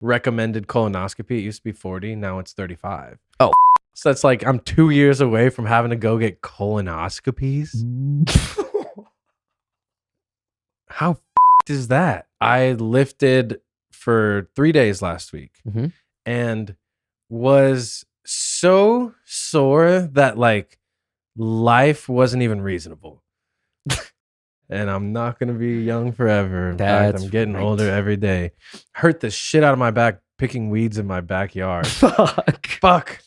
recommended colonoscopy. It used to be 40. Now it's 35. Oh. So that's like I'm 2 years away from having to go get colonoscopies. How is that? I lifted for 3 days last week and was so sore that like life wasn't even reasonable. And I'm not going to be young forever. In fact, I'm getting older every day. Hurt the shit out of my back picking weeds in my backyard. Fuck.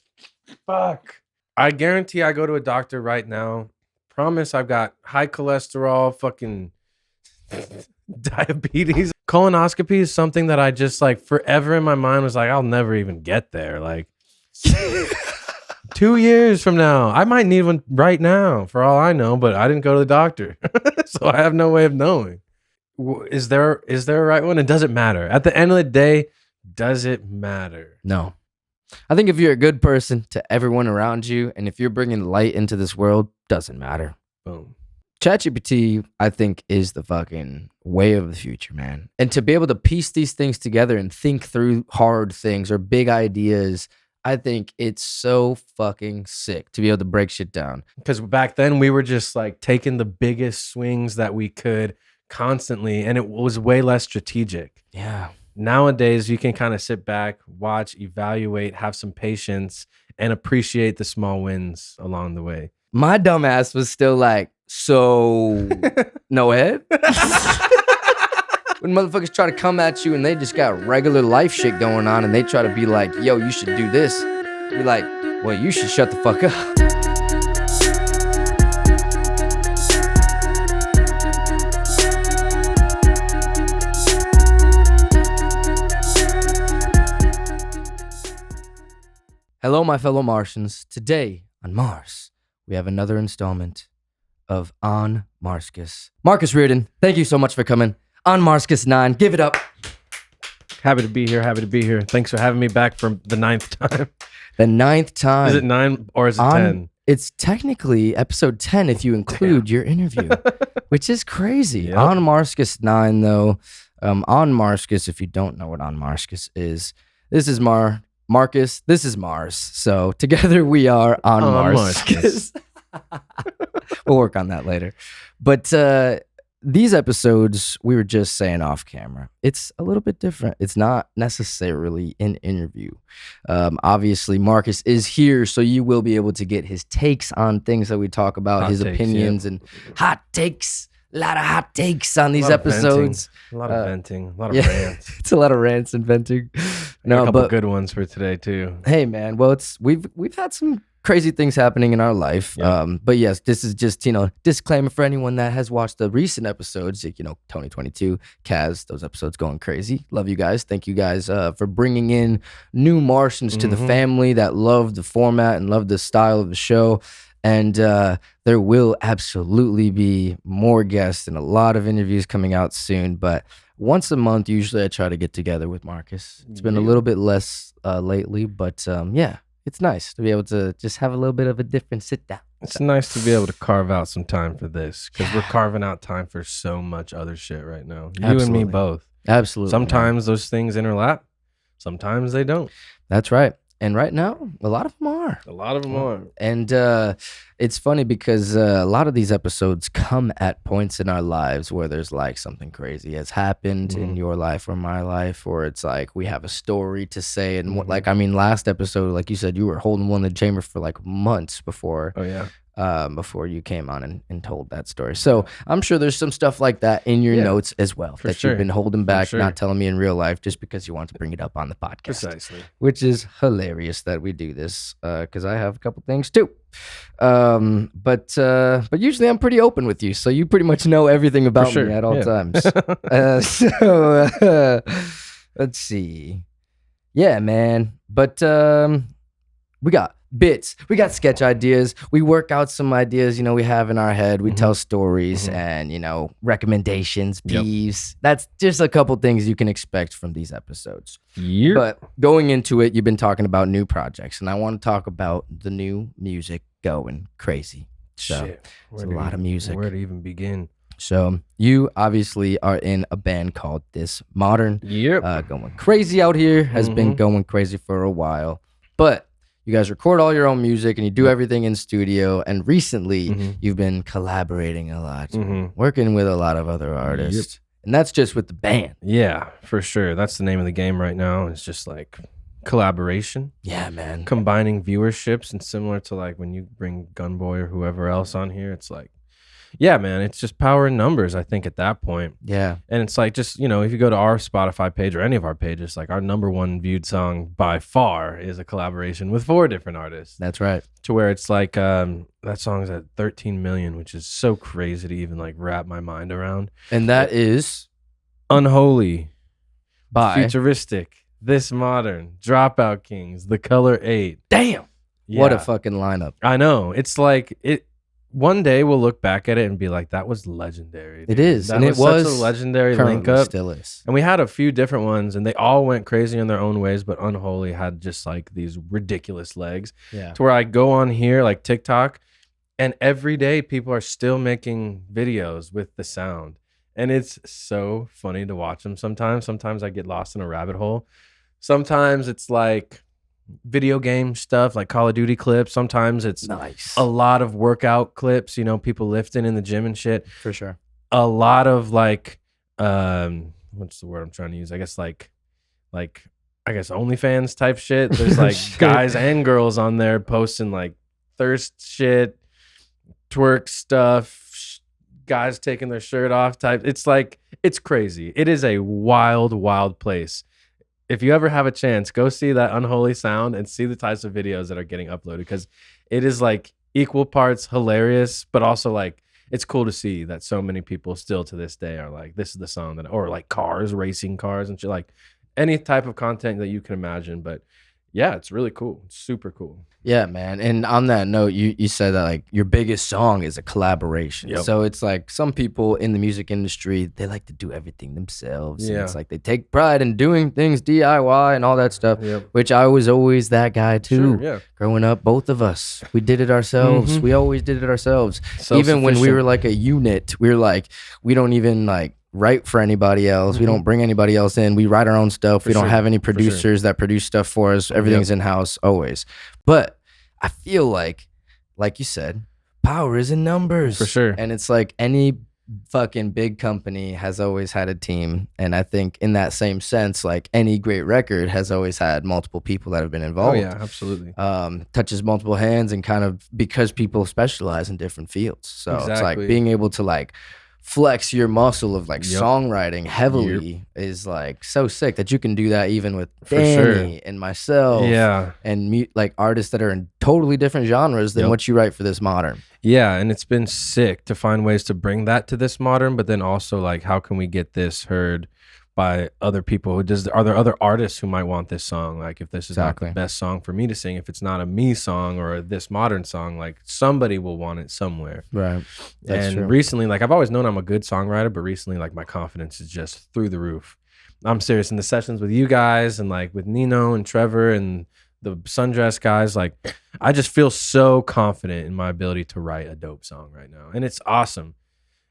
I guarantee I go to a doctor right now. Promise I've got high cholesterol, fucking diabetes. Colonoscopy is something that I just like forever in my mind was like, I'll never even get there. Like 2 years from now, I might need one right now for all I know, but I didn't go to the doctor. So I have no way of knowing. Is there a right one? It doesn't matter. At the end of the day, does it matter? No. I think if you're a good person to everyone around you, and if you're bringing light into this world, doesn't matter. Boom. ChatGPT, I think, is the fucking way of the future, man. And to be able to piece these things together and think through hard things or big ideas, I think it's so fucking sick to be able to break shit down. Because back then we were just like taking the biggest swings that we could constantly, and it was way less strategic. Yeah. Nowadays, you can kind of sit back, watch, evaluate, have some patience, and appreciate the small wins along the way. My dumb ass was still like, so no head? When motherfuckers try to come at you and they just got regular life shit going on and they try to be like, yo, you should do this. You're like, well, you should shut the fuck up. Hello, my fellow Martians. Today on Mars, we have another installment of On Marscus. Marcus Reardon, thank you so much for coming. On Marscus 9, give it up. Happy to be here. Thanks for having me back for the 9th time. The 9th time. Is it 9 or is it 10? It's technically episode 10 if you include your interview, which is crazy. Yep. On Marscus 9, though. On Marscus, if you don't know what On Marscus is, this is Marcus, this is Mars. So together we are On Marscus. We'll work on that later. But these episodes, we were just saying off camera, it's a little bit different. It's not necessarily an interview. Obviously, Marcus is here, so you will be able to get his takes on things that we talk about, his opinions and hot takes. A lot of hot takes on these episodes. A lot of venting. A lot of rants. It's a lot of rants and venting. No, a couple good ones for today too. Hey man, well we've had some crazy things happening in our life. Yeah. But yes, this is just, disclaimer for anyone that has watched the recent episodes, like, Tony 22, Kaz, those episodes going crazy. Love you guys. Thank you guys for bringing in new Martians to the family that love the format and love the style of the show. And there will absolutely be more guests and a lot of interviews coming out soon. But once a month, usually I try to get together with Marcus. It's been a little bit less lately, but yeah. It's nice to be able to just have a little bit of a different sit down. It's nice to be able to carve out some time for this because we're carving out time for so much other shit right now. You and me both. Absolutely. Sometimes those things interlap. Sometimes they don't. That's right. And right now, a lot of them are. A lot of them are. And it's funny because a lot of these episodes come at points in our lives where there's like something crazy has happened in your life or my life, or it's like we have a story to say. And last episode, like you said, you were holding one in the chamber for like months before. Oh, yeah. Before you came on and told that story. So I'm sure there's some stuff like that in your notes as well that you've been holding back, not telling me in real life just because you want to bring it up on the podcast. Precisely. Which is hilarious that we do this because I have a couple things too. But usually I'm pretty open with you, so you pretty much know everything about me at all times. So let's see. Yeah, man. But we got bits, we got sketch ideas, we work out some ideas we have in our head, we tell stories and recommendations, peeves. That's just a couple things you can expect from these episodes. But going into it, you've been talking about new projects, and I want to talk about the new music going crazy. So Shit. it's a lot of music. Where to even begin? So you obviously are in a band called This Modern. Yep. Going crazy out here, has been going crazy for a while. But you guys record all your own music and you do everything in studio. And recently you've been collaborating a lot, working with a lot of other artists. And that's just with the band. Yeah, for sure. That's the name of the game right now. It's just like collaboration. Yeah, man. Combining viewerships, and similar to like when you bring Gunboy or whoever else on here, it's like, yeah, man, it's just power in numbers, I think, at that point. Yeah. And it's like, just, you know, if you go to our Spotify page or any of our pages, like our number one viewed song by far is a collaboration with 4 different artists. That's right. To where it's like, that song's at 13 million, which is so crazy to even like wrap my mind around. And that is Unholy, by Futuristic, This Modern, Dropout Kings, The Color 8. Damn. Yeah. What a fucking lineup. I know. It's like it. One day we'll look back at it and be like, that was legendary. Dude. It is. That and was it was such a legendary link up. Still is. And we had a few different ones and they all went crazy in their own ways, but Unholy had just like these ridiculous legs. Yeah. To where I go on here, like TikTok, and every day people are still making videos with the sound. And it's so funny to watch them sometimes. Sometimes I get lost in a rabbit hole. Sometimes it's like video game stuff, like Call of Duty clips. Sometimes it's a lot of workout clips, you know, people lifting in the gym and shit. For sure. A lot of like, what's the word I'm trying to use? I guess OnlyFans type shit. There's like guys and girls on there posting like thirst shit, twerk stuff, guys taking their shirt off type. It's like, it's crazy. It is a wild, wild place. If you ever have a chance, go see that Unholy sound and see the types of videos that are getting uploaded, because it is like equal parts hilarious, but also like it's cool to see that so many people still to this day are like, this is the song that, or like cars, racing cars and shit, like any type of content that you can imagine. But yeah, it's really cool. It's super cool. Yeah, man. And on that note, you said that like your biggest song is a collaboration. Yep. So it's like some people in the music industry, they like to do everything themselves. Yeah. And it's like they take pride in doing things DIY and all that stuff, which I was always that guy too. Sure, yeah. Growing up, both of us, we did it ourselves. We always did it ourselves. Even when we were like a unit, we were like, we don't even like write for anybody else. We don't bring anybody else in. We write our own stuff. We don't have any producers that produce stuff for us. Everything's in-house always. But I feel like you said, power is in numbers. For sure. And it's like any fucking big company has always had a team. And I think in that same sense, like any great record has always had multiple people that have been involved. Oh yeah, absolutely. Touches multiple hands, and kind of because people specialize in different fields. So Exactly. it's like being able to like flex your muscle of like songwriting heavily is like so sick that you can do that even with Danny and myself and like artists that are in totally different genres than what you write for This Modern. Yeah, and it's been sick to find ways to bring that to This Modern, but then also like, how can we get this heard by other people? Are there other artists who might want this song? Like if this is not the best song for me to sing, if it's not a me song or a This Modern song, like somebody will want it somewhere. Right. That's true. Recently, like I've always known I'm a good songwriter, but recently like my confidence is just through the roof. I'm serious. In the sessions with you guys and like with Nino and Trevor and the Sundress guys, like I just feel so confident in my ability to write a dope song right now. And it's awesome.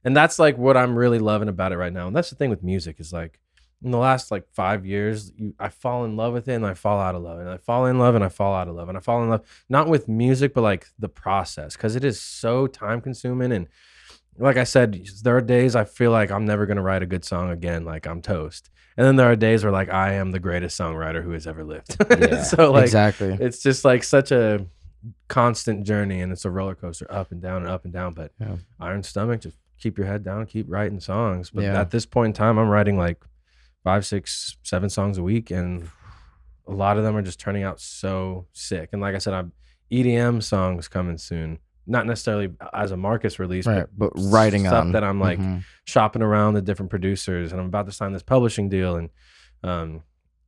And that's like what I'm really loving about it right now. And that's the thing with music is like, in the last like 5 years, I fall in love with it and I fall out of love, and I fall in love and I fall out of love, and I fall in love not with music but like the process, because it is so time consuming. And like I said, there are days I feel like I'm never gonna write a good song again, like I'm toast, and then there are days where like I am the greatest songwriter who has ever lived. So like exactly, it's just like such a constant journey, and it's a roller coaster, up and down and up and down. But iron stomach, just keep your head down, keep writing songs. But at this point in time, I'm writing like 5, 6, 7 songs a week, and a lot of them are just turning out so sick. And like I said, I'm EDM songs coming soon, not necessarily as a Marcus release, but writing stuff on that I'm like shopping around the different producers, and I'm about to sign this publishing deal. And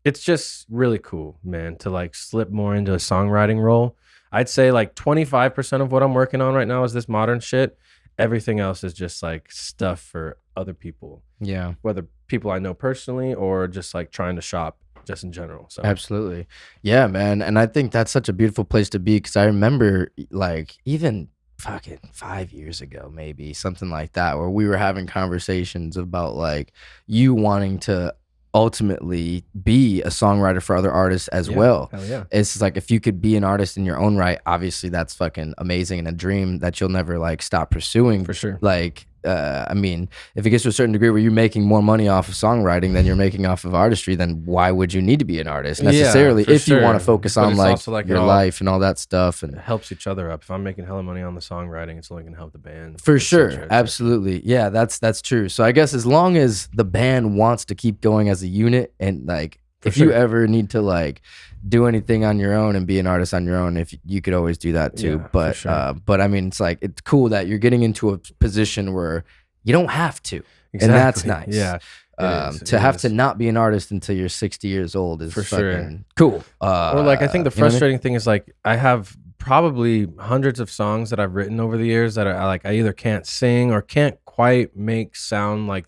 it's just really cool, man, to like slip more into a songwriting role. I'd say like 25% of what I'm working on right now is This Modern shit. Everything else is just like stuff for other people. Yeah. Whether people I know personally or just like trying to shop just in general. So absolutely. Yeah, man. And I think that's such a beautiful place to be, because I remember like even fucking 5 years ago, maybe something like that, where we were having conversations about like you wanting to ultimately be a songwriter for other artists as well. Hell yeah. It's like if you could be an artist in your own right, obviously that's fucking amazing and a dream that you'll never like stop pursuing. For sure. Like, I mean, if it gets to a certain degree where you're making more money off of songwriting than you're making off of artistry, then why would you need to be an artist necessarily if you want to focus on like your life and all that stuff? And it helps each other up. If I'm making hella money on the songwriting, it's only gonna help the band. For sure. Absolutely. Yeah, that's true. So I guess as long as the band wants to keep going as a unit, and like if you ever need to like do anything on your own and be an artist on your own, if you could always do that too. But I mean, it's like it's cool that you're getting into a position where you don't have to, and that's nice. Yeah. To have to not be an artist until you're 60 years old is fucking cool. Or like I think the frustrating thing is like I have probably hundreds of songs that I've written over the years that are like I either can't sing or can't quite make sound like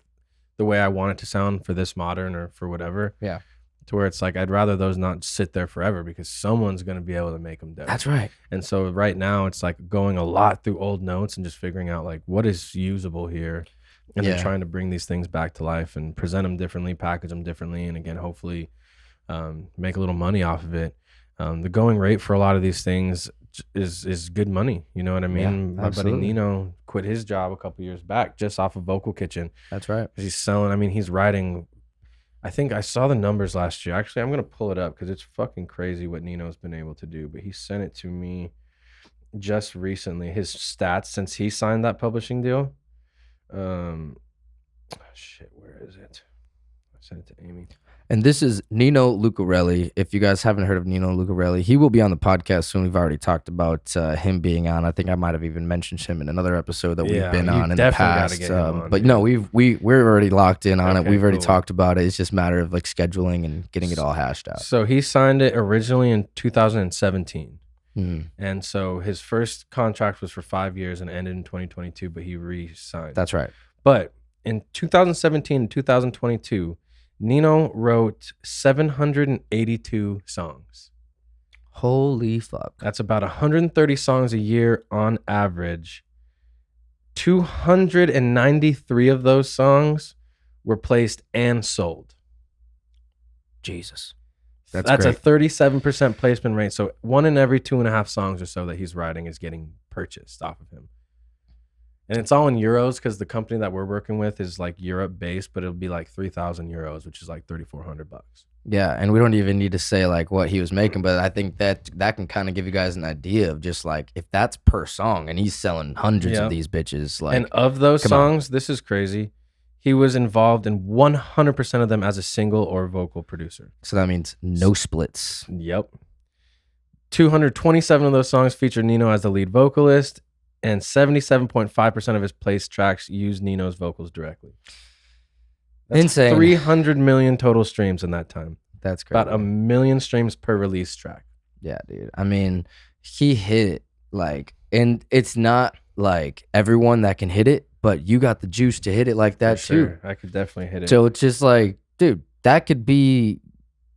the way I want it to sound for this modern or for whatever. Yeah. To where it's like I'd rather those not sit there forever because someone's going to be able to make them dope. That's right. And so right now it's like going a lot through old notes and just figuring out like what is usable here, and then trying to bring these things back to life and present them differently, package them differently, and again hopefully make a little money off of it. The going rate for a lot of these things is good money. You know what I mean? Yeah, my buddy Nino quit his job a couple years back just off of Vocal Kitchen. That's right. He's selling. I mean, he's writing. I think I saw the numbers last year. Actually, I'm going to pull it up because it's fucking crazy what Nino's been able to do. But he sent it to me just recently. His stats since he signed that publishing deal. Shit, where is it? I sent it to Amy. And this is Nino Lucarelli. If you guys haven't heard of Nino Lucarelli, he will be on the podcast soon. We've already talked about him being on. I think I might have even mentioned him in another episode that we've been on in the past. But no, we're already locked in on it. We've already talked about it. It's just a matter of like scheduling and getting it all hashed out. So he signed it originally in 2017. And so his first contract was for 5 years and ended in 2022, but he re-signed. That's right. But in 2017 and 2022, Nino wrote 782 songs. Holy fuck. That's about 130 songs a year on average. 293 of those songs were placed and sold. Jesus. That's a 37% placement rate. So 1 in every 2.5 songs or so that he's writing is getting purchased off of him. And it's all in euros because the company that we're working with is like Europe based, but it'll be like 3,000 euros, which is like $3,400. Yeah, and we don't even need to say like what he was making, but I think that can kind of give you guys an idea of just like if that's per song and he's selling hundreds of these bitches. Like, and of those songs, this is crazy. He was involved in 100% of them as a single or vocal producer. So that means no splits. Yep. 227 of those songs feature Nino as the lead vocalist, and 77.5% of his placed tracks use Nino's vocals directly. That's insane. 300 million total streams in that time. That's crazy. About 1 million streams per release track. Yeah, dude. I mean, he hit it like, and it's not like everyone that can hit it, but you got the juice to hit it like that too. I could definitely hit it. So it's just like, dude, that could be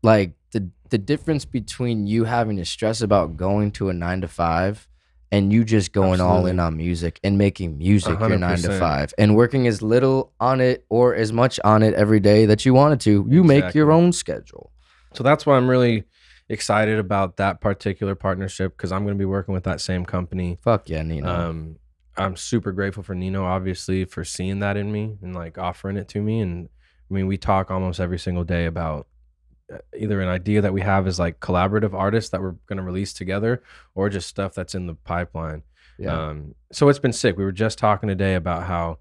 like the difference between you having to stress about going to a 9 to 5 and you just going all in on music and making music 100%. Your 9 to 5 and working as little on it or as much on it every day that you wanted to. You make your own schedule. So that's why I'm really excited about that particular partnership because I'm going to be working with that same company. Fuck yeah, Nino. I'm super grateful for Nino, obviously, for seeing that in me and like offering it to me. And I mean, we talk almost every single day about either an idea that we have as like collaborative artists that we're going to release together or just stuff that's in the pipeline. Yeah. So it's been sick. We were just talking today about how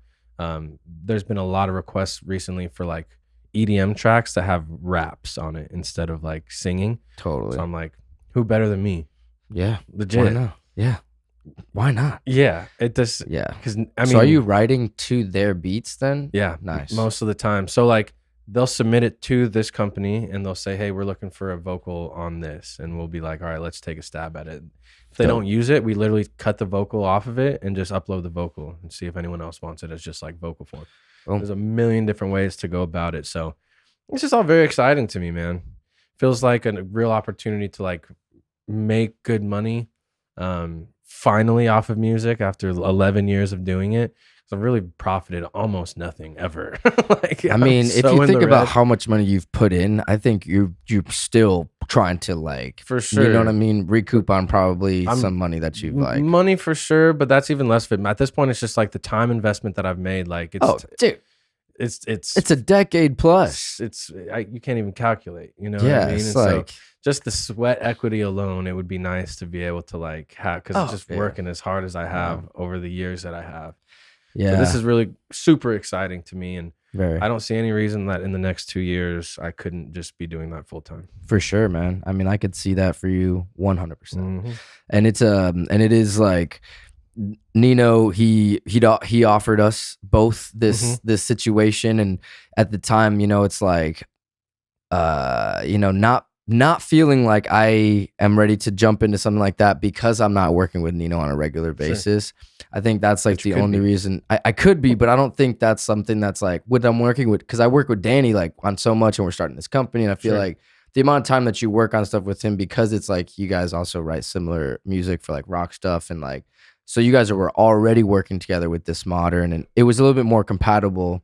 there's been a lot of requests recently for like EDM tracks that have raps on it instead of like singing. Totally. So I'm like, who better than me? Yeah. Legit. Why not? Yeah. Why not? Yeah. It does. Yeah. Because I mean, so are you writing to their beats then? Yeah. Nice. Most of the time. So like, they'll submit it to this company and they'll say, hey, we're looking for a vocal on this. And we'll be like, all right, let's take a stab at it. If they don't use it, we literally cut the vocal off of it and just upload the vocal and see if anyone else wants it as just like vocal form. There's a million different ways to go about it. So it's just all very exciting to me, man. Feels like a real opportunity to like make good money finally off of music after 11 years of doing it. So I've really profited almost nothing ever. Like, I mean, if you think about how much money you've put in, I think you're still trying to like, for sure, you know what I mean, recoup on probably some money that you've like money for sure, but that's even less of it. At this point, it's just like the time investment that I've made. Like, it's dude, it's a decade plus. You can't even calculate. You know yeah, what I mean? It's and like so just the sweat equity alone, it would be nice to be able to like have, because it's just working as hard as I have over the years that I have. Yeah, so this is really super exciting to me, and I don't see any reason that in the next 2 years I couldn't just be doing that full time. For sure, man. I mean, I could see that for you 100%. And it is like Nino. He offered us both this situation, and at the time, you know, it's like, you know, not feeling like I am ready to jump into something like that because I'm not working with Nino on a regular basis. Sure. I think that's like the only reason I could be, but I don't think that's something that's like what I'm working with, because I work with Danny like on so much, and we're starting this company, and I feel like the amount of time that you work on stuff with him, because it's like you guys also write similar music for like rock stuff, and like, so you guys were already working together with this modern, and it was a little bit more compatible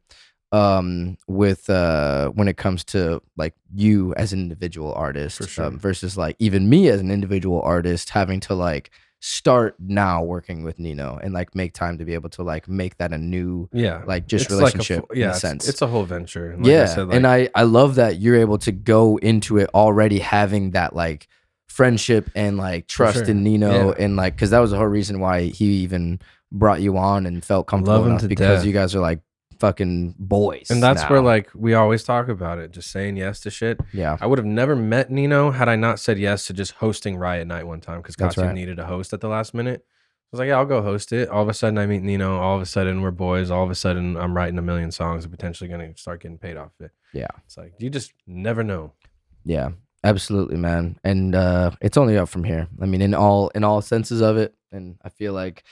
with when it comes to like you as an individual artist, versus like even me as an individual artist having to like start now working with Nino and like make time to be able to like make that a new like just relationship like in a sense. It's a whole venture. And like I said, like, and I love that you're able to go into it already having that like friendship and like trust in Nino, and like, because that was the whole reason why he even brought you on and felt comfortable enough, because you guys are like fucking boys. And that's where like we always talk about it, just saying yes to shit. Yeah, I would have never met Nino had I not said yes to just hosting Riot Night one time, because Katya needed a host at the last minute. I was like, yeah, I'll go host it. All of a sudden I meet Nino, all of a sudden we're boys, all of a sudden I'm writing 1 million songs and potentially gonna start getting paid off of it. Yeah, it's like you just never know. Yeah, absolutely, man. And it's only up from here. I mean, in all senses of it. And I feel like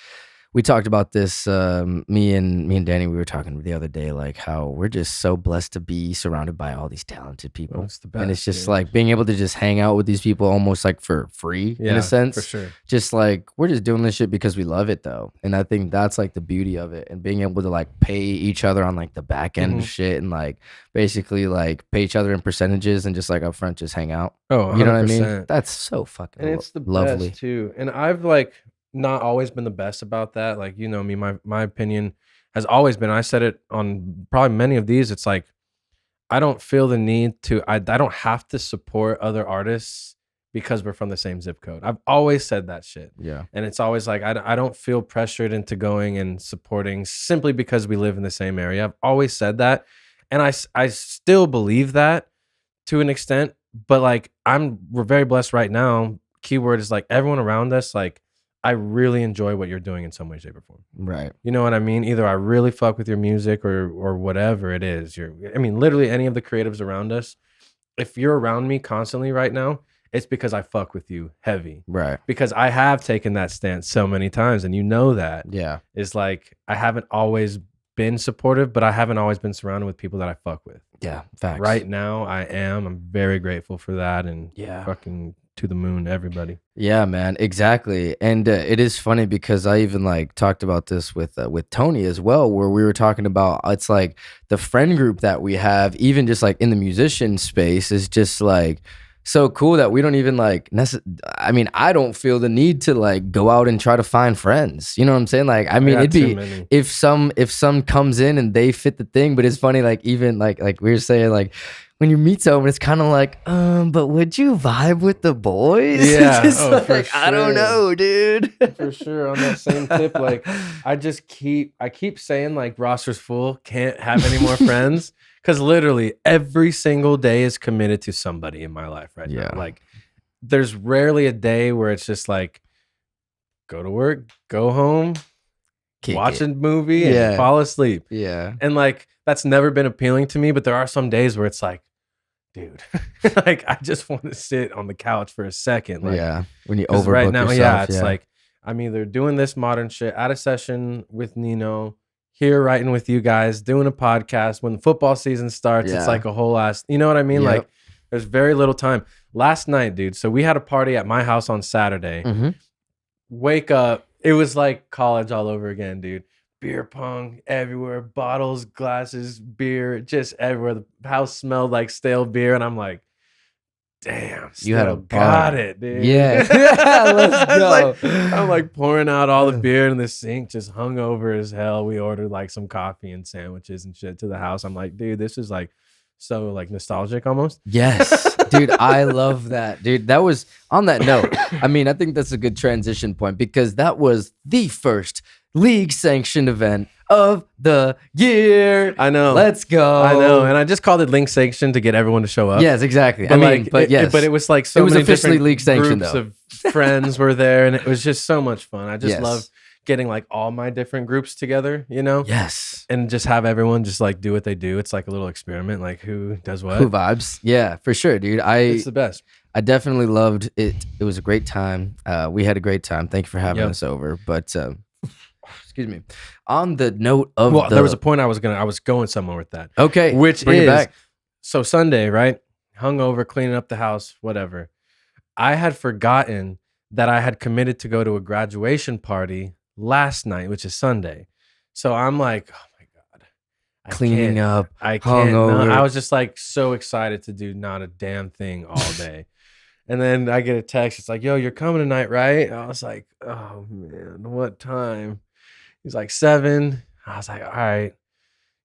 we talked about this, me and Danny, we were talking the other day, like how we're just so blessed to be surrounded by all these talented people. It's the best, and it's just like being able to just hang out with these people almost like for free in a sense. For sure. Just like we're just doing this shit because we love it though. And I think that's like the beauty of it, and being able to like pay each other on like the back end of shit, and like basically like pay each other in percentages, and just like up front just hang out. Oh, 100%. You know what I mean? That's so fucking and it's the lovely best too. And I've like not always been the best about that. Like, you know me, my opinion has always been, I said it on probably many of these, it's like I don't feel the need to, I don't have to support other artists because we're from the same zip code. I've always said that shit. Yeah. And it's always like I don't feel pressured into going and supporting simply because we live in the same area. I've always said that, and I still believe that to an extent, but like we're very blessed right now. Keyword is like everyone around us, like I really enjoy what you're doing in some way, shape, or form. Right. You know what I mean? Either I really fuck with your music or whatever it is. I mean, literally any of the creatives around us, if you're around me constantly right now, it's because I fuck with you heavy. Right. Because I have taken that stance so many times, and you know that. Yeah. It's like I haven't always been supportive, but I haven't always been surrounded with people that I fuck with. Yeah, facts. Right now I am. I'm very grateful for that, and fucking to the moon, everybody. Yeah, man, exactly. And it is funny because I even like talked about this with Tony as well, where we were talking about it's like the friend group that we have, even just like in the musician space, is just like so cool that we don't even like I mean, I don't feel the need to like go out and try to find friends. You know what I'm saying? Like, I mean, it'd be if some comes in and they fit the thing, but it's funny, like even like we were saying, like when you meet someone, it's kind of like, but would you vibe with the boys? Yeah, like, for sure. I don't know, dude. For sure. On that same tip, like I keep saying like roster's full, can't have any more friends. Because literally every single day is committed to somebody in my life right now. Like there's rarely a day where it's just like go to work, go home, watch a movie, and fall asleep. Yeah. And like that's never been appealing to me, but there are some days where it's like, dude, like I just want to sit on the couch for a second. Like, when you overbook right now, yourself, it's like I'm either doing this modern shit at a session with Nino, here writing with you guys, doing a podcast. When the football season starts, it's like a whole ass, you know what I mean? Like there's very little time. Last night, dude, so we had a party at my house on Saturday. wake up. It was like college all over again, dude. Beer pong everywhere, bottles, glasses, beer, just everywhere. The house smelled like stale beer, and I'm like, damn, You had a got it, dude. Yeah. Let's go. I'm like pouring out all the beer in the sink, just hungover as hell. We ordered like some coffee and sandwiches and shit to the house. I'm like, dude, this is like so like nostalgic almost. Yes, dude, I love that, dude. That was on that note. I mean, I think that's a good transition point because that was the first league sanctioned event of the year. I know. Let's go. I know. And I just called it link sanction to get everyone to show up. Yes, exactly. But it was like so it was many officially different league sanctioned groups though. of friends were there, and it was just so much fun. I just Yes. love getting like all my different groups together, you know? Yes. And just have everyone just like do what they do. It's like a little experiment, like who does what. Who vibes? Yeah, for sure, dude. It's the best. I definitely loved it. It was a great time. We had a great time. Thank you for having Yep. us over. But excuse me. On the note of there was a point I was going somewhere with that. Okay. Which bring it is back. so Sunday, right? Hungover, cleaning up the house, whatever. I had forgotten that I had committed to go to a graduation party last night, which is Sunday. So I'm like, oh my God. Cleaning up. I can't. hungover. I was just like so excited to do not a damn thing all day. And then I get a text. It's like, yo, you're coming tonight, right? I was like, oh man, what time? He's like 7. I was like, all right.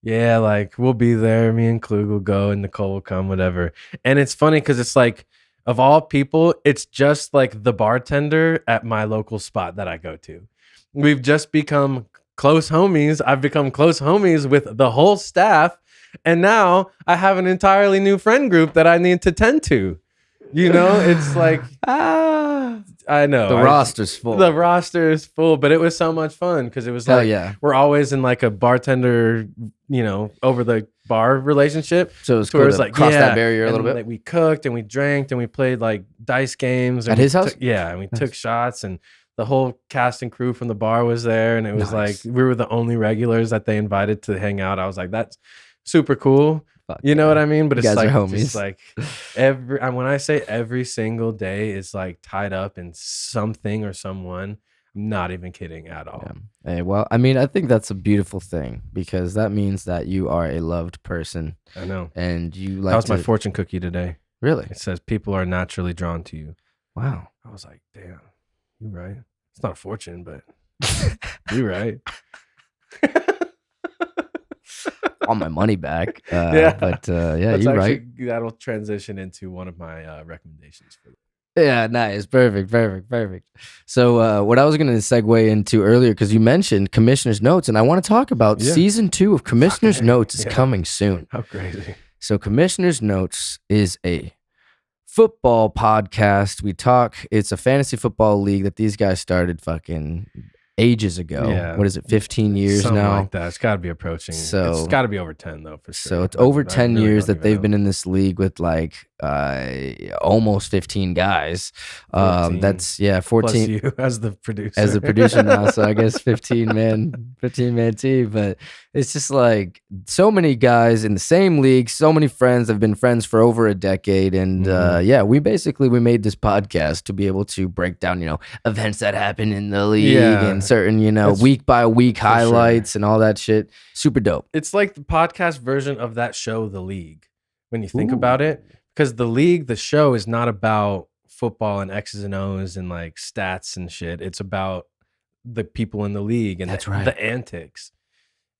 Yeah, like we'll be there. Me and Klug will go and Nicole will come, whatever. And it's funny because it's like, of all people, it's just like the bartender at my local spot that I go to. We've just become close homies. I've become close homies with the whole staff. And now I have an entirely new friend group that I need to tend to. You know, it's like, I know. The roster's full. The roster is full, but it was so much fun because it was Hell like, yeah. we're always in like a bartender, you know, over the bar relationship. So it's where cool it's to like, cross yeah, that barrier a and little bit. like we cooked and we drank and we played like dice games and At we his house? yeah, and we Nice. took shots and the whole cast and crew from the bar was there, and it was Nice. like we were the only regulars that they invited to hang out. I was like, that's super cool. Fuck You know yeah. what I mean? But You it's guys like are just homies. like when I say every single day is like tied up in something or someone. I'm not even kidding at all. Yeah. Hey, well, I mean, I think that's a beautiful thing because that means that you are a loved person I know. and you like That was to... my fortune cookie today. Really? It says people are naturally drawn to you. Wow. I was like, damn, you right. It's not a fortune, but you right. On my money back. Yeah. But yeah, That's you're actually, right. that'll transition into one of my recommendations for Yeah, nice. Perfect. So what I was going to segue into earlier, because you mentioned Commissioner's Notes, and I want to talk about Yeah. season 2 of Commissioner's Fucking Notes is yeah. coming soon. How crazy. So Commissioner's Notes is a football podcast. It's a fantasy football league that these guys started fucking ages ago. Yeah. What is it, 15 years Something now? like that. It's got to be approaching. So- It's got to be over 10 though, for sure. So it's I over really 10 years don't that they've even been know. in this league with like almost 15 guys. 14. That's yeah, Plus 14 you as the producer. as a producer now. So I guess 15 man team. But it's just like so many guys in the same league, so many friends have been friends for over a decade. And Mhm. yeah, we made this podcast to be able to break down, events that happen in the league Yeah. and certain, That's week by week sure. highlights and all that shit. Super dope. It's like the podcast version of that show, The League, when you think Ooh. about it. Because The League, the show, is not about football and X's and O's and like stats and shit. It's about the people in the league and That's right. the antics.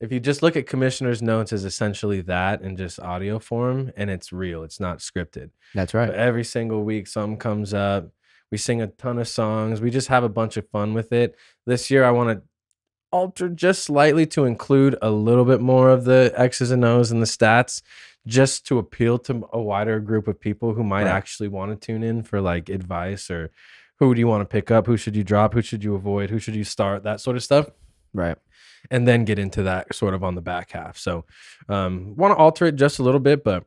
If you just look at Commissioner's Notes as essentially that in just audio form, and it's real, it's not scripted. That's right. But every single week, something comes up. We sing a ton of songs. We just have a bunch of fun with it. This year, I want to alter just slightly to include a little bit more of the X's and O's and the stats, just to appeal to a wider group of people who might Right. actually want to tune in for like advice or who do you want to pick up, who should you drop, who should you avoid, who should you start, that sort of stuff. Right. And then get into that sort of on the back half. So want to alter it just a little bit, but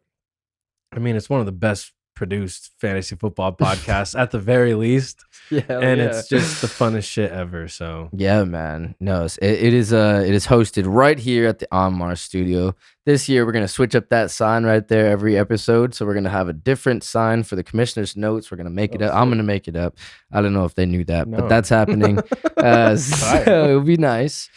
I mean, it's one of the best produced fantasy football podcast at the very least. Yeah, It's just the funnest shit ever. So yeah, man. No, it is hosted right here at the On Mars studio. This year we're gonna switch up that sign right there every episode. So we're gonna have a different sign for the commissioner's notes. We're gonna make it up. I'm gonna make it up. I don't know if they knew that, but that's happening. So it'll be nice.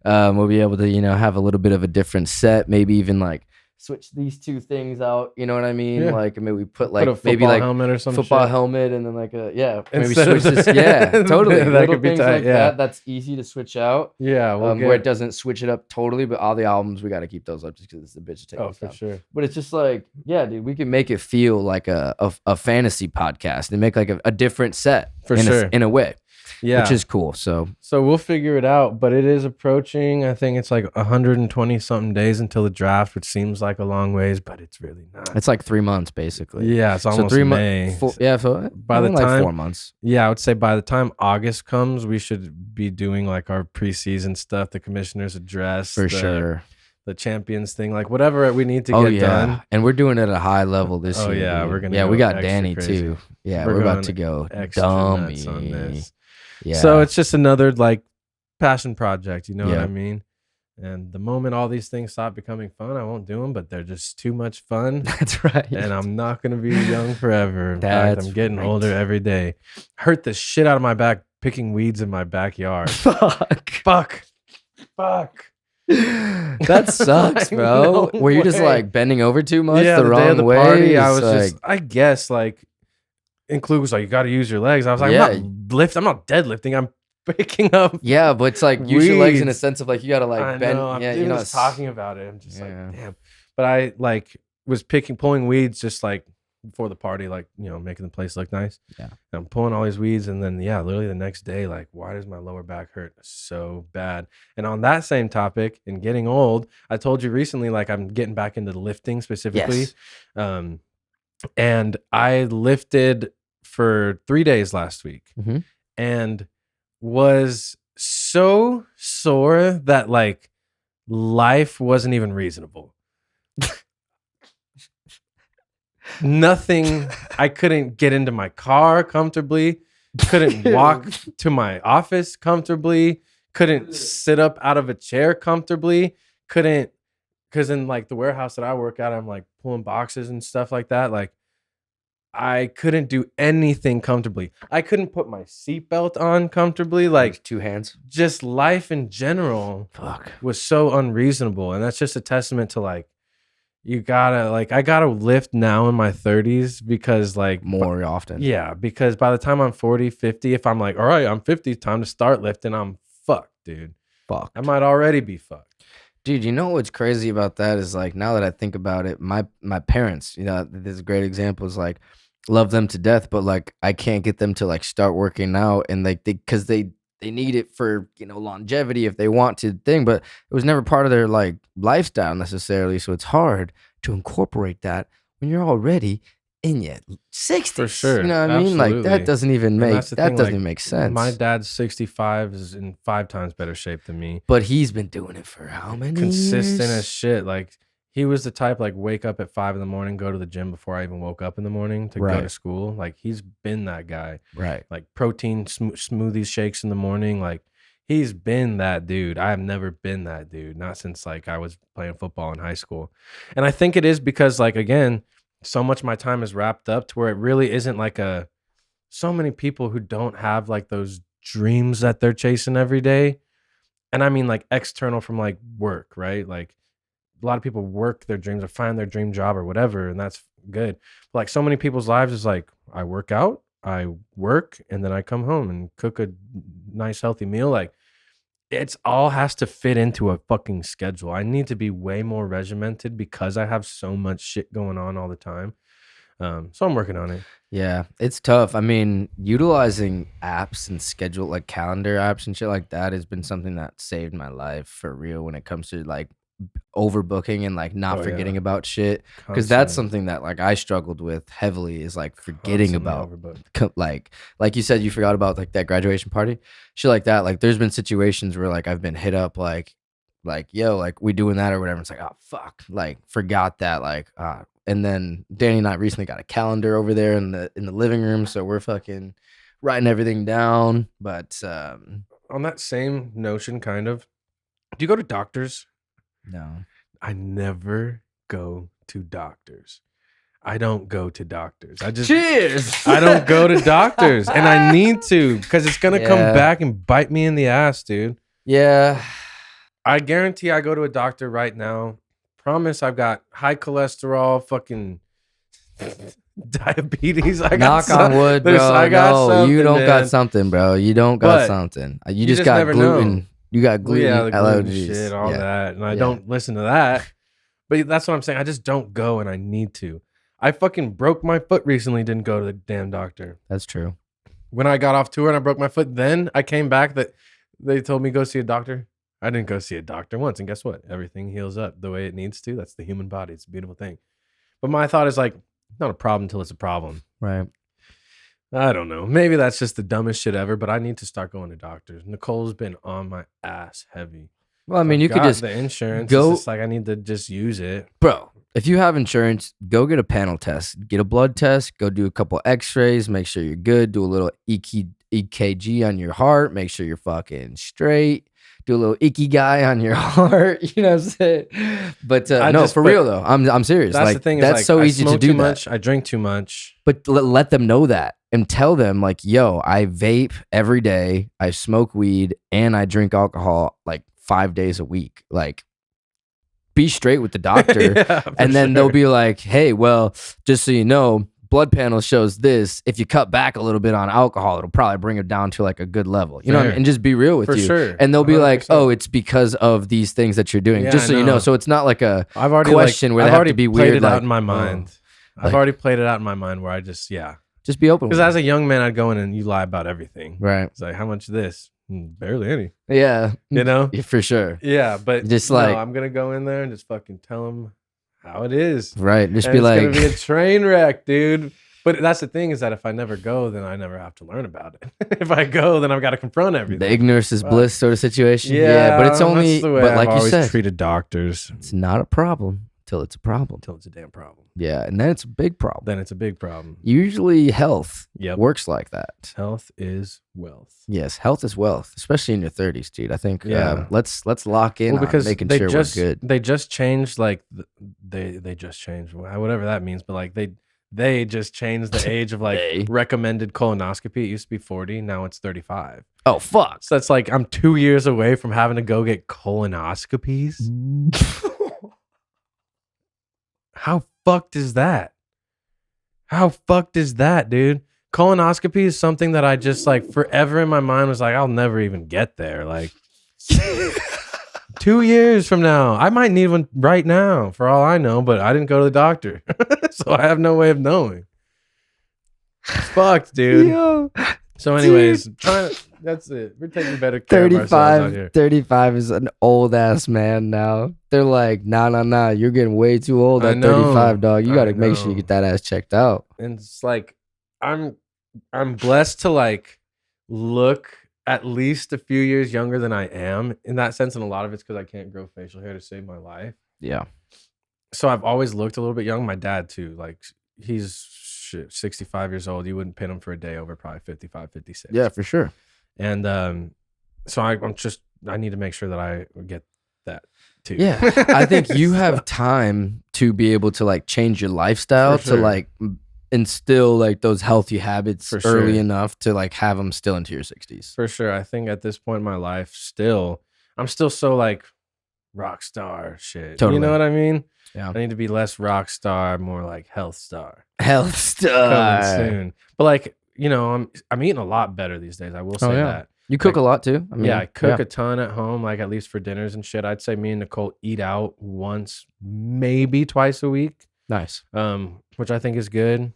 We'll be able to, have a little bit of a different set, maybe even like switch these two things out, you know what I mean? Yeah. Like maybe we put like maybe like helmet or something. Football helmet and then like maybe switch this. Yeah, totally. That could be tight. Like that. That's easy to switch out. Yeah, where it doesn't switch it up totally, but all the albums we got to keep those up just because it's the bitch to take. Oh, for down. Sure. But it's just like, yeah, dude, we can make it feel like a fantasy podcast and make like a different set for sure in a way. Yeah, which is cool. So we'll figure it out, but it is approaching. I think it's like 120 something days until the draft, which seems like a long ways, but it's really not. It's like 3 months basically. Yeah, it's almost 3 months. So by the time like 4 months. Yeah, I would say by the time August comes, we should be doing like our preseason stuff, the commissioner's address, for sure. The champions thing, like whatever we need to get done. And we're doing it at a high level this year. Yeah, dude. we're gonna. Yeah, we got Danny crazy. Too. Yeah, we're about to go dummy on this. Yeah. So it's just another like passion project, you know what I mean? And the moment all these things stop becoming fun, I won't do them, but they're just too much fun. That's right. And I'm not going to be young forever. In fact, I'm getting older every day. Hurt the shit out of my back picking weeds in my backyard. Fuck. That sucks, bro. Were you just like bending over too much the wrong day of the way? Party, I was just, I guess, like, Clue was like, you got to use your legs. I was like, I'm not deadlifting. I'm picking up. Yeah, but it's like use your legs in a sense of like you got to like bend. I'm just talking about it. I'm just like, damn. But I like was pulling weeds just like before the party, like, making the place look nice. Yeah. And I'm pulling all these weeds. And then, literally the next day, like, why does my lower back hurt so bad? And on that same topic and getting old, I told you recently, like, I'm getting back into lifting specifically. Yes. And I lifted for 3 days last week and was so sore that like life wasn't even reasonable. Nothing. I couldn't get into my car comfortably, couldn't walk to my office comfortably, couldn't sit up out of a chair comfortably, couldn't, because in like the warehouse that I work at, I'm like pulling boxes and stuff like that. Like I couldn't do anything comfortably. I couldn't put my seatbelt on comfortably. Like 2 hands. Just life in general was so unreasonable. And that's just a testament to like, I gotta lift now in my 30s because like more often. Yeah. Because by the time I'm 40, 50, if I'm like, all right, I'm 50, time to start lifting, I'm fucked, dude. Fucked. I might already be fucked. Dude, you know what's crazy about that is like now that I think about it, my parents, this is a great example, is like love them to death, but like I can't get them to like start working out and like because they need it for longevity if they want to thing, but it was never part of their like lifestyle necessarily. So it's hard to incorporate that when you're already in your 60s. For sure. You know what I mean? Like that doesn't even make sense. My dad's 65 is in 5 times better shape than me. But he's been doing it for how many Consistent years? As shit. Like he was the type like wake up at 5 a.m, go to the gym before I even woke up in the morning to go to school. Like he's been that guy. Right. Like protein smoothies, shakes in the morning. Like he's been that dude. I have never been that dude. Not since like I was playing football in high school. And I think it is because like, again, so much of my time is wrapped up to where it really isn't like so many people who don't have like those dreams that they're chasing every day. And I mean like external from like work, right? Like a lot of people work their dreams or find their dream job or whatever. And that's good. But like so many people's lives is like, I work out, I work, and then I come home and cook a nice healthy meal. Like it's all has to fit into a fucking schedule. I need to be way more regimented because I have so much shit going on all the time. So I'm working on it. Yeah, it's tough. I mean, utilizing apps and schedule like calendar apps and shit like that has been something that saved my life for real when it comes to like overbooking and like not forgetting about shit, because that's something that like I struggled with heavily is like forgetting about like you said, you forgot about like that graduation party, shit like that. Like there's been situations where like I've been hit up like yo, like we doing that or whatever. It's like, oh fuck, like forgot that, like And then Danny and I recently got a calendar over there in the living room, so we're fucking writing everything down. But on that same notion, kind of, do you go to doctors? No. I never go to doctors. I don't go to doctors. Cheers. I don't go to doctors, and I need to because it's gonna come back and bite me in the ass, dude. Yeah. I guarantee I go to a doctor right now. Promise I've got high cholesterol, fucking diabetes. I got Knock on wood, bro. No, you don't got something, bro. You don't got something. You just got gluten. Know. You got gluten allergies. Shit, all that. And I don't listen to that. But that's what I'm saying. I just don't go, and I need to. I fucking broke my foot recently, didn't go to the damn doctor. That's true. When I got off tour and I broke my foot, then I came back that they told me go see a doctor. I didn't go see a doctor once, and guess what? Everything heals up the way it needs to. That's the human body. It's a beautiful thing. But my thought is like, it's not a problem until it's a problem. Right. I don't know. Maybe that's just the dumbest shit ever, but I need to start going to doctors. Nicole's been on my ass heavy. Well, I mean, you could just the insurance. Go, it's just like I need to just use it. Bro, if you have insurance, go get a panel test. Get a blood test. Go do a couple x-rays. Make sure you're good. Do a little EKG on your heart. Make sure you're fucking straight. Do a little icky guy on your heart, you know what I'm saying? But no, for real though, I'm serious. That's like, the thing. That's like, so easy to do. Too much. I drink too much. But let them know that and tell them like, yo, I vape every day. I smoke weed and I drink alcohol like 5 days a week. Like, be straight with the doctor, and then they'll be like, hey, well, just so you know, blood panel shows this. If you cut back a little bit on alcohol, it'll probably bring it down to like a good level. You know what I mean? And just be real with you. Sure. And they'll be 100%. Like, oh, it's because of these things that you're doing. Just so you know. So it's not like a question where they have to be weird. I've already played it out in my mind. I've already played it out in my mind where I just be open. Because as a young man, I'd go in and you lie about everything. Right. It's like, how much of this? Barely any. Yeah. You know? Yeah, for sure. Yeah, but just like, I'm going to go in there and just fucking tell them how it is. Right. Just and be like, it's going to be a train wreck, dude. But that's the thing is that if I never go, then I never have to learn about it. If I go, then I've got to confront everything. The ignorance is bliss sort of situation. Yeah, but it's only, that's the way but like I've you said, treated doctors. It's not a problem till it's a problem. Till it's a damn problem. Yeah, and then it's a big problem. Then it's a big problem. Usually health works like that. Health is wealth. Yes, health is wealth, especially in your 30s, dude. I think let's lock in on making sure we're good. They just changed like they just changed whatever that means, but like they just changed the age of like recommended colonoscopy. It used to be 40, now it's 35. Oh fuck. So that's like I'm 2 years away from having to go get colonoscopies. How fucked is that? How fucked is that, dude? Colonoscopy is something that I just like forever in my mind was like, I'll never even get there. Like 2 years from now, I might need one right now for all I know, but I didn't go to the doctor. So I have no way of knowing. It's fucked, dude. Yo, so anyways, that's it. We're taking better care of ourselves out here. 35 is an old ass man now. They're like, nah. You're getting way too old at 35, dog. You got to make sure you get that ass checked out. And it's like, I'm blessed to like look at least a few years younger than I am in that sense. And a lot of it's because I can't grow facial hair to save my life. Yeah. So I've always looked a little bit young. My dad too. Like he's 65 years old. You wouldn't pin him for a day over probably 55, 56. Yeah, for sure. And so I need to make sure that I get that too. Yeah. I think you have time to be able to like change your lifestyle to like instill like those healthy habits early enough to like have them still into your 60s. For sure. I think at this point in my life I'm still so like rock star shit. Totally. You know what I mean? Yeah. I need to be less rock star, more like health star. Health star. Coming soon. But like, you know, I'm eating a lot better these days. I will say that. You cook a lot too? I mean, I cook a ton at home, like at least for dinners and shit. I'd say me and Nicole eat out once, maybe twice a week. Nice. Which I think is good.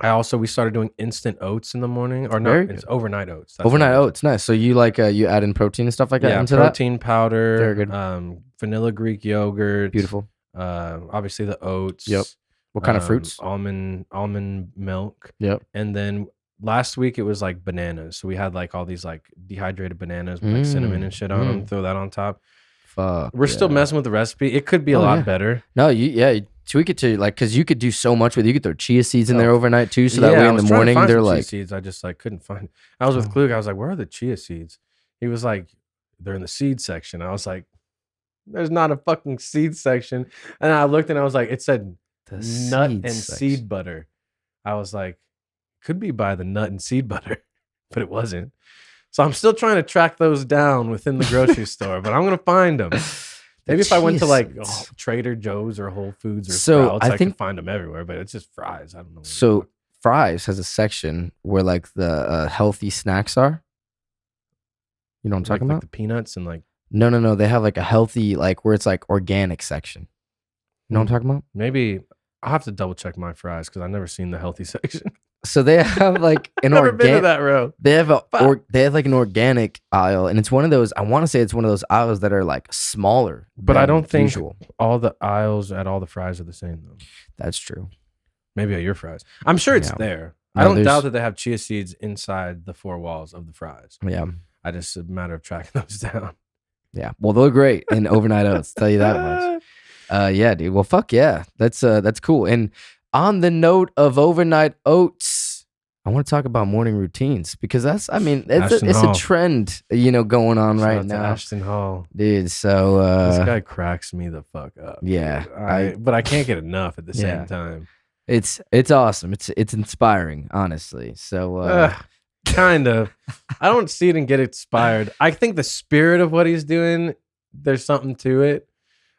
We started doing instant oats in the morning, or no, it's overnight oats. Overnight oats, nice. So you like you add in protein and stuff like that into protein powder. Very good. Vanilla Greek yogurt. Beautiful. Obviously the oats. Yep. What kind of fruits? Almond milk. Yep. And then last week it was like bananas. So we had like all these like dehydrated bananas with like cinnamon and shit on them. Throw that on top. Fuck. We're still messing with the recipe. It could be a lot better. No, tweak it to like, because you could do so much with it. You could throw chia seeds in there overnight too, so that way I in was the trying to morning find they're some chia like seeds. I just like couldn't find. I was with Klug. I was like, where are the chia seeds? He was like, they're in the seed section. I was like, there's not a fucking seed section. And I looked and I was like, it said nut and seed butter. I was like, could be by the nut and seed butter, but it wasn't. So I'm still trying to track those down within the grocery store, but I'm gonna find them. Maybe if I went to like Trader Joe's or Whole Foods or Sprouts, I could find them everywhere. But it's just Fries. I don't know. So Fries has a section where like the healthy snacks are. You know what I'm talking about? Like the peanuts and like. No. They have like a healthy, like where it's like organic section. You know what I'm talking about? Maybe I'll have to double check my Fries because I've never seen the healthy section. So they have like an never been to that row. They have they have like an organic aisle, and it's one of those. I want to say it's one of those aisles that are like smaller. But I don't think all the aisles at all the Fries are the same though. That's true. Maybe at your Fries. I'm sure it's there. No, I don't doubt that they have chia seeds inside the four walls of the Fries. Yeah. I just a matter of tracking those down. Yeah. Well, they're great in overnight oats. Tell you that much. Yeah, dude. Well, fuck yeah. That's cool. And on the note of overnight oats, I want to talk about morning routines because it's a trend, going on right now. Ashton Hall, dude. So this guy cracks me the fuck up. Yeah, but I can't get enough at the same time. It's awesome. It's inspiring, honestly. So kind of. I don't see it and get inspired. I think the spirit of what he's doing, there's something to it.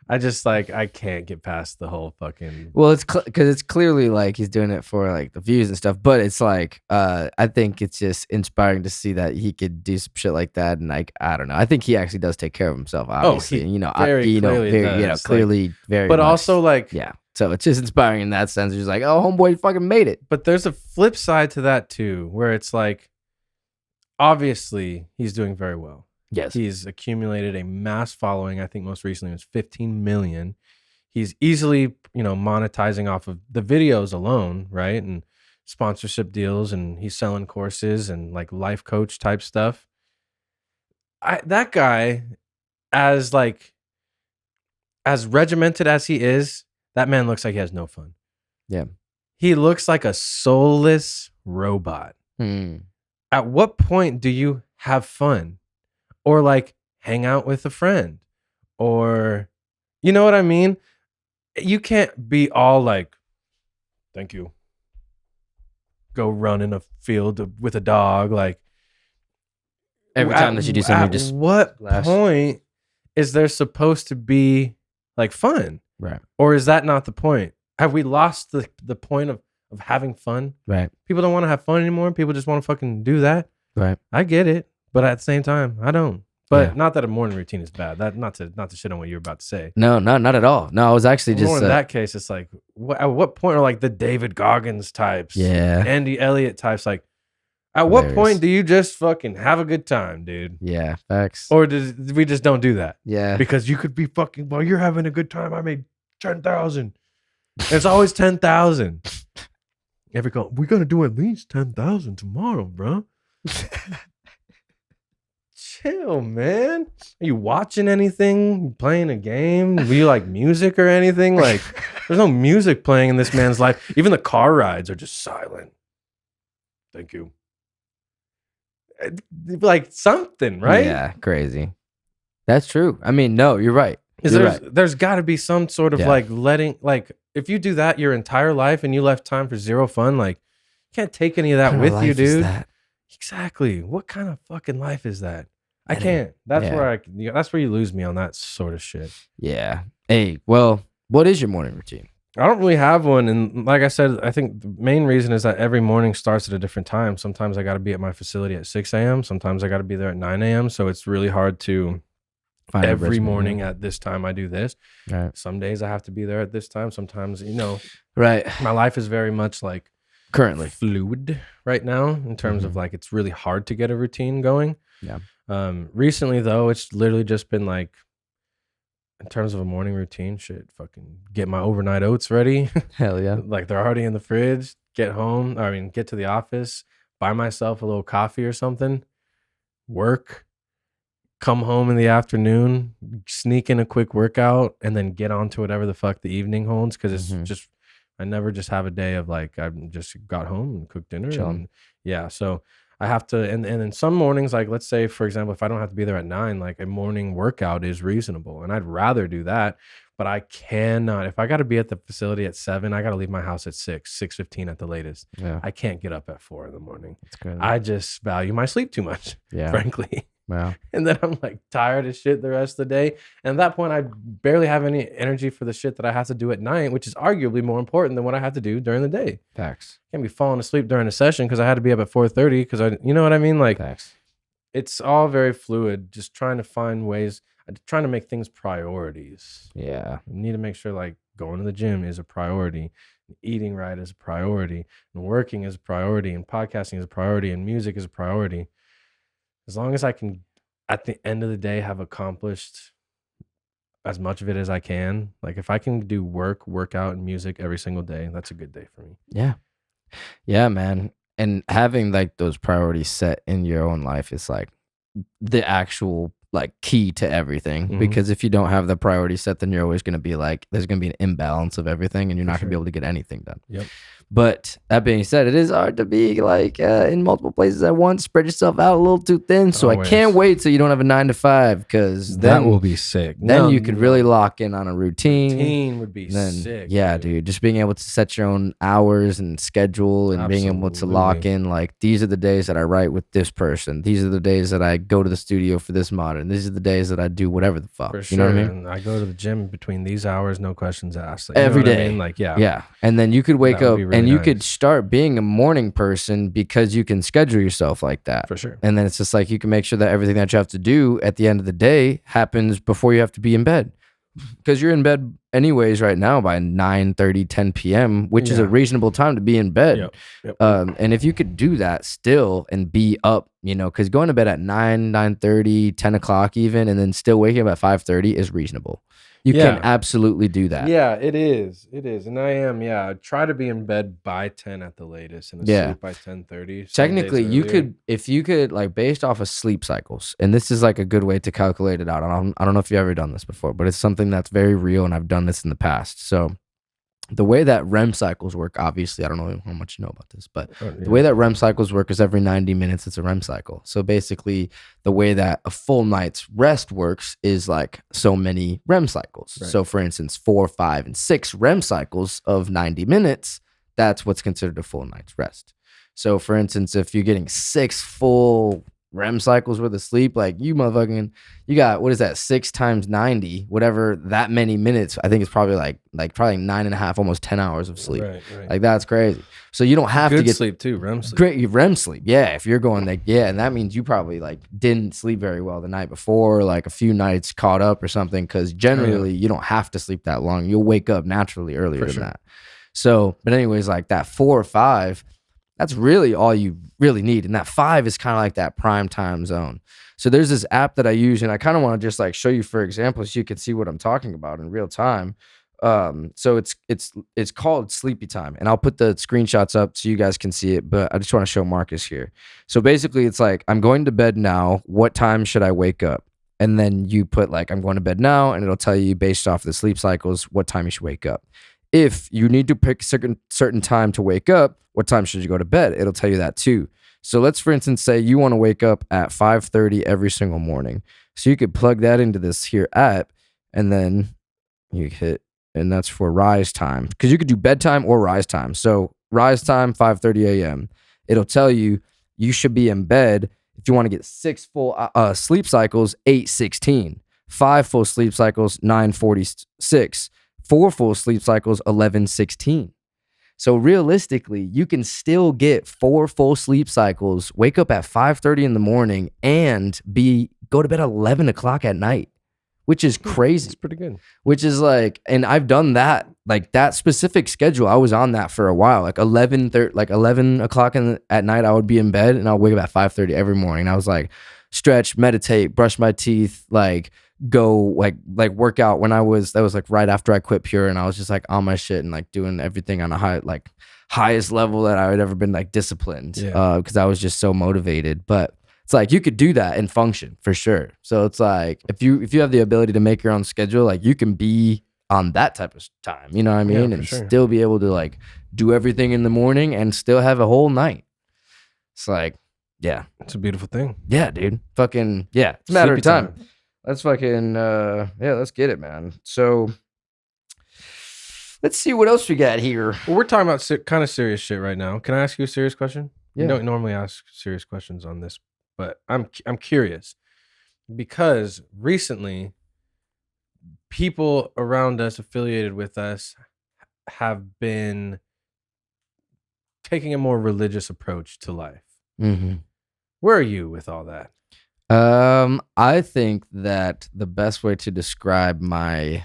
I just I can't get past the whole fucking. Well, it's because it's clearly like he's doing it for like the views and stuff, but it's like I think it's just inspiring to see that he could do some shit like that, and like I don't know, I think he actually does take care of himself, obviously. Clearly, very. But much. Also, yeah. So it's just inspiring in that sense. He's like, oh, homeboy, fucking made it. But there's a flip side to that too, where it's like, obviously, he's doing very well. Yes. He's accumulated a mass following. I think most recently it was 15 million. He's easily, monetizing off of the videos alone, right? And sponsorship deals, and he's selling courses and like life coach type stuff. That guy, as regimented as he is, that man looks like he has no fun. Yeah. He looks like a soulless robot. At what point do you have fun? Or like hang out with a friend, or you know what I mean? You can't be all like, thank you. Go run in a field with a dog. Like every time that you do something, just what point is there supposed to be like fun? Right. Or is that not the point? Have we lost the point of having fun? Right. People don't want to have fun anymore. People just want to fucking do that. Right. I get it. But at the same time, I don't. But not that a morning routine is bad. That not to shit on what you were about to say. No, not at all. No, I was actually just in that case. It's like, at what point are like the David Goggins types, Andy Elliott types, like, at what point do you just fucking have a good time, dude? Yeah, facts. Or we just don't do that? Yeah, because you could be fucking. Well, you're having a good time. I made 10,000. It's always 10,000. We're gonna do at least 10,000 tomorrow, bro. Chill, man. Are you watching anything? You playing a game? Do you like music or anything? Like, there's no music playing in this man's life. Even the car rides are just silent. Thank you. Like something, right? Yeah, crazy. That's true. I mean, no, you're right. There's got to be some sort of like letting, like, if you do that your entire life and you left time for zero fun, like, you can't take any of that with you, dude. Exactly. What kind of fucking life is that? I can't. That's where you lose me on that sort of shit. Yeah. Hey, well, what is your morning routine? I don't really have one. And like I said, I think the main reason is that every morning starts at a different time. Sometimes I got to be at my facility at 6 a.m. Sometimes I got to be there at 9 a.m. So it's really hard to find every morning at this time I do this. Right. Some days I have to be there at this time. Sometimes, right. My life is very much like currently fluid right now in terms of like, it's really hard to get a routine going. Yeah. Recently though, it's literally just been like, in terms of a morning routine, fucking get my overnight oats ready. Hell yeah. Like they're already in the fridge, get to the office, buy myself a little coffee or something, work, come home in the afternoon, sneak in a quick workout, and then get on to whatever the fuck the evening holds. Because it's just, I never just have a day of like, I just got home and cooked dinner. And yeah, so I have to, and in some mornings, like let's say, for example, if I don't have to be there at 9, like a morning workout is reasonable. And I'd rather do that. But I cannot, if I got to be at the facility at 7, I got to leave my house at 6:15 at the latest. Yeah. I can't get up at 4 in the morning. That's good. I just value my sleep too much, frankly. Wow. And then I'm like tired as shit the rest of the day. And at that point, I barely have any energy for the shit that I have to do at night, which is arguably more important than what I have to do during the day. Facts. Can't be falling asleep during a session because I had to be up at 4:30 because you know what I mean? Like, facts. It's all very fluid, just trying to find ways. Trying to make things priorities. Yeah. You need to make sure like going to the gym is a priority, eating right is a priority, and working is a priority, and podcasting is a priority, and music is a priority. As long as I can, at the end of the day, have accomplished as much of it as I can. Like if I can do workout, and music every single day, that's a good day for me. Yeah. Yeah, man. And having like those priorities set in your own life is like the actual like key to everything, because if you don't have the priority set, then you're always going to be like, there's going to be an imbalance of everything and you're not going to be able to get anything done. Yep. But that being said, it is hard to be like in multiple places at once, spread yourself out a little too thin. So always. I can't wait till you don't have a 9 to 5, because that will be sick. Then you could really lock in on a routine. Routine would be sick. Yeah, dude. Just being able to set your own hours and schedule and being able to lock in like, these are the days that I write with this person. These are the days that I go to the studio for this modern. These are the days that I do whatever the fuck. For sure. You know what I mean? And I go to the gym between these hours, no questions asked. Like, every day. I mean? Like, yeah. Yeah. And then you could wake up really and you could start being a morning person because you can schedule yourself like that. For sure. And then it's just like, you can make sure that everything that you have to do at the end of the day happens before you have to be in bed. Because you're in bed anyways right now by 9:30, 10 p.m., which is a reasonable time to be in bed. Yep. And if you could do that still and be up, you know, because going to bed at 9:30, 10 o'clock even, and then still waking up at 5:30 is reasonable. You can absolutely do that. Yeah, it is. It is. And I am, I try to be in bed by 10 at the latest and asleep by 10:30. Technically, you could, if you could, like based off of sleep cycles, and this is like a good way to calculate it out. I don't know if you've ever done this before, but it's something that's very real, and I've done this in the past. So the way that REM cycles work, obviously, I don't know how much you know about this, but the way that REM cycles work is every 90 minutes, it's a REM cycle. So basically, the way that a full night's rest works is like so many REM cycles. Right. So for instance, 4, 5, and 6 REM cycles of 90 minutes, that's what's considered a full night's rest. So for instance, if you're getting 6 full REM cycles worth of sleep, like you got, what is that, 6 times 90, whatever, that many minutes, I think it's probably like probably 9.5, almost 10 hours of sleep. Right. Like that's crazy. So you don't have to get sleep too, REM sleep. Great REM sleep. Yeah. If you're going like, and that means you probably like didn't sleep very well the night before, like a few nights caught up or something, because generally you don't have to sleep that long. You'll wake up naturally earlier than that. So, but anyways, like that 4 or 5, that's really all you really need. And that 5 is kind of like that prime time zone. So there's this app that I use, and I kind of want to just like show you for example so you can see what I'm talking about in real time. So it's called Sleepy Time, and I'll put the screenshots up so you guys can see it, but I just want to show Marcus here. So basically it's like, I'm going to bed now. What time should I wake up? And then you put like, I'm going to bed now, and it'll tell you based off the sleep cycles what time you should wake up. If you need to pick a certain time to wake up, what time should you go to bed? It'll tell you that too. So let's, for instance, say you want to wake up at 5:30 every single morning. So you could plug that into this here app, and then you hit, and that's for rise time. Because you could do bedtime or rise time. So rise time, 5:30 a.m. It'll tell you should be in bed if you want to get 6 full sleep cycles, 8:16. 5 full sleep cycles, 9:46. 4 full sleep cycles, 11:16. So realistically, you can still get 4 full sleep cycles, wake up at 5:30 in the morning, and go to bed at 11 o'clock at night, which is crazy. It's pretty good. Which is like, and I've done that, like that specific schedule. I was on that for a while, like 11 o'clock at night, I would be in bed, and I'll wake up at 5:30 every morning. And I was like, stretch, meditate, brush my teeth, like go like work out. That was like right after I quit Pure, and I was just like on my shit and like doing everything on a highest level that I had ever been like disciplined, because I was just so motivated. But It's like you could do that and function for sure. So it's like if you have the ability to make your own schedule, like you can be on that type of time, you know what I mean? Yeah, and sure. still be able to like do everything in the morning and still have a whole night. It's like, yeah. It's a beautiful thing. Yeah, dude. Fucking, yeah. It's a matter of time. Let's fucking, let's get it, man. So let's see what else we got here. Well, we're talking about kind of serious shit right now. Can I ask you a serious question? Yeah. You don't normally ask serious questions on this, but I'm curious because recently people around us affiliated with us have been taking a more religious approach to life. Mm-hmm. Where are you with all that? I think that the best way to describe my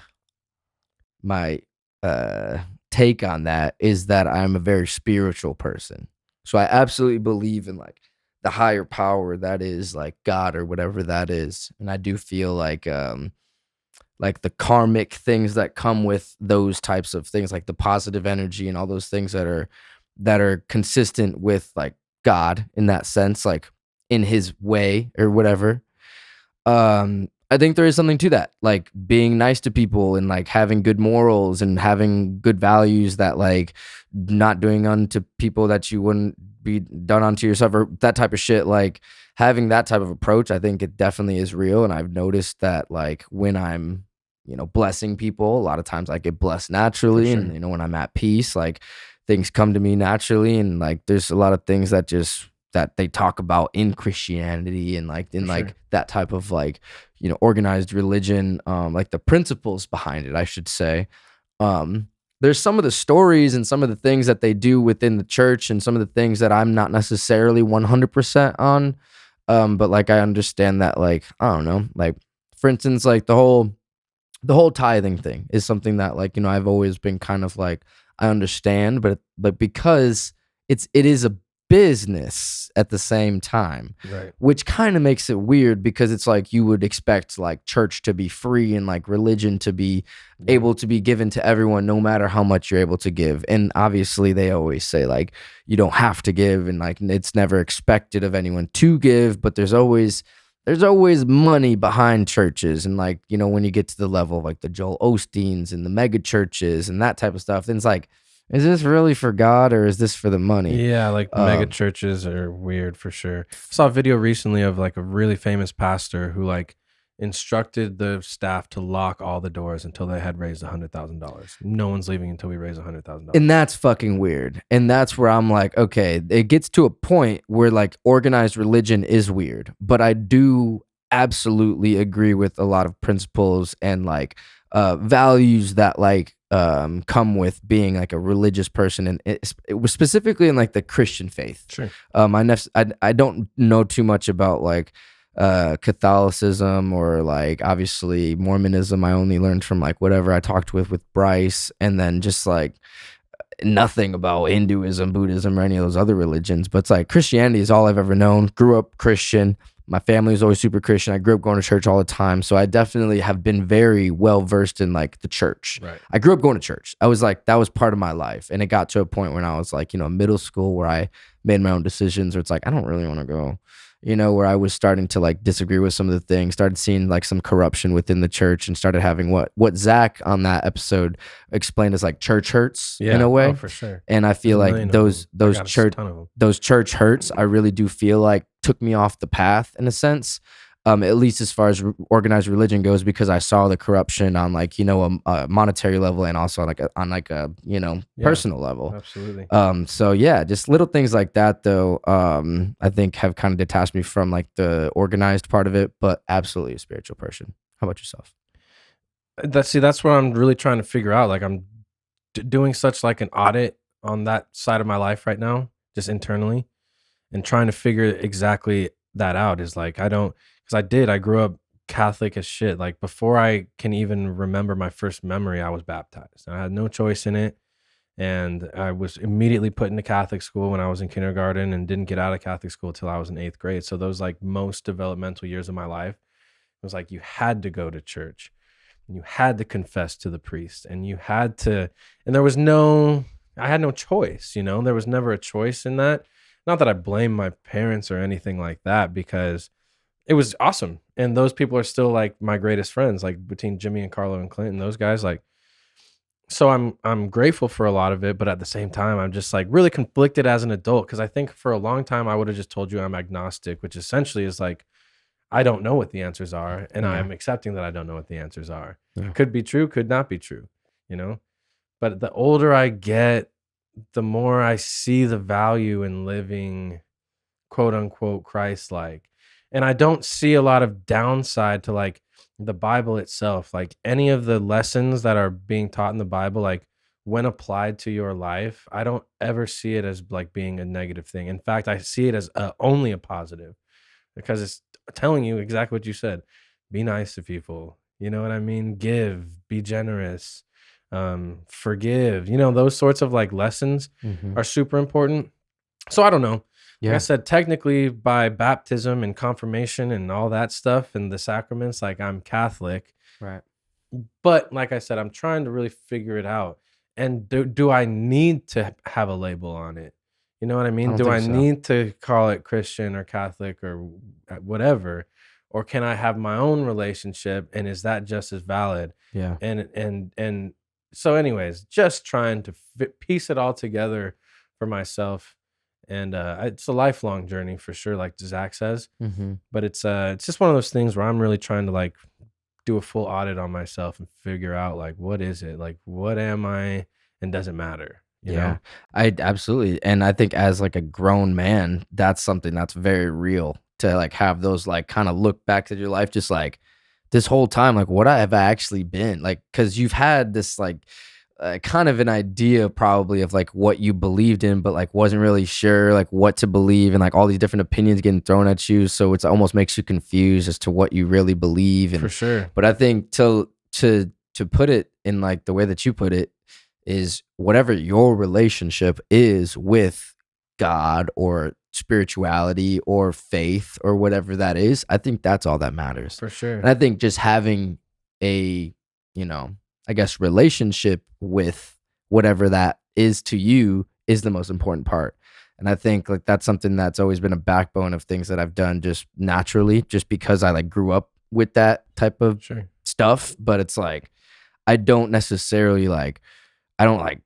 take on that is that I'm a very spiritual person. So I absolutely believe in like the higher power that is like God or whatever that is. And I do feel like the karmic things that come with those types of things, like the positive energy and all those things that are consistent with like God in that sense, like in his way or whatever. I think there is something to that, like being nice to people and like having good morals and having good values, that like not doing unto people that you wouldn't be done unto yourself or that type of shit. Like having that type of approach, I think it definitely is real. And I've noticed that like when I'm, blessing people, a lot of times I get blessed naturally. Sure. And, when I'm at peace, like things come to me naturally. And like there's a lot of things that they talk about in Christianity and like in like that type of like, organized religion, like the principles behind it, I should say. There's some of the stories and some of the things that they do within the church and some of the things that I'm not necessarily 100% on. But like, I understand that, like, I don't know, like for instance, like the whole tithing thing is something that like, I've always been kind of like, I understand, but because it is a business at the same time, right? Which kind of makes it weird because it's like you would expect like church to be free and like religion to be able to be given to everyone no matter how much you're able to give. And obviously they always say like you don't have to give and like it's never expected of anyone to give, but there's always money behind churches. And like, when you get to the level of like the Joel Osteens and the mega churches and that type of stuff, then it's like, is this really for God or is this for the money? Yeah, like mega churches are weird for sure. I saw a video recently of like a really famous pastor who like instructed the staff to lock all the doors until they had raised $100,000. No one's leaving until we raise $100,000. And that's fucking weird. And that's where I'm like, okay, it gets to a point where like organized religion is weird, but I do absolutely agree with a lot of principles and like values that like come with being like a religious person, and it was specifically in like the Christian faith. Sure. I don't know too much about like Catholicism or like obviously Mormonism. I only learned from like whatever I talked with Bryce, and then just like nothing about Hinduism, Buddhism, or any of those other religions. But it's like Christianity is all I've ever known. Grew up Christian. My family was always super Christian. I grew up going to church all the time. So I definitely have been very well versed in like the church. Right. I grew up going to church. I was like, that was part of my life. And it got to a point when I was like, middle school where I made my own decisions, where it's like, I don't really want to go. Where I was starting to like disagree with some of the things, started seeing like some corruption within the church, and started having what Zach on that episode explained as like church hurts in a way. Oh, for sure. And I feel like those church hurts, I really do feel like took me off the path in a sense. At least as far as organized religion goes, because I saw the corruption on like, a monetary level and also on a personal level. Absolutely. So yeah, just little things like that though, I think have kind of detached me from like the organized part of it, but absolutely a spiritual person. How about yourself? That's what I'm really trying to figure out. Like I'm doing such like an audit on that side of my life right now, just internally, and trying to figure exactly that out. Is like, I grew up Catholic as shit. Like before I can even remember my first memory, I was baptized. I had no choice in it. And I was immediately put into Catholic school when I was in kindergarten, and didn't get out of Catholic school till I was in 8th grade. So those like most developmental years of my life, it was like you had to go to church, and you had to confess to the priest, and I had no choice, there was never a choice in that. not that I blame my parents or anything like that, because it was awesome. And those people are still like my greatest friends, like between Jimmy and Carlo and Clinton, those guys, like, so I'm grateful for a lot of it, but at the same time, I'm just like really conflicted as an adult, because I think for a long time I would have just told you I'm agnostic, which essentially is like I don't know what the answers are, and I'm accepting that I don't know what the answers are. Yeah. Could be true, could not be true, you know? But the older I get, the more I see the value in living quote unquote Christ-like. And I don't see a lot of downside to like the Bible itself. Like any of the lessons that are being taught in the Bible, like when applied to your life, I don't ever see it as like being a negative thing. In fact, I see it as only a positive, because it's telling you exactly what you said. Be nice to people. You know what I mean? Give, be generous, forgive. You know, those sorts of like lessons are super important. So I don't know. Like I said, technically by baptism and confirmation and all that stuff and the sacraments, like I'm Catholic. Right. But like I said, I'm trying to really figure it out. And do I need to have a label on it? You know what I mean? Do I need to call it Christian or Catholic or whatever? Or can I have my own relationship, and is that just as valid? Yeah. And so anyways, just trying to piece it all together for myself. And it's a lifelong journey for sure, like Zach says. But it's just one of those things where I'm really trying to like do a full audit on myself and figure out like, what is it? Like, what am I? And does it matter? You know? I absolutely. And I think as like a grown man, that's something that's very real, to like have those like kind of look back at your life, just like this whole time, like what I have actually been like, because you've had this like kind of an idea probably of like what you believed in, but like wasn't really sure like what to believe, and like all these different opinions getting thrown at you. So it's almost makes you confused as to what you really believe. And for sure. But I think to put it in like the way that you put it is whatever your relationship is with God or spirituality or faith or whatever that is, I think that's all that matters. For sure. And I think just having a, you know, I guess relationship with whatever that is to you is the most important part. And I think like that's something that's always been a backbone of things that I've done just naturally, just because I like grew up with that type of stuff. But it's like, I don't necessarily like, I don't like,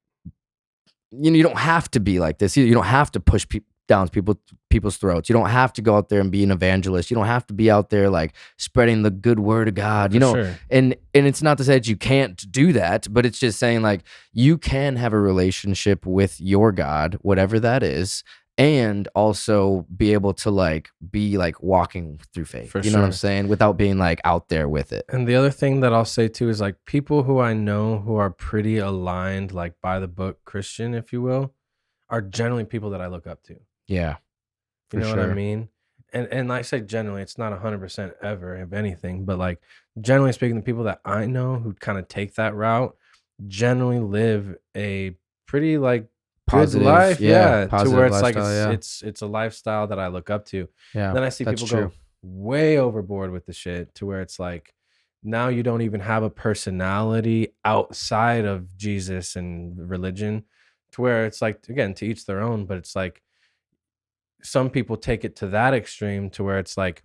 you know, you don't have to be like this. You don't have to push down people's throats. You don't have to go out there and be an evangelist. You don't have to be out there like spreading the good word of God, you know. And it's not to say that you can't do that, but it's just saying like you can have a relationship with your God, whatever that is, and also be able to like be like walking through faith. You know what I'm saying? Without being like out there with it. And the other thing that I'll say too is like people who I know who are pretty aligned, like by the book Christian, if you will, are generally people that I look up to. Yeah. You know what I mean? And I say generally, it's not 100% ever, if anything, but like generally speaking, the people that I know who kind of take that route generally live a pretty like positive life, to where it's like it's a lifestyle that I look up to. Yeah. Then I see people go way overboard with the shit to where it's like now you don't even have a personality outside of Jesus and religion, to where it's like, again, to each their own, but it's like some people take it to that extreme to where it's like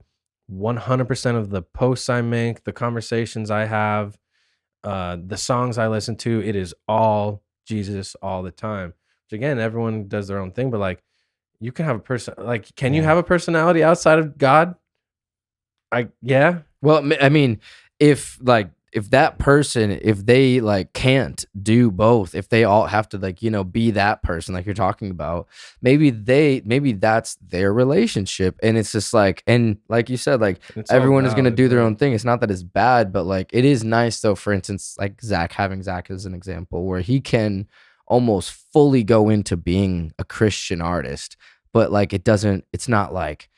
100% of the posts I make, the conversations I have, the songs I listen to, it is all Jesus all the time. Which again, everyone does their own thing, but like you can have a person, like, can you have a personality outside of God? Well, I mean, if that person, if they like can't do both, if they all have to like, you know, be that person like you're talking about, maybe that's their relationship. And it's just like, and like you said, like everyone is going to do their own thing. It's not that it's bad, but like it is nice though, for instance, like having Zach as an example where he can almost fully go into being a Christian artist, but like it's not like,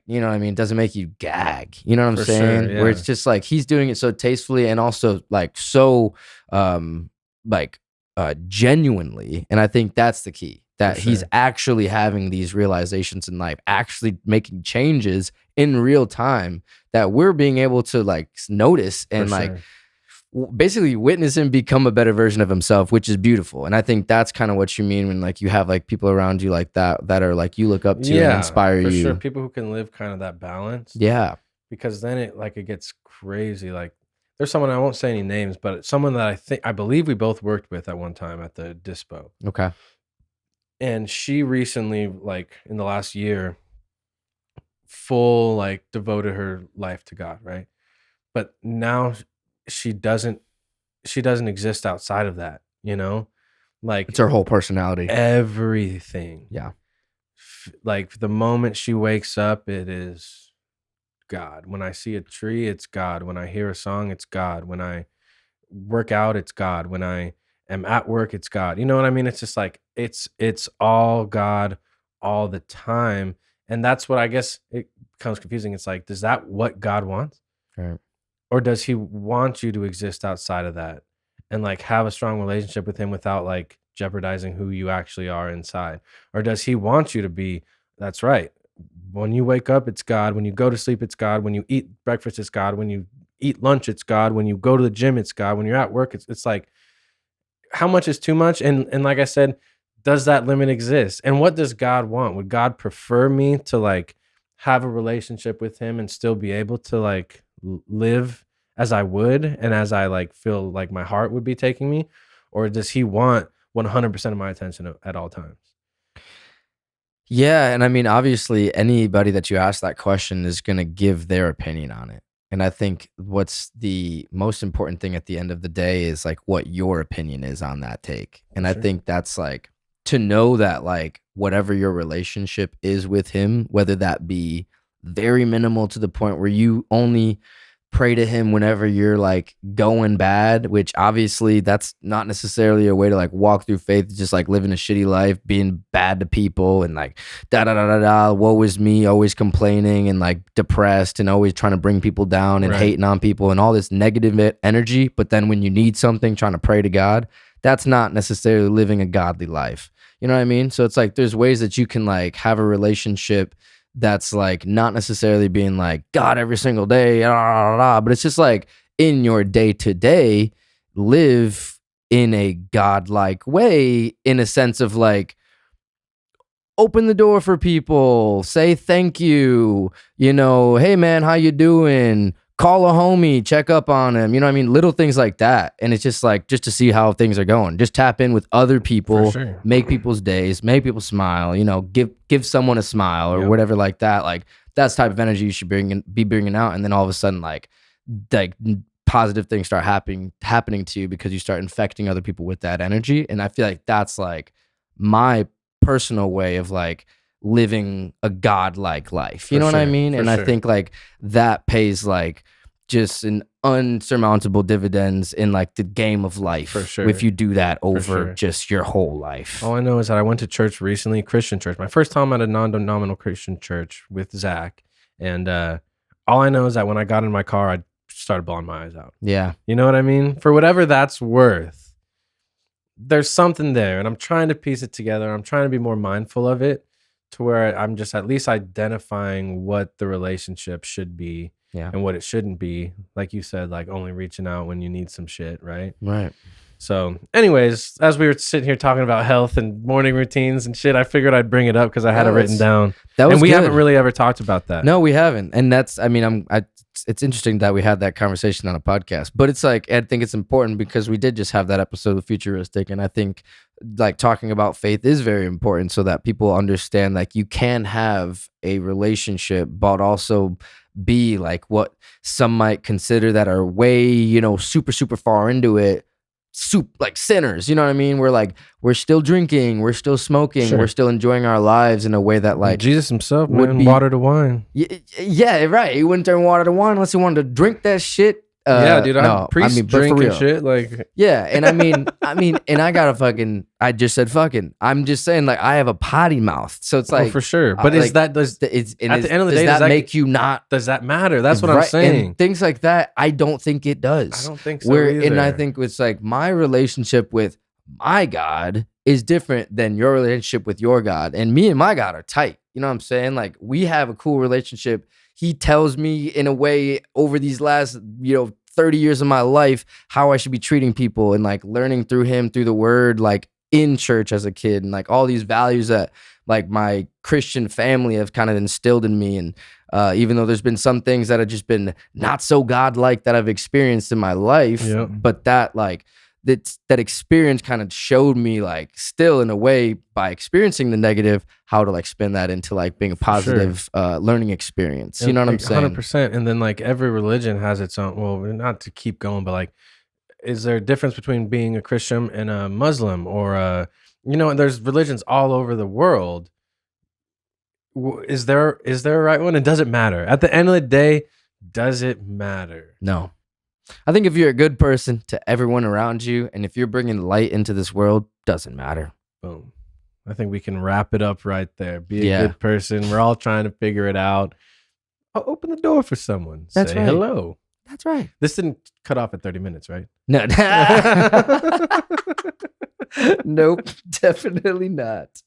you know what I mean? It doesn't make you gag. You know what I'm saying? Where it's just like he's doing it so tastefully and also like so genuinely. And I think that's the key, that he's actually having these realizations in life, actually making changes in real time that we're being able to like notice and basically witness him become a better version of himself, which is beautiful. And I think that's kind of what you mean when like you have like people around you like that are like you look up to and inspire for you. sure. People who can live kind of that balance. Yeah. Because then it gets crazy. Like there's someone, I won't say any names, but someone that I believe we both worked with at one time at the dispo. Okay. And she recently, like in the last year, full like devoted her life to God, right? But now she doesn't exist outside of that, you know? Like it's her whole personality. Everything. Yeah. Like the moment she wakes up, it is God. When I see a tree, it's God. When I hear a song, it's God. When I work out, it's God. When I am at work, it's God. You know what I mean? It's just like it's all God all the time. And that's what I guess it becomes confusing. It's like, is that what God wants? Right. Or does he want you to exist outside of that and like have a strong relationship with him without like jeopardizing who you actually are inside? Or does he want you to be, that's right, when you wake up, it's God. When you go to sleep, it's God. When you eat breakfast, it's God. When you eat lunch, it's God. When you go to the gym, it's God. When you're at work, it's like, how much is too much? And like I said, does that limit exist? And what does God want? Would God prefer me to like have a relationship with him and still be able to like live as I would and as I like feel like my heart would be taking me? Or does he want 100% of my attention at all times? Yeah, and I mean, obviously, anybody that you ask that question is going to give their opinion on it. And I think what's the most important thing at the end of the day is like what your opinion is on that take. And I think that's like to know that like whatever your relationship is with him, whether that be very minimal to the point where you only pray to him whenever you're like going bad, which obviously that's not necessarily a way to like walk through faith, just like living a shitty life, being bad to people and like woe is me, always complaining and like depressed and always trying to bring people down and hating on people and all this negative energy. But then when you need something, trying to pray to God, that's not necessarily living a godly life. You know what I mean? So it's like there's ways that you can like have a relationship that's like not necessarily being like God every single day, but it's just like in your day to day, live in a godlike way, in a sense of like open the door for people, say thank you, you know, hey man, how you doing? Call a homie, check up on him. You know what I mean? Little things like that. And it's just like, just to see how things are going. Just tap in with other people, make people's days, make people smile, you know, give someone a smile or whatever like that. Like that's the type of energy you should be bringing out. And then all of a sudden, like positive things start happening to you because you start infecting other people with that energy. And I feel like that's like my personal way of like living a godlike life. You know what I mean? And I think like that pays like just an unsurmountable dividends in like the game of life. For sure. If you do that over just your whole life. All I know is that I went to church recently, Christian church. My first time at a non-denominational Christian church with Zach. And all I know is that when I got in my car, I started bawling my eyes out. Yeah. You know what I mean? For whatever that's worth, there's something there. And I'm trying to piece it together. I'm trying to be more mindful of it, to where I'm just at least identifying what the relationship should be and what it shouldn't be. Like you said, like only reaching out when you need some shit, right? Right. So anyways, as we were sitting here talking about health and morning routines and shit, I figured I'd bring it up because I had it written down. And we haven't really ever talked about that. No, we haven't. And that's, I mean, it's interesting that we had that conversation on a podcast, but it's like, I think it's important because we did just have that episode of Futuristic. And I think like talking about faith is very important so that people understand like you can have a relationship, but also be like what some might consider that are way, you know, super, super far into it. Like sinners, you know what I mean? We're like, we're still drinking, we're still smoking, we're still enjoying our lives in a way that like Jesus himself would water to wine. Yeah, right. He wouldn't turn water to wine unless he wanted to drink that shit. Yeah, dude. Priests drink and shit. Like, yeah, and I mean, and I gotta fucking. I just said fucking. I'm just saying, like, I have a potty mouth, so it's like for sure. But is that at the end of the day, does that make you not? Does that matter? That's what I'm saying. And things like that, I don't think it does. I don't think so either. And I think it's like my relationship with my God is different than your relationship with your God, and me and my God are tight. You know what I'm saying? Like we have a cool relationship. He tells me in a way over these last, 30 years of my life how I should be treating people, and like learning through him, through the word, like in church as a kid, and like all these values that like my Christian family have kind of instilled in me. And even though there's been some things that have just been not so godlike that I've experienced in my life, but that like that experience kind of showed me, like, still in a way, by experiencing the negative, how to like spin that into like being a positive learning experience. You know what I'm saying? 100%. And then like every religion has its own, well, not to keep going, but like, is there a difference between being a Christian and a Muslim, or there's religions all over the world. Is there a right one? It doesn't matter. At the end of the day, does it matter? No. I think if you're a good person to everyone around you, and if you're bringing light into this world, doesn't matter. Boom. I think we can wrap it up right there. Be a good person. We're all trying to figure it out. I'll open the door for someone. That's Say right. hello. That's right. This didn't cut off at 30 minutes, right? No. Nope, definitely not.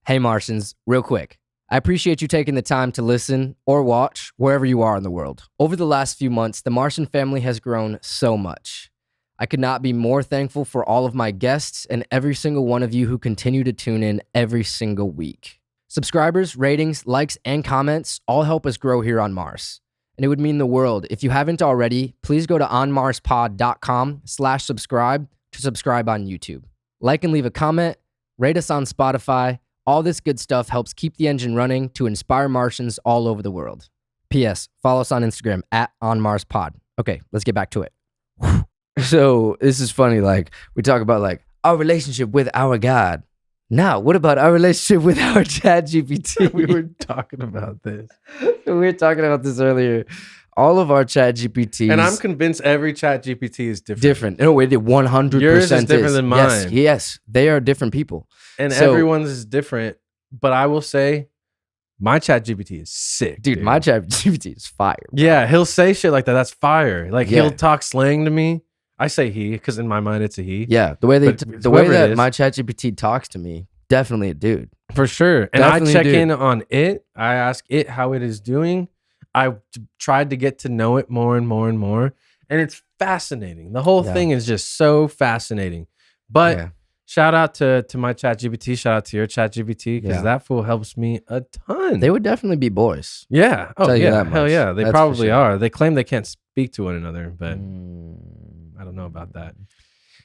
Hey, Martians, real quick. I appreciate you taking the time to listen or watch wherever you are in the world. Over the last few months, the Martian family has grown so much. I could not be more thankful for all of my guests and every single one of you who continue to tune in every single week. Subscribers, ratings, likes, and comments all help us grow here on Mars. And it would mean the world. If you haven't already, please go to onmarspod.com/subscribe to subscribe on YouTube. Like and leave a comment, rate us on Spotify. All this good stuff helps keep the engine running to inspire Martians all over the world. P.S. Follow us on Instagram @OnMarsPod. Okay, let's get back to it. So this is funny. Like, we talk about like our relationship with our God. Now, what about our relationship with our ChatGPT? We were talking about this. We were talking about this earlier. All of our ChatGPTs. And I'm convinced every ChatGPT is different. No, it 100% Yours is different than mine. Yes, they are different people. And everyone's is different. But I will say, my ChatGPT is sick. Dude, my ChatGPT is fire. Bro. Yeah, he'll say shit like that. That's fire. Like, he'll talk slang to me. I say he, because in my mind it's a he. Yeah, the way that my ChatGPT talks to me, definitely a dude. For sure. And definitely I check in on it. I ask it how it is doing. I tried to get to know it more and more and more. And it's fascinating. The whole thing is just so fascinating. But shout out to my ChatGPT. Shout out to your ChatGPT, because that fool helps me a ton. They would definitely be boys. Yeah. Oh, yeah. Hell yeah. They probably sure. are. They claim they can't speak to one another, but I don't know about that.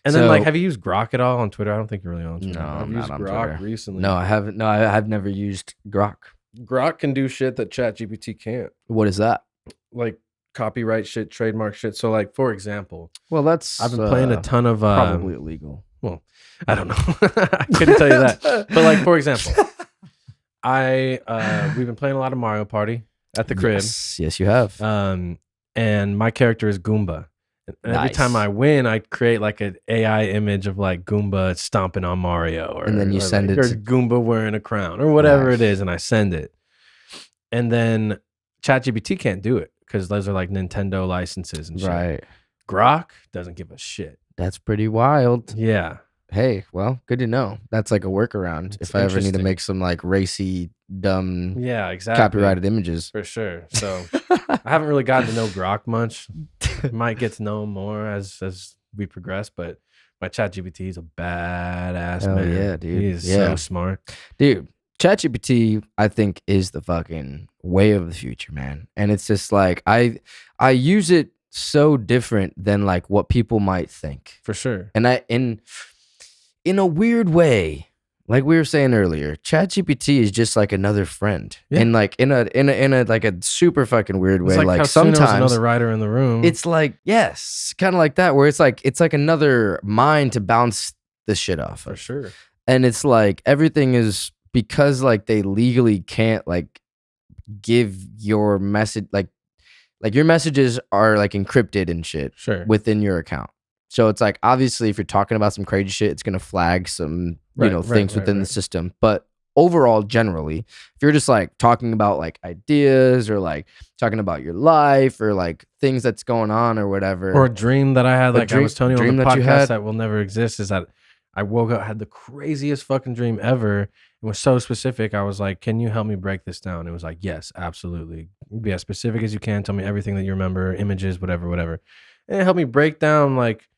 And then, like, have you used Grok at all on Twitter? I don't think you're really on Twitter. No, I've used Grok recently. No, I haven't. No, I've never used Grok. Grok can do shit that ChatGPT can't. What is that? Like copyright shit, trademark shit. So, like, for example, I've been playing a ton of probably illegal. Well, I don't know. I couldn't tell you that. But like, for example, we've been playing a lot of Mario Party at the crib. Yes, you have. And my character is Goomba. And every time I win, I create like an AI image of like Goomba stomping on Mario, and then you send it to Goomba wearing a crown or whatever it is, and I send it. And then ChatGPT can't do it because those are like Nintendo licenses and shit. Right. Grok doesn't give a shit. That's pretty wild. Yeah. Hey, well, good to know. That's like a workaround if I ever need to make some like racy, dumb, copyrighted images. For sure. So I haven't really gotten to know Grok much. Might get to know him more as we progress, but my ChatGPT is a badass man. Yeah, dude. He is so smart. Dude, ChatGPT, I think, is the fucking way of the future, man. And it's just like I use it so different than like what people might think. For sure. And in a weird way, like we were saying earlier, ChatGPT is just like another friend, and like in a like a super fucking weird way. Like sometimes another writer in the room. It's like kind of like that, where it's like another mind to bounce this shit off. For sure. And it's like everything is because like they legally can't like give your message like your messages are like encrypted and shit within your account. So it's like, obviously, if you're talking about some crazy shit, it's going to flag some, things within the system. But overall, generally, if you're just like talking about like ideas or like talking about your life or like things that's going on or whatever. Or a dream that I had, like I was telling you on the podcast that will never exist, is that I woke up, had the craziest fucking dream ever. It was so specific. I was like, can you help me break this down? It was like, yes, absolutely. Be as specific as you can. Tell me everything that you remember, images, whatever. And it helped me break down like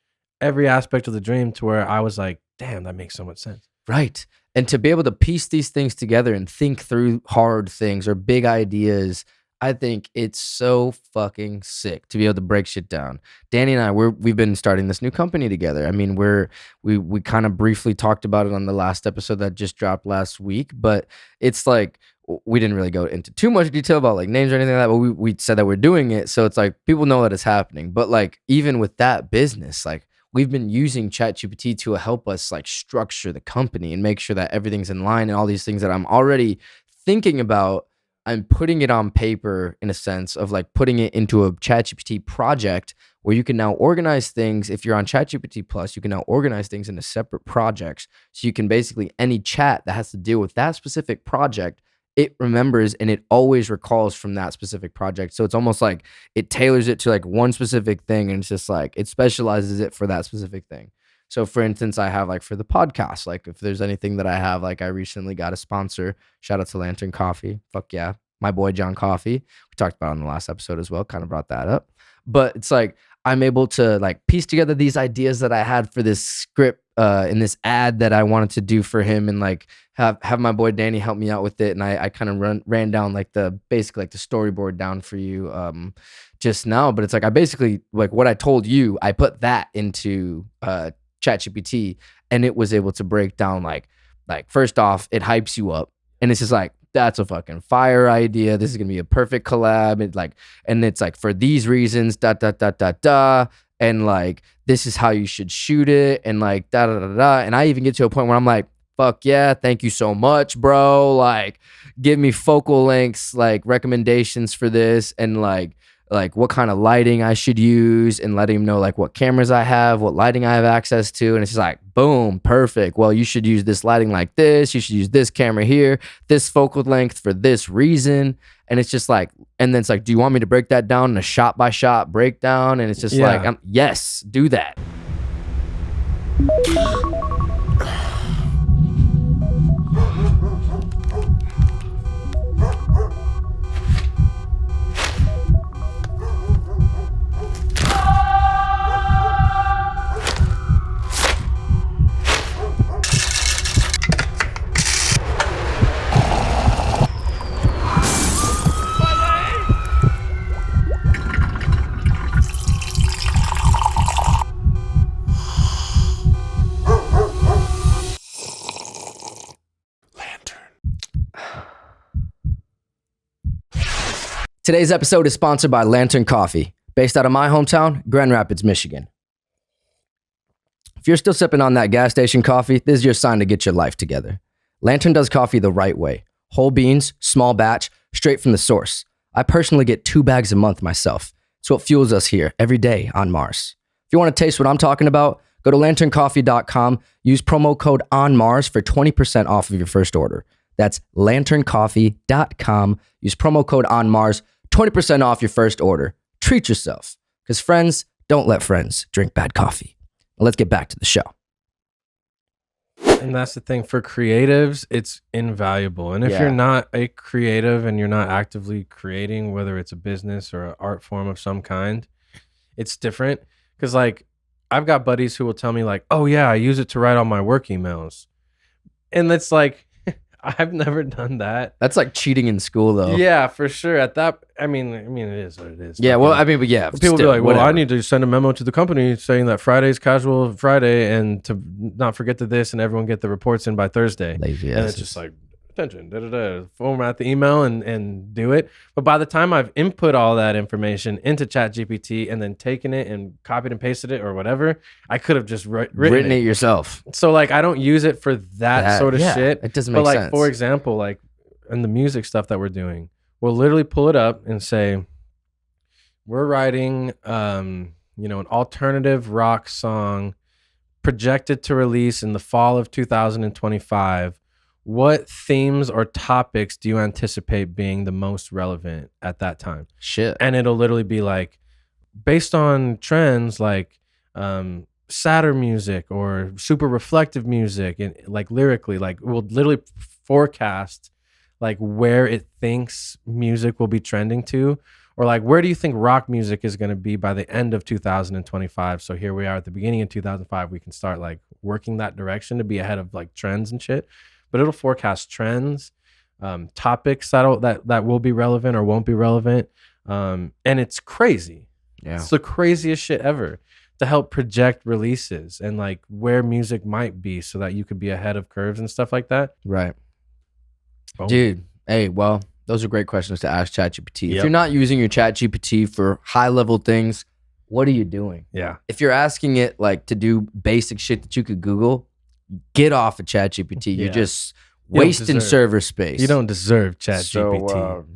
every aspect of the dream to where I was like, damn, that makes so much sense. Right. And to be able to piece these things together and think through hard things or big ideas, I think it's so fucking sick to be able to break shit down. Danny and I, we've been starting this new company together. I mean, we kind of briefly talked about it on the last episode that just dropped last week, but it's like we didn't really go into too much detail about like names or anything like that, but we said that we're doing it. So it's like people know that it's happening. But like even with that business, like we've been using ChatGPT to help us like structure the company and make sure that everything's in line and all these things that I'm already thinking about. I'm putting it on paper in a sense of like putting it into a ChatGPT project where you can now organize things. If you're on ChatGPT Plus, you can now organize things into separate projects. So you can basically, any chat that has to deal with that specific project, it remembers and it always recalls from that specific project. So it's almost like it tailors it to like one specific thing, and it's just like it specializes it for that specific thing. So for instance, I have like for the podcast, like if there's anything that I have, like I recently got a sponsor. Shout out to Lantern Coffee. Fuck yeah. My boy John Coffee. We talked about it on the last episode as well, kind of brought that up. But it's like I'm able to like piece together these ideas that I had for this script in this ad that I wanted to do for him, and like have my boy Danny help me out with it. And I kind of ran down like basically like the storyboard down for you just now. But it's like I basically like what I told you, I put that into ChatGPT, and it was able to break down like first off, it hypes you up, and it's just like, that's a fucking fire idea. This is gonna be a perfect collab. And it's like for these reasons, and like this is how you should shoot it, and like da da da da. And I even get to a point where I'm like, fuck yeah, thank you so much, bro. Like, give me focal lengths, like recommendations for this, and like what kind of lighting I should use, and letting him know like what cameras I have, what lighting I have access to. And it's just like, boom, perfect. Well, you should use this lighting like this. You should use this camera here, this focal length for this reason. And it's just like, and then it's like, do you want me to break that down in a shot by shot breakdown? And it's just like, yes, do that. Today's episode is sponsored by Lantern Coffee, based out of my hometown, Grand Rapids, Michigan. If you're still sipping on that gas station coffee, this is your sign to get your life together. Lantern does coffee the right way. Whole beans, small batch, straight from the source. I personally get 2 bags a month myself. It's what fuels us here every day on Mars. If you want to taste what I'm talking about, go to lanterncoffee.com, use promo code ONMARS for 20% off of your first order. That's lanterncoffee.com, use promo code ONMARS, 20% off your first order. Treat yourself, because friends don't let friends drink bad coffee. Now let's get back to the show. And that's the thing for creatives, it's invaluable. And if you're not a creative and you're not actively creating, whether it's a business or an art form of some kind, it's different. Because like I've got buddies who will tell me like, oh yeah, I use it to write all my work emails. And it's like, I've never done that. That's like cheating in school, though. Yeah, for sure. At that, I mean, it is what it is. Yeah, well, I mean, but yeah, people be like, "Well, I need to send a memo to the company saying that Friday's casual Friday, and to not forget to this, and everyone get the reports in by Thursday." Lazy and asses. It's just like attention, format the email and do it. But by the time I've input all that information into ChatGPT and then taken it and copied and pasted it or whatever, I could have just written it yourself. So like I don't use it for that sort of shit. It doesn't make sense. But like for example, like in the music stuff that we're doing, we'll literally pull it up and say, we're writing an alternative rock song projected to release in the fall of 2025. What themes or topics do you anticipate being the most relevant at that time? Shit. And it'll literally be like, based on trends like sadder music or super reflective music, and like lyrically, like we'll literally forecast like where it thinks music will be trending to, Or like, where do you think rock music is going to be by the end of 2025? So here we are at the beginning of 2005. We can start like working that direction to be ahead of like trends and shit. But it'll forecast trends, topics that will be relevant or won't be relevant. And it's crazy. Yeah. It's the craziest shit ever to help project releases and like where music might be so that you could be ahead of curves and stuff like that. Right. Boom. Dude, hey, well, those are great questions to ask ChatGPT. If you're not using your ChatGPT for high level things, what are you doing? Yeah. If you're asking it like to do basic shit that you could Google, get off of ChatGPT. You're just wasting server space. You don't deserve ChatGPT. So,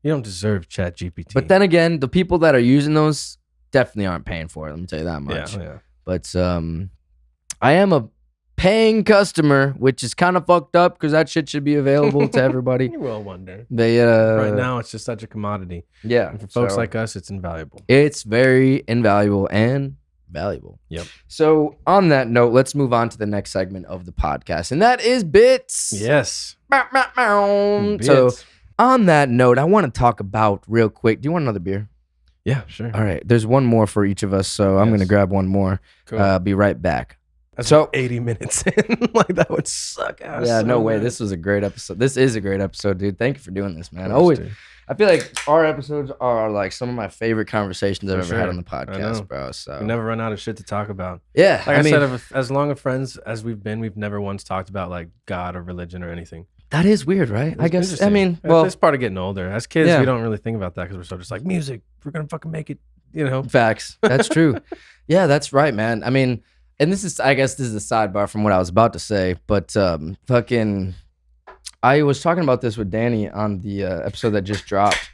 you don't deserve ChatGPT. But then again, the people that are using those definitely aren't paying for it. Let me tell you that much. Yeah. But I am a paying customer, which is kind of fucked up because that shit should be available to everybody. You will wonder. Right now, it's just such a commodity. Yeah. And for folks like us, it's invaluable. It's very invaluable and valuable. Yep. So on that note, let's move on to the next segment of the podcast, and that is bits. Yes. Bits. So on that note, I want to talk about real quick. Do you want another beer? Yeah, sure. All right. There's one more for each of us, so I'm going to grab one more. Cool. Be right back. That's so 80 minutes in. Like, that would suck ass. Yeah, no way. Man. This was a great episode. This is a great episode, dude. Thank you for doing this, man. Always. I feel like our episodes are like some of my favorite conversations I've ever had on the podcast, bro. So we never run out of shit to talk about. Yeah. Like I said, as long of friends as we've been, we've never once talked about like God or religion or anything. That is weird, right? I guess. I mean, well, it's part of getting older. As kids, we don't really think about that because we're so just like music. We're gonna fucking make it, you know. Facts. That's true. Yeah, that's right, man. I mean, and I guess this is a sidebar from what I was about to say, but I was talking about this with Danny on the episode that just dropped.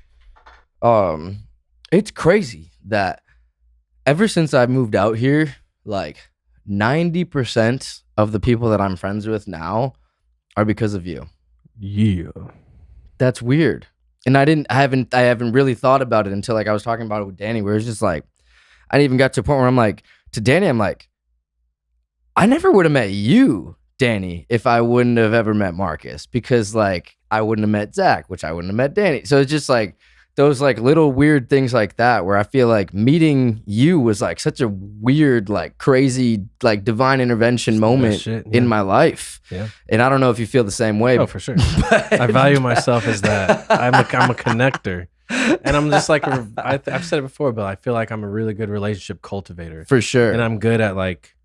It's crazy that ever since I moved out here, like 90% of the people that I'm friends with now are because of you. Yeah. That's weird. And I haven't really thought about it until like I was talking about it with Danny, where it's just like, I even got to a point where I'm like, to Danny, I'm like, I never would have met you, Danny, if I wouldn't have ever met Marcus, because like I wouldn't have met Zach, which I wouldn't have met Danny. So it's just like those like little weird things like that, where I feel like meeting you was like such a weird, like crazy, like divine intervention moment in my life. Yeah. And I don't know if you feel the same way. Oh, for sure. I value myself as that. I'm a connector. And I'm just like, I've said it before, but I feel like I'm a really good relationship cultivator. For sure. And I'm good at like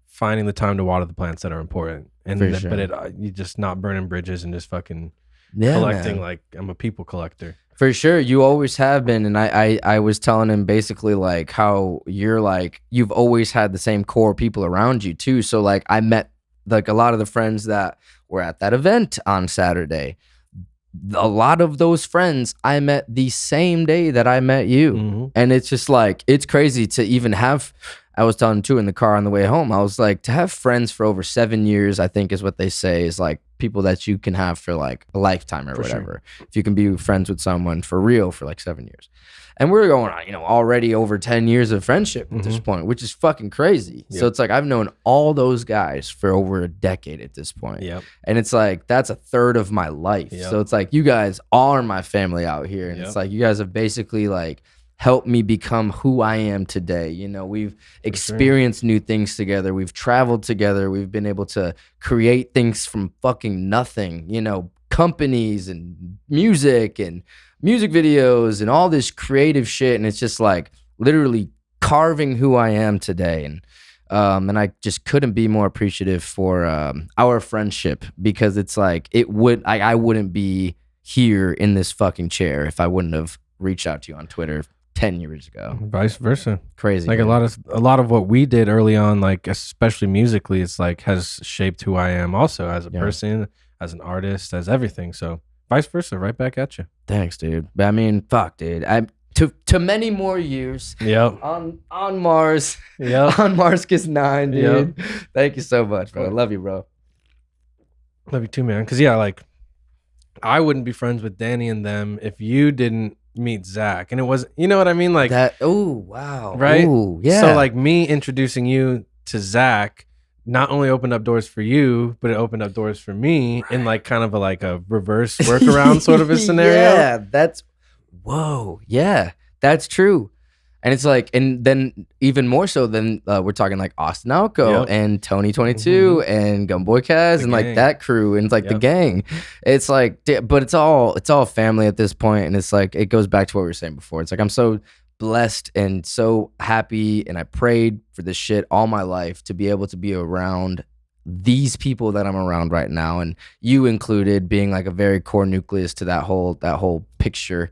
finding the time to water the plants that are important. And you just not burning bridges and just fucking collecting, man. Like I'm a people collector. For sure. You always have been. And I was telling him basically like how you're like, you've always had the same core people around you too. So like I met like a lot of the friends that were at that event on Saturday. A lot of those friends I met the same day that I met you. Mm-hmm. And it's just like, it's crazy to even have, I was telling too in the car on the way home, I was like, to have friends for over 7 years, I think is what they say is like people that you can have for like a lifetime or whatever. Sure. If you can be friends with someone for real for like 7 years. And we're going on, already over 10 years of friendship at this point, which is fucking crazy. Yep. So it's like, I've known all those guys for over a decade at this point. Yep. And it's like, that's a third of my life. Yep. So it's like, you guys are my family out here. And it's like, you guys have basically like helped me become who I am today. We've experienced new things together. We've traveled together. We've been able to create things from fucking nothing, companies and music videos and all this creative shit. And it's just like literally carving who I am today. And I just couldn't be more appreciative for our friendship, because it's like I wouldn't be here in this fucking chair if I wouldn't have reached out to you on Twitter 10 years ago. Vice versa. Crazy. Like, man. a lot of what we did early on, like especially musically, it's like has shaped who I am also as a person, as an artist, as everything. So vice versa, right back at you. Thanks, dude. But I mean, fuck, dude. To many more years. Yep. On Mars. Yep. On Marscus 9, dude. Yep. Thank you so much, bro. I love you, bro. Love you too, man. Because like I wouldn't be friends with Danny and them if you didn't meet Zach. And it was, you know what I mean? Like that. Oh, wow. Right? Ooh, yeah. So like me introducing you to Zach not only opened up doors for you, but it opened up doors for me in like kind of a reverse workaround sort of a scenario. Yeah, that's Whoa, yeah, that's true. And it's like, and then even more so than we're talking like Austin Alco and Tony 22 and Gumboy Kaz and like that crew and like the gang. It's like, but it's all family at this point. And it's like, it goes back to what we were saying before. It's like, I'm so blessed and so happy, and I prayed for this shit all my life to be able to be around these people that I'm around right now, and you included, being like a very core nucleus to that whole picture.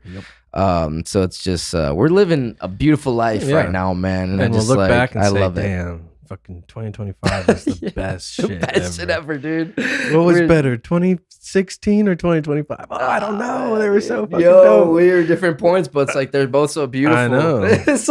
So it's just we're living a beautiful life right now, man. And I just we'll look back and I say, love it. Damn, fucking 2025 is the best shit. Shit ever, dude. What was better, 2016 or 2025? Oh, I don't know. They were so fucking dope. We were different points, but it's like they're both so beautiful. I know. It's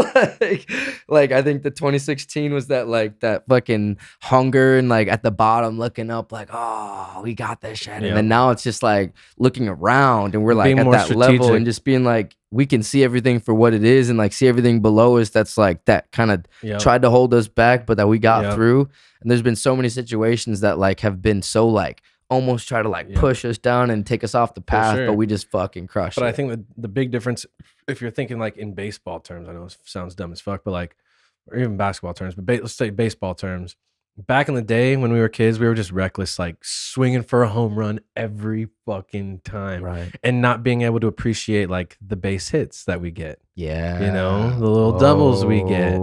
like I think the 2016 was that fucking hunger and like at the bottom looking up like, oh, we got this shit. And then now it's just like looking around and we're like being at that level and just being like, we can see everything for what it is and like see everything below us that's like that kind of tried to hold us back, but that we got through. And there's been so many situations that like have been so like almost try to like push us down and take us off the path, but we just fucking crushed it. But I think the big difference, if you're thinking like in baseball terms, I know it sounds dumb as fuck, but like, or even basketball terms, but let's say baseball terms. Back in the day when we were kids, we were just reckless, like swinging for a home run every fucking time, and not being able to appreciate like the base hits that we get. Yeah, you know, the little doubles we get.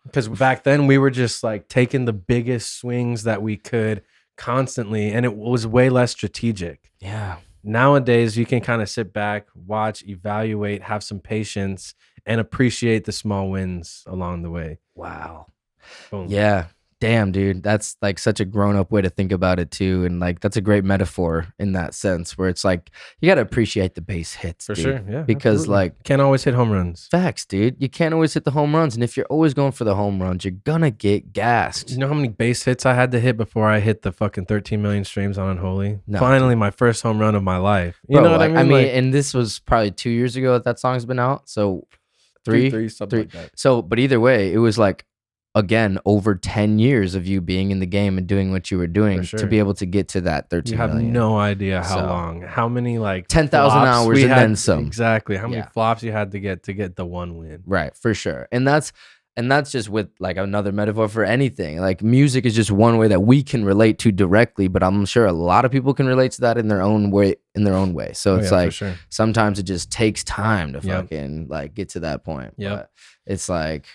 Because back then we were just like taking the biggest swings that we could constantly, and it was way less strategic. Yeah. Nowadays, you can kind of sit back, watch, evaluate, have some patience, and appreciate the small wins along the way. Wow. Boom. Yeah. Damn, dude, that's like such a grown-up way to think about it too, and like that's a great metaphor in that sense, where it's like you got to appreciate the base hits, for sure, yeah, because absolutely. Like can't always hit home runs. Facts, dude, you can't always hit the home runs, and if you're always going for the home runs, you're gonna get gassed. You know how many base hits I had to hit before I hit the fucking 13 million streams on Unholy? No, finally, dude. My first home run of my life. You know what I mean? And this was probably 2 years ago that song's been out, so three, something like that. So, but either way, it was like, again, over 10 years of you being in the game and doing what you were doing to be able to get to that 13 million. You have no idea how long, how many like 10,000 hours and then some. Exactly. How many flops you had to get the one win. Right, for sure. And that's just with like another metaphor for anything. Like music is just one way that we can relate to directly, but I'm sure a lot of people can relate to that in their own way. So it's like sometimes it just takes time to fucking like get to that point. Yeah. But it's like,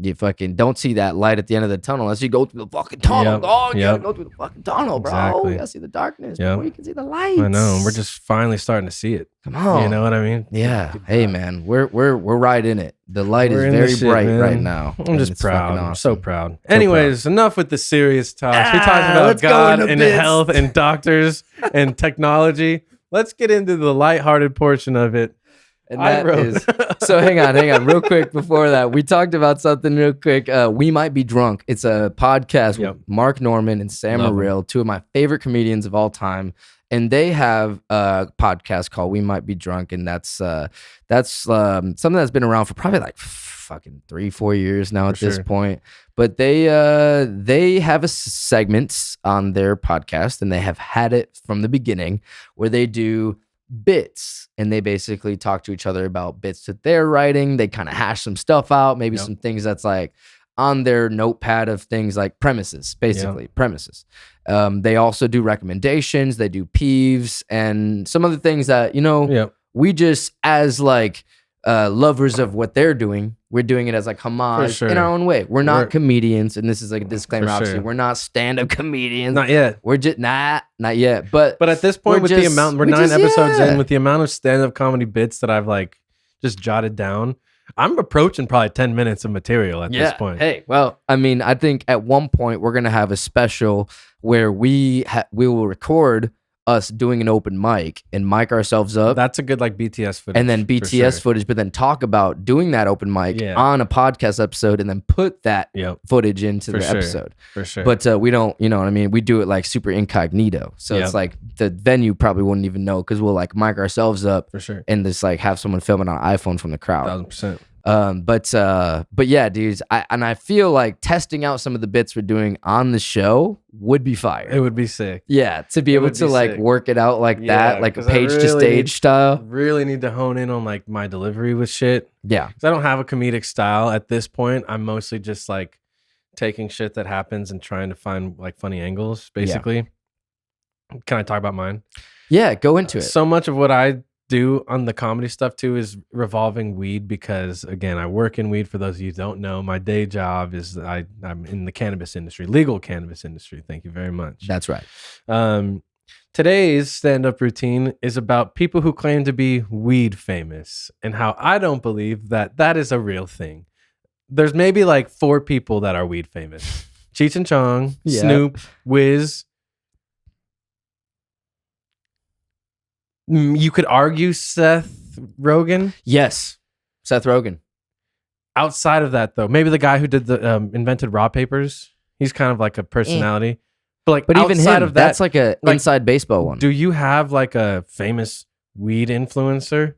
you fucking don't see that light at the end of the tunnel unless you go through the fucking tunnel. Oh, you gotta go through the fucking tunnel, bro. You gotta see the darkness before you can see the lights. I know. We're just finally starting to see it. Come on. You know what I mean? Yeah. Hey, man, we're right in it. The light is very bright right now. I'm just proud. Awesome. I'm so proud. Anyways, enough with the serious talks. We talked about God and health and doctors and technology. Let's get into the lighthearted portion of it. And that is so. Hang on, real quick. Before that, we talked about something real quick. We Might Be Drunk. It's a podcast with Mark Norman and Sam Morrill, two of my favorite comedians of all time, and they have a podcast called We Might Be Drunk, and that's something that's been around for probably like fucking 3-4 years now at this point. But they have a segment on their podcast, and they have had it from the beginning, where they do bits, and they basically talk to each other about bits that they're writing. They kind of hash some stuff out, maybe some things that's like on their notepad of things like premises, basically premises. They also do recommendations, they do peeves, and some other things that, you know, we just as like lovers of what they're doing, we're doing it as like homage in our own way. We're not comedians, and this is like a disclaimer, obviously. We're not stand-up comedians. Not yet. We're just not yet. But at this point, with the amount, we're 9 episodes in, with the amount of stand-up comedy bits that I've like just jotted down, I'm approaching probably 10 minutes of material at this point. Hey, well, I mean, I think at one point we're gonna have a special where we will record us doing an open mic and mic ourselves up. That's a good like BTS footage. And then BTS footage, but then talk about doing that open mic on a podcast episode and then put that footage into the episode. For sure. But we don't, you know what I mean? We do it like super incognito. So it's like the venue probably wouldn't even know because we'll like mic ourselves up and just like have someone film it on an iPhone from the crowd. 1,000%. But yeah, dudes, I feel like testing out some of the bits we're doing on the show would be fire. It would be sick. Yeah, to be able to like work it out like that, like a page to stage style. Really need to hone in on like my delivery with shit. Yeah, because I don't have a comedic style at this point. I'm mostly just like taking shit that happens and trying to find like funny angles, basically. Yeah. Can I talk about mine? Yeah, go into it. So much of what I do on the comedy stuff too is revolving weed, because again, I work in weed. For those of you who don't know, my day job is I'm in the cannabis industry, legal cannabis industry. Thank you very much. That's right. Today's stand-up routine is about people who claim to be weed famous and how I don't believe that that is a real thing. There's maybe like 4 people that are weed famous: Cheech and Chong, Yeah. Snoop, Wiz. You could argue Seth Rogen. Yes, Seth Rogen. Outside of that, though, maybe the guy who did the invented raw papers. He's kind of like a personality. But even outside him, of that, that's like a inside baseball one. Do you have like a famous weed influencer?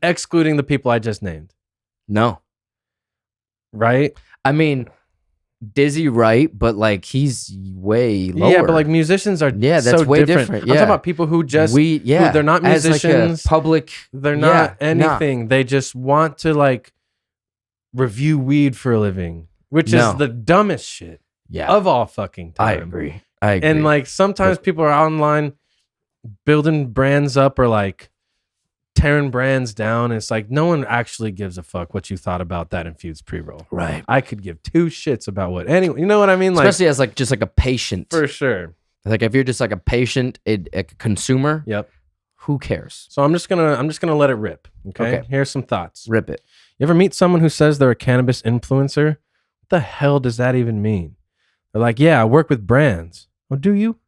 Excluding the people I just named. No. Right? I mean, Dizzy Wright, but like he's way lower. Yeah, but like musicians are that's so way different. Yeah. I'm talking about people who just who, they're not musicians. As like a public, they're not anything. They just want to like review weed for a living, which is the dumbest shit of all fucking time. I agree. And like sometimes people are online building brands up or like tearing brands down. And it's like no one actually gives a fuck what you thought about that infused pre-roll. Right. I could give 2 shits about what anyone. You know what I mean? Especially as like just like a patient. For sure. Like if you're just like a patient, a consumer. Yep. Who cares? So I'm just gonna let it rip. Okay. Here's some thoughts. Rip it. You ever meet someone who says they're a cannabis influencer? What the hell does that even mean? They're like, yeah, I work with brands. Oh, do you?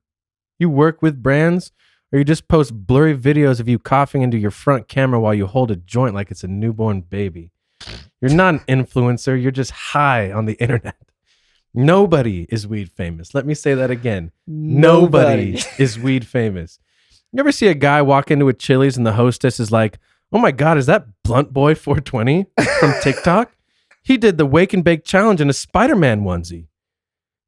You work with brands? Or you just post blurry videos of you coughing into your front camera while you hold a joint like it's a newborn baby. You're not an influencer. You're just high on the internet. Nobody is weed famous. Let me say that again. Nobody is weed famous. You ever see a guy walk into a Chili's and the hostess is like, oh my God, is that Blunt Boy 420 from TikTok? He did the Wake and Bake Challenge in a Spider-Man onesie.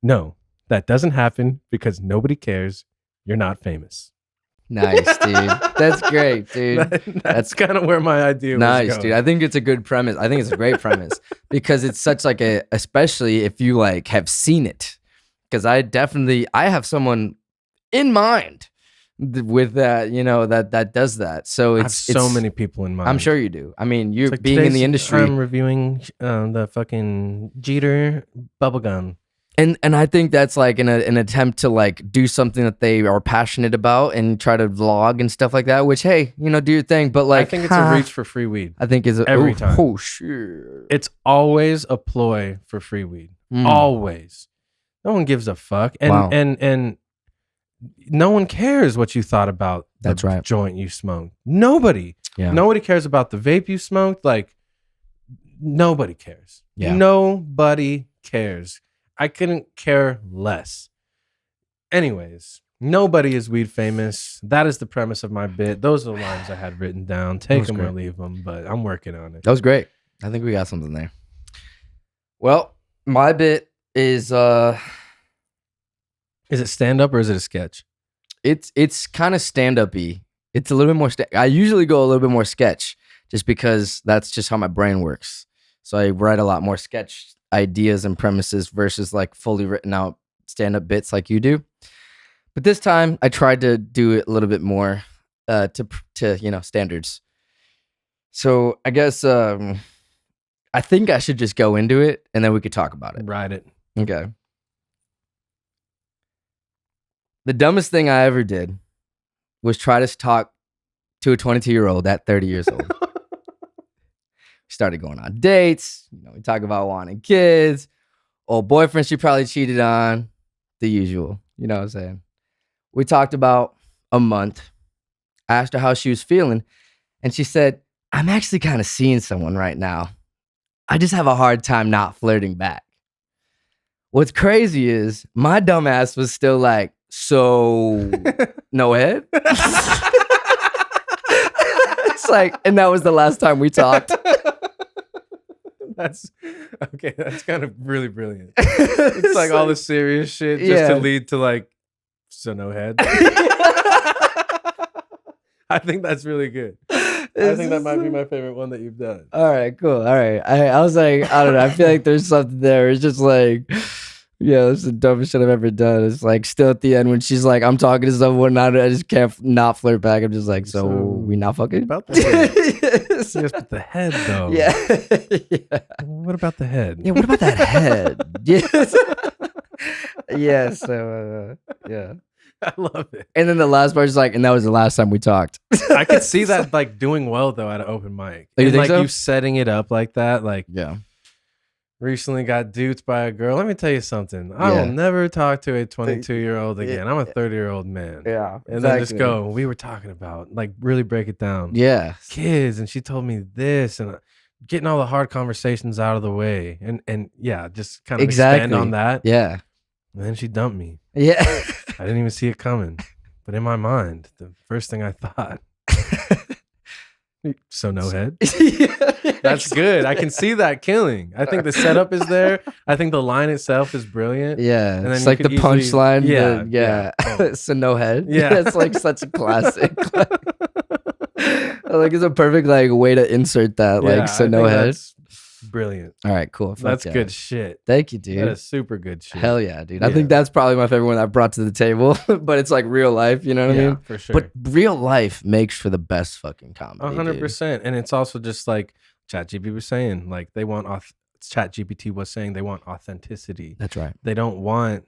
No, that doesn't happen because nobody cares. You're not famous. Nice, dude. That's great, dude. That's kind of where my idea was nice, dude. I think it's a good premise. I think it's a great premise because it's such like especially if you like have seen it. Because I have someone in mind with that, that does that. So I have so many people in mind. I'm sure you do. I mean, you're like being in the industry. I'm reviewing the fucking Jeter bubblegum. And I think that's like an attempt to like do something that they are passionate about and try to vlog and stuff like that, which, hey, do your thing. But like, I think it's a reach for free weed. I think it's every time. Oh, shit. It's always a ploy for free weed. Always. No one gives a fuck. And, and no one cares what you thought about the joint you smoked. Nobody. Yeah. Nobody cares about the vape you smoked. Like, nobody cares. Yeah. Nobody cares. I couldn't care less. Anyways, nobody is weed famous. That is the premise of my bit. Those are the lines I had written down. Take them or leave them, but I'm working on it. That was great. I think we got something there. Well, my bit is it stand-up or is it a sketch? It's kind of stand-up-y. It's a little bit more I usually go a little bit more sketch just because that's just how my brain works. So I write a lot more sketch ideas and premises versus like fully written out stand-up bits like you do. But this time I tried to do it a little bit more to standards. So I guess I think I should just go into it and then we could talk about it. Ride it. Okay. The dumbest thing I ever did was try to talk to a 22-year-old at 30 years old. Started going on dates. We talk about wanting kids, old boyfriend she probably cheated on, the usual. You know what I'm saying? We talked about a month. I asked her how she was feeling, and she said, I'm actually kind of seeing someone right now. I just have a hard time not flirting back. What's crazy is my dumb ass was still like, so no head? So like, and that was the last time we talked. That's okay. That's kind of really brilliant. It's like all the serious shit just to lead to like, so no head. I think that's really good. I think that might be my favorite one that you've done. All right, cool. All right. I was like, I don't know. I feel like there's something there. It's just like, yeah, this is the dumbest shit I've ever done. It's like still at the end when she's like, I'm talking to someone, I just can't not flirt back. I'm just like, so we not fucking? About the head. Yes, but the head though. Yeah. What about the head? Yeah, what about that head? Yes. Yeah, so yeah. I love it. And then the last part is like, and that was the last time we talked. I could see that like doing well though at an open mic. You think like so? You setting it up like that. Like Yeah. Recently got duped by a girl. Let me tell you something. I will never talk to a 22-year-old again. I'm a 30-year-old man. Yeah. And then just go, we were talking about, like really break it down. Yeah. Kids. And she told me this and getting all the hard conversations out of the way. And yeah, just kind of expand on that. Yeah. And then she dumped me. Yeah. I didn't even see it coming. But in my mind, the first thing I thought, so no head. That's good. I can see that killing. I think the setup is there. I think the line itself is brilliant. Yeah. And then it's like the punchline. Yeah. Oh. So no head. Yeah. It's like such a classic. Like it's a perfect like way to insert that. Like so no head. That's brilliant. All right, cool. That's good shit. Thank you, dude. That is super good shit. Hell yeah, dude. I think that's probably my favorite one I brought to the table. But it's like real life, you know what I mean? For sure. But real life makes for the best fucking comedy. 100%. And it's also just like ChatGPT was saying, like they want ChatGPT was saying they want authenticity. That's right. They don't want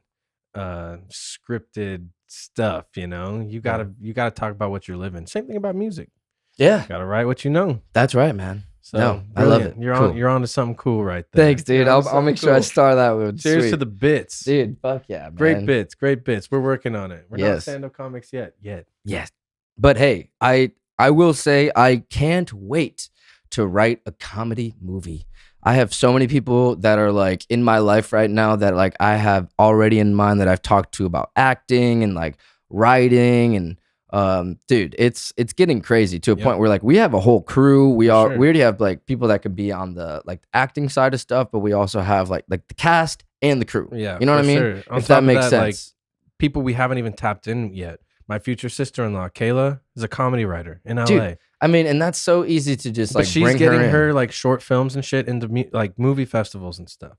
scripted stuff, you know? You gotta talk about what you're living. Same thing about music. Yeah. You gotta write what you know. That's right, man. So no, I love it. You're on to something cool right there. Thanks, dude. I'll make sure I star that one. Cheers to the bits. Dude, fuck yeah, man. Great bits. We're working on it. We're not stand-up comics yet. Yes. But hey, I will say I can't wait to write a comedy movie. I have so many people that are like in my life right now that like I have already in mind that I've talked to about acting and like writing and dude, it's getting crazy to a point where like we have a whole crew. We already have like people that could be on the like acting side of stuff, but we also have like the cast and the crew. Yeah, you know what I mean? Sure. If that makes sense. Like, people we haven't even tapped in yet. My future sister-in-law, Kayla, is a comedy writer in LA. Dude, I mean, and that's so easy to just like. But she's getting her like short films and shit into like movie festivals and stuff.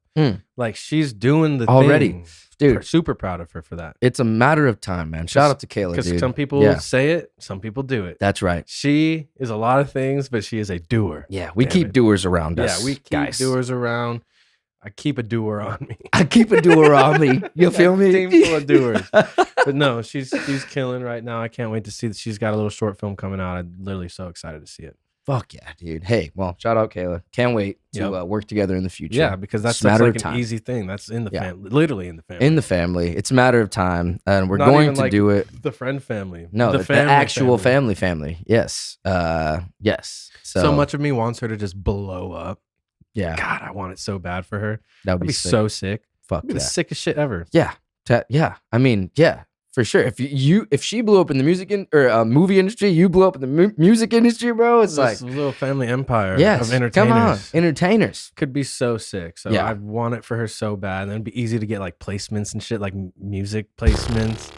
Like she's doing the already. Thing. Dude, super proud of her for that. It's a matter of time, man. Shout out to Kayla, dude. Because some people say it, some people do it. That's right. She is a lot of things, but she is a doer. Yeah, we keep doers around us. Yeah, we keep doers around. I keep a doer on me. I keep a doer on me. You feel me? Team full of doers. But no, she's killing right now. I can't wait to see that she's got a little short film coming out. I'm literally so excited to see it. Fuck yeah, dude. Hey, well, shout out Kayla. Can't wait to work together in the future. Yeah, because that's like an easy thing. That's in the family, literally in the family. In the family. It's a matter of time, and we're going to do it. The friend family. No, the actual family. Yes. Yes. So much of me wants her to just blow up. Yeah. God, I want it so bad for her. That would be so sick. Fuck the sickest shit ever. Yeah. Yeah. I mean, yeah. For sure. If she blew up in the music movie industry, you blew up in the music industry, bro. It's like a little family empire of entertainers. Come on, entertainers could be so sick. So I want it for her so bad. And it'd be easy to get like placements and shit, like music placements.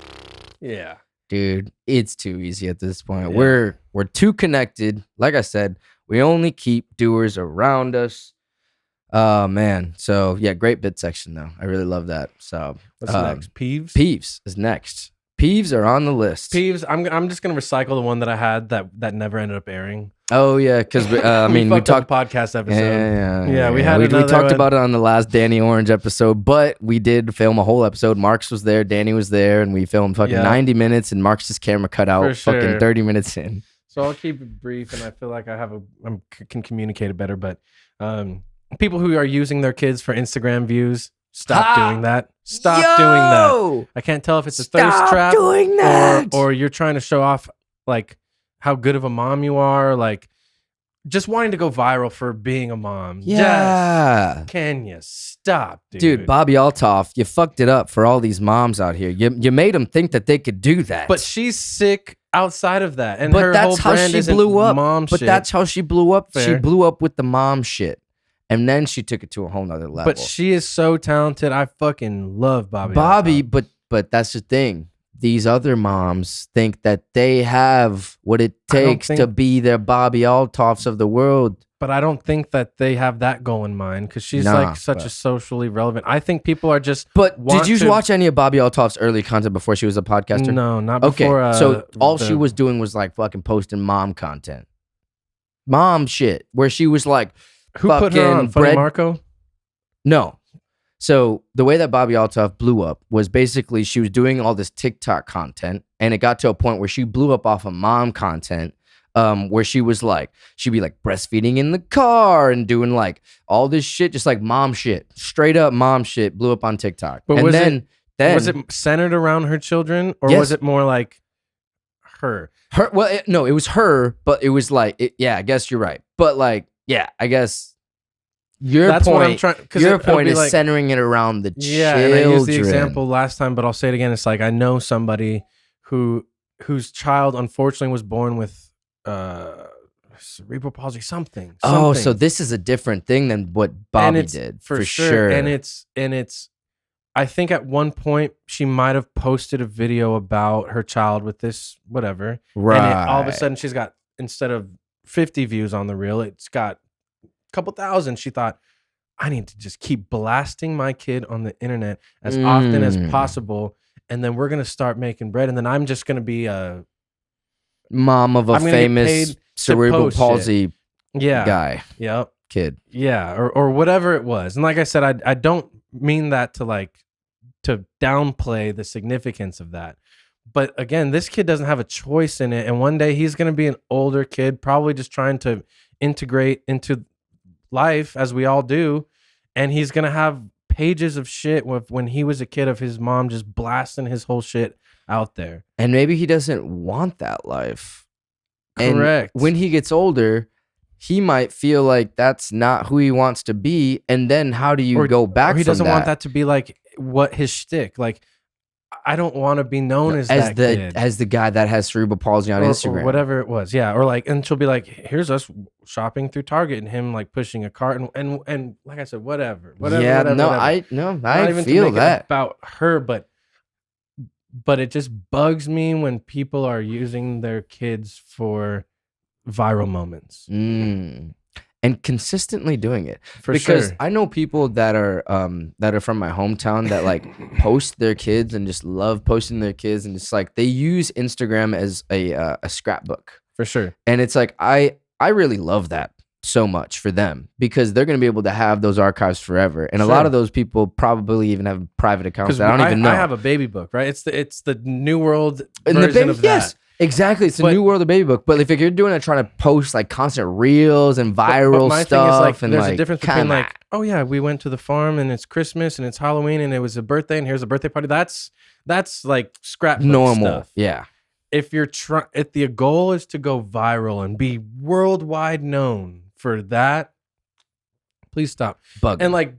Yeah, dude, it's too easy at this point. Yeah. We're too connected. Like I said, we only keep doers around us. Oh man, so yeah, great bit section though. I really love that. So what's next? Peeves. Peeves is next. Peeves are on the list. Peeves. I'm just gonna recycle the one that I had that never ended up airing. Oh yeah, because I mean we talked podcast episode. Yeah, we talked about it on the last Danny Orange episode, but we did film a whole episode. Marks was there, Danny was there, and we filmed fucking 90 minutes, and Marks' camera cut out fucking 30 minutes in. So I'll keep it brief, and I feel like I can communicate it better, but people who are using their kids for Instagram views, stop doing that. Stop doing that. I can't tell if it's a thirst trap doing that. Or you're trying to show off like how good of a mom you are, like just wanting to go viral for being a mom. Yeah. Just, can you stop, dude? Dude, Bobby Altoff, you fucked it up for all these moms out here. You made them think that they could do that. But she's sick outside of that. And but her that's whole how brand she isn't blew up. mom but shit. that's how she blew up. Fair. She blew up with the mom shit. And then she took it to a whole nother level. But she is so talented. I fucking love Bobby. But that's the thing. These other moms think that they have what it takes to be their Bobby Altoffs of the world. But I don't think that they have that goal in mind because she's like such a socially relevant. I think people are just. But did you watch any of Bobby Altoff's early content before she was a podcaster? No, not before. Okay, so all she was doing was like fucking posting mom content, mom shit, where she was like, who put her on? Funny Marco? No. So the way that Bobby Altoff blew up was basically she was doing all this TikTok content, and it got to a point where she blew up off of mom content. Where she was like, she'd be like breastfeeding in the car and doing like all this shit, just like mom shit, straight up mom shit, blew up on TikTok. But and then was it centered around her children, or was it more like her? Well, no, it was her, but it was like, yeah, I guess you're right. But like, yeah, I guess your point is like, centering it around the children. And I used the example last time, but I'll say it again. It's like I know somebody whose child unfortunately was born with cerebral palsy, something. Oh, so this is a different thing than what Bobby did for sure. And it's I think at one point she might have posted a video about her child with this whatever, right? And all of a sudden she's got, instead of 50 views on the reel, it's got a couple thousand. She thought, I need to just keep blasting my kid on the internet as often as possible, and then we're gonna start making bread, and then I'm just gonna be a mom of a famous cerebral palsy guy. Yep. Kid. Yeah. Or whatever it was. And like I said, I don't mean that to downplay the significance of that. But again, this kid doesn't have a choice in it. And one day he's going to be an older kid, probably just trying to integrate into life as we all do. And he's going to have pages of shit when he was a kid of his mom just blasting his whole shit out there. And maybe he doesn't want that life. Correct. And when he gets older, he might feel like that's not who he wants to be. And then how do you go back from that? He doesn't want that to be like what his shtick. Like, I don't want to be known as that kid. As the guy that has cerebral palsy on Instagram. Or whatever it was. Yeah. Or like, and she'll be like, here's us shopping through Target and him like pushing a cart and like I said, whatever. Yeah, I feel that about her, but it just bugs me when people are using their kids for viral moments. And consistently doing it. Because I know people that are from my hometown that like post their kids and just love posting their kids, and it's like they use Instagram as a scrapbook. For sure. And it's like I really love that so much for them, because they're going to be able to have those archives forever. And a lot of those people probably even have private accounts that I don't even know. I have a baby book, right? It's the New World version of that. Yes, exactly. It's a New World of Baby Book. But if you're doing it, trying to post like constant reels and viral my stuff, thing is like, and there's like, a difference between like, oh yeah, we went to the farm and it's Christmas and it's Halloween and it was a birthday and here's a birthday party. That's like scrapbook normal stuff. Yeah. If the goal is to go viral and be worldwide known for that, please stop. And like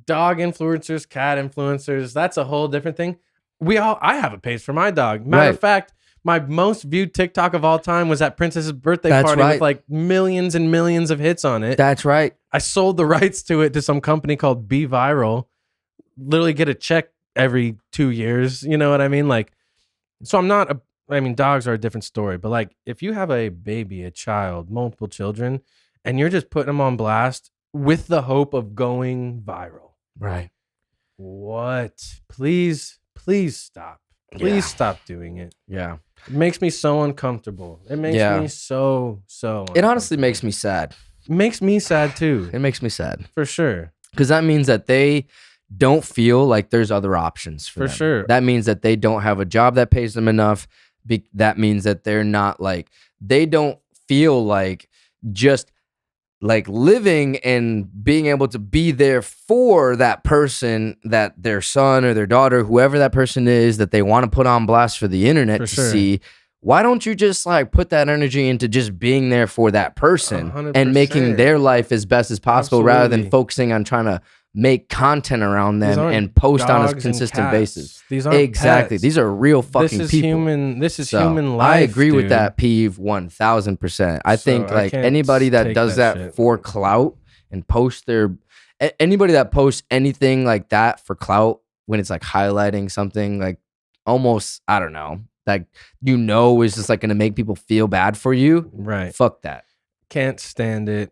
dog influencers, cat influencers, that's a whole different thing. I have a page for my dog. Matter of fact, my most viewed TikTok of all time was at Princess's birthday party with like millions and millions of hits on it. That's right. I sold the rights to it to some company called Be Viral. Literally get a check every 2 years. You know what I mean? Like, so dogs are a different story, but like if you have a baby, a child, multiple children, and you're just putting them on blast with the hope of going viral. Right. What? Please stop. Please stop doing it. Yeah. It makes me so uncomfortable. It makes me so It honestly makes me sad. It makes me sad too. It makes me sad. For sure. Because that means that they don't feel like there's other options for them. Sure. That means that they don't have a job that pays them enough. That means that they're not like, they don't feel like just like living and being able to be there for that person, that their son or their daughter, whoever that person is that they want to put on blast for the internet to see. Why don't you just like put that energy into just being there for that person 100%. and making their life as best as possible rather than focusing on trying to make content around them and post on a consistent basis. These aren't exactly. Pets. These are real fucking people. This is human life. I agree with dude. that peeve 1000%. I think like anybody that does that for clout and post anybody that posts anything like that for clout when it's like highlighting something like almost, I don't know, like is just like going to make people feel bad for you. Right. Fuck that. Can't stand it.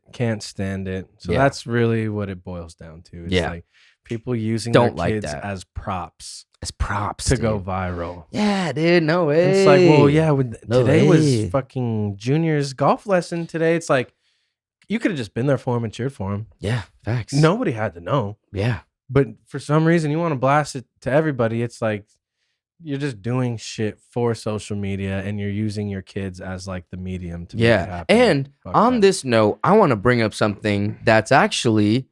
So that's really what it boils down to. It's like people using their kids as props. To go viral. Yeah, dude, no way. It's like, well, yeah, today was fucking Junior's golf lesson today. It's like, you could have just been there for him and cheered for him. Yeah, facts. Nobody had to know. Yeah. But for some reason, you want to blast it to everybody. It's like, you're just doing shit for social media and you're using your kids as like the medium to make it happen. And on this note, I want to bring up something that's actually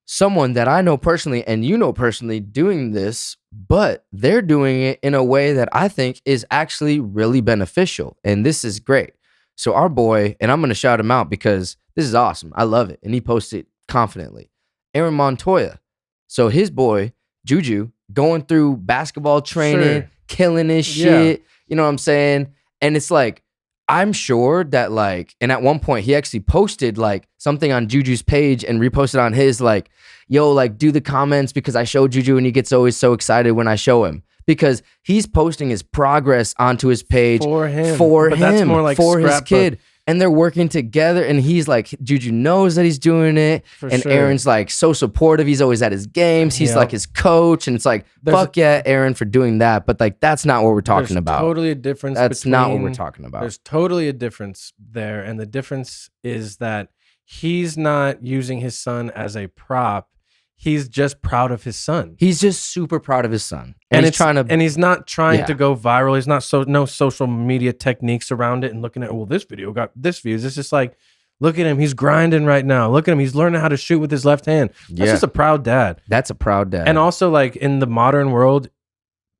someone that I know personally and you know personally doing this, but they're doing it in a way that I think is actually really beneficial. And this is great. So our boy, and I'm going to shout him out because this is awesome. I love it. And he posted confidently. Aaron Montoya. So his boy, Juju, going through basketball training, killing his shit. You know what I'm saying? And it's like, I'm sure that like, and at one point he actually posted like something on Juju's page and reposted on his like, yo, like do the comments because I show Juju and he gets always so excited when I show him. Because he's posting his progress onto his page for that's more like his kid. And they're working together and he's like, Juju knows that he's doing it. Aaron's like so supportive. He's always at his games. He's like his coach. And it's like, fuck yeah, Aaron for doing that. But like, that's not what we're talking about. Totally a difference. That's not what we're talking about. There's totally a difference there. And the difference is that he's not using his son as a prop. He's just proud of his son. He's just super proud of his son. And he's not trying to go viral. He's not no social media techniques around it and looking at, well, this video got this views. It's just like, look at him. He's grinding right now. Look at him. He's learning how to shoot with his left hand. That's just a proud dad. That's a proud dad. And also like in the modern world,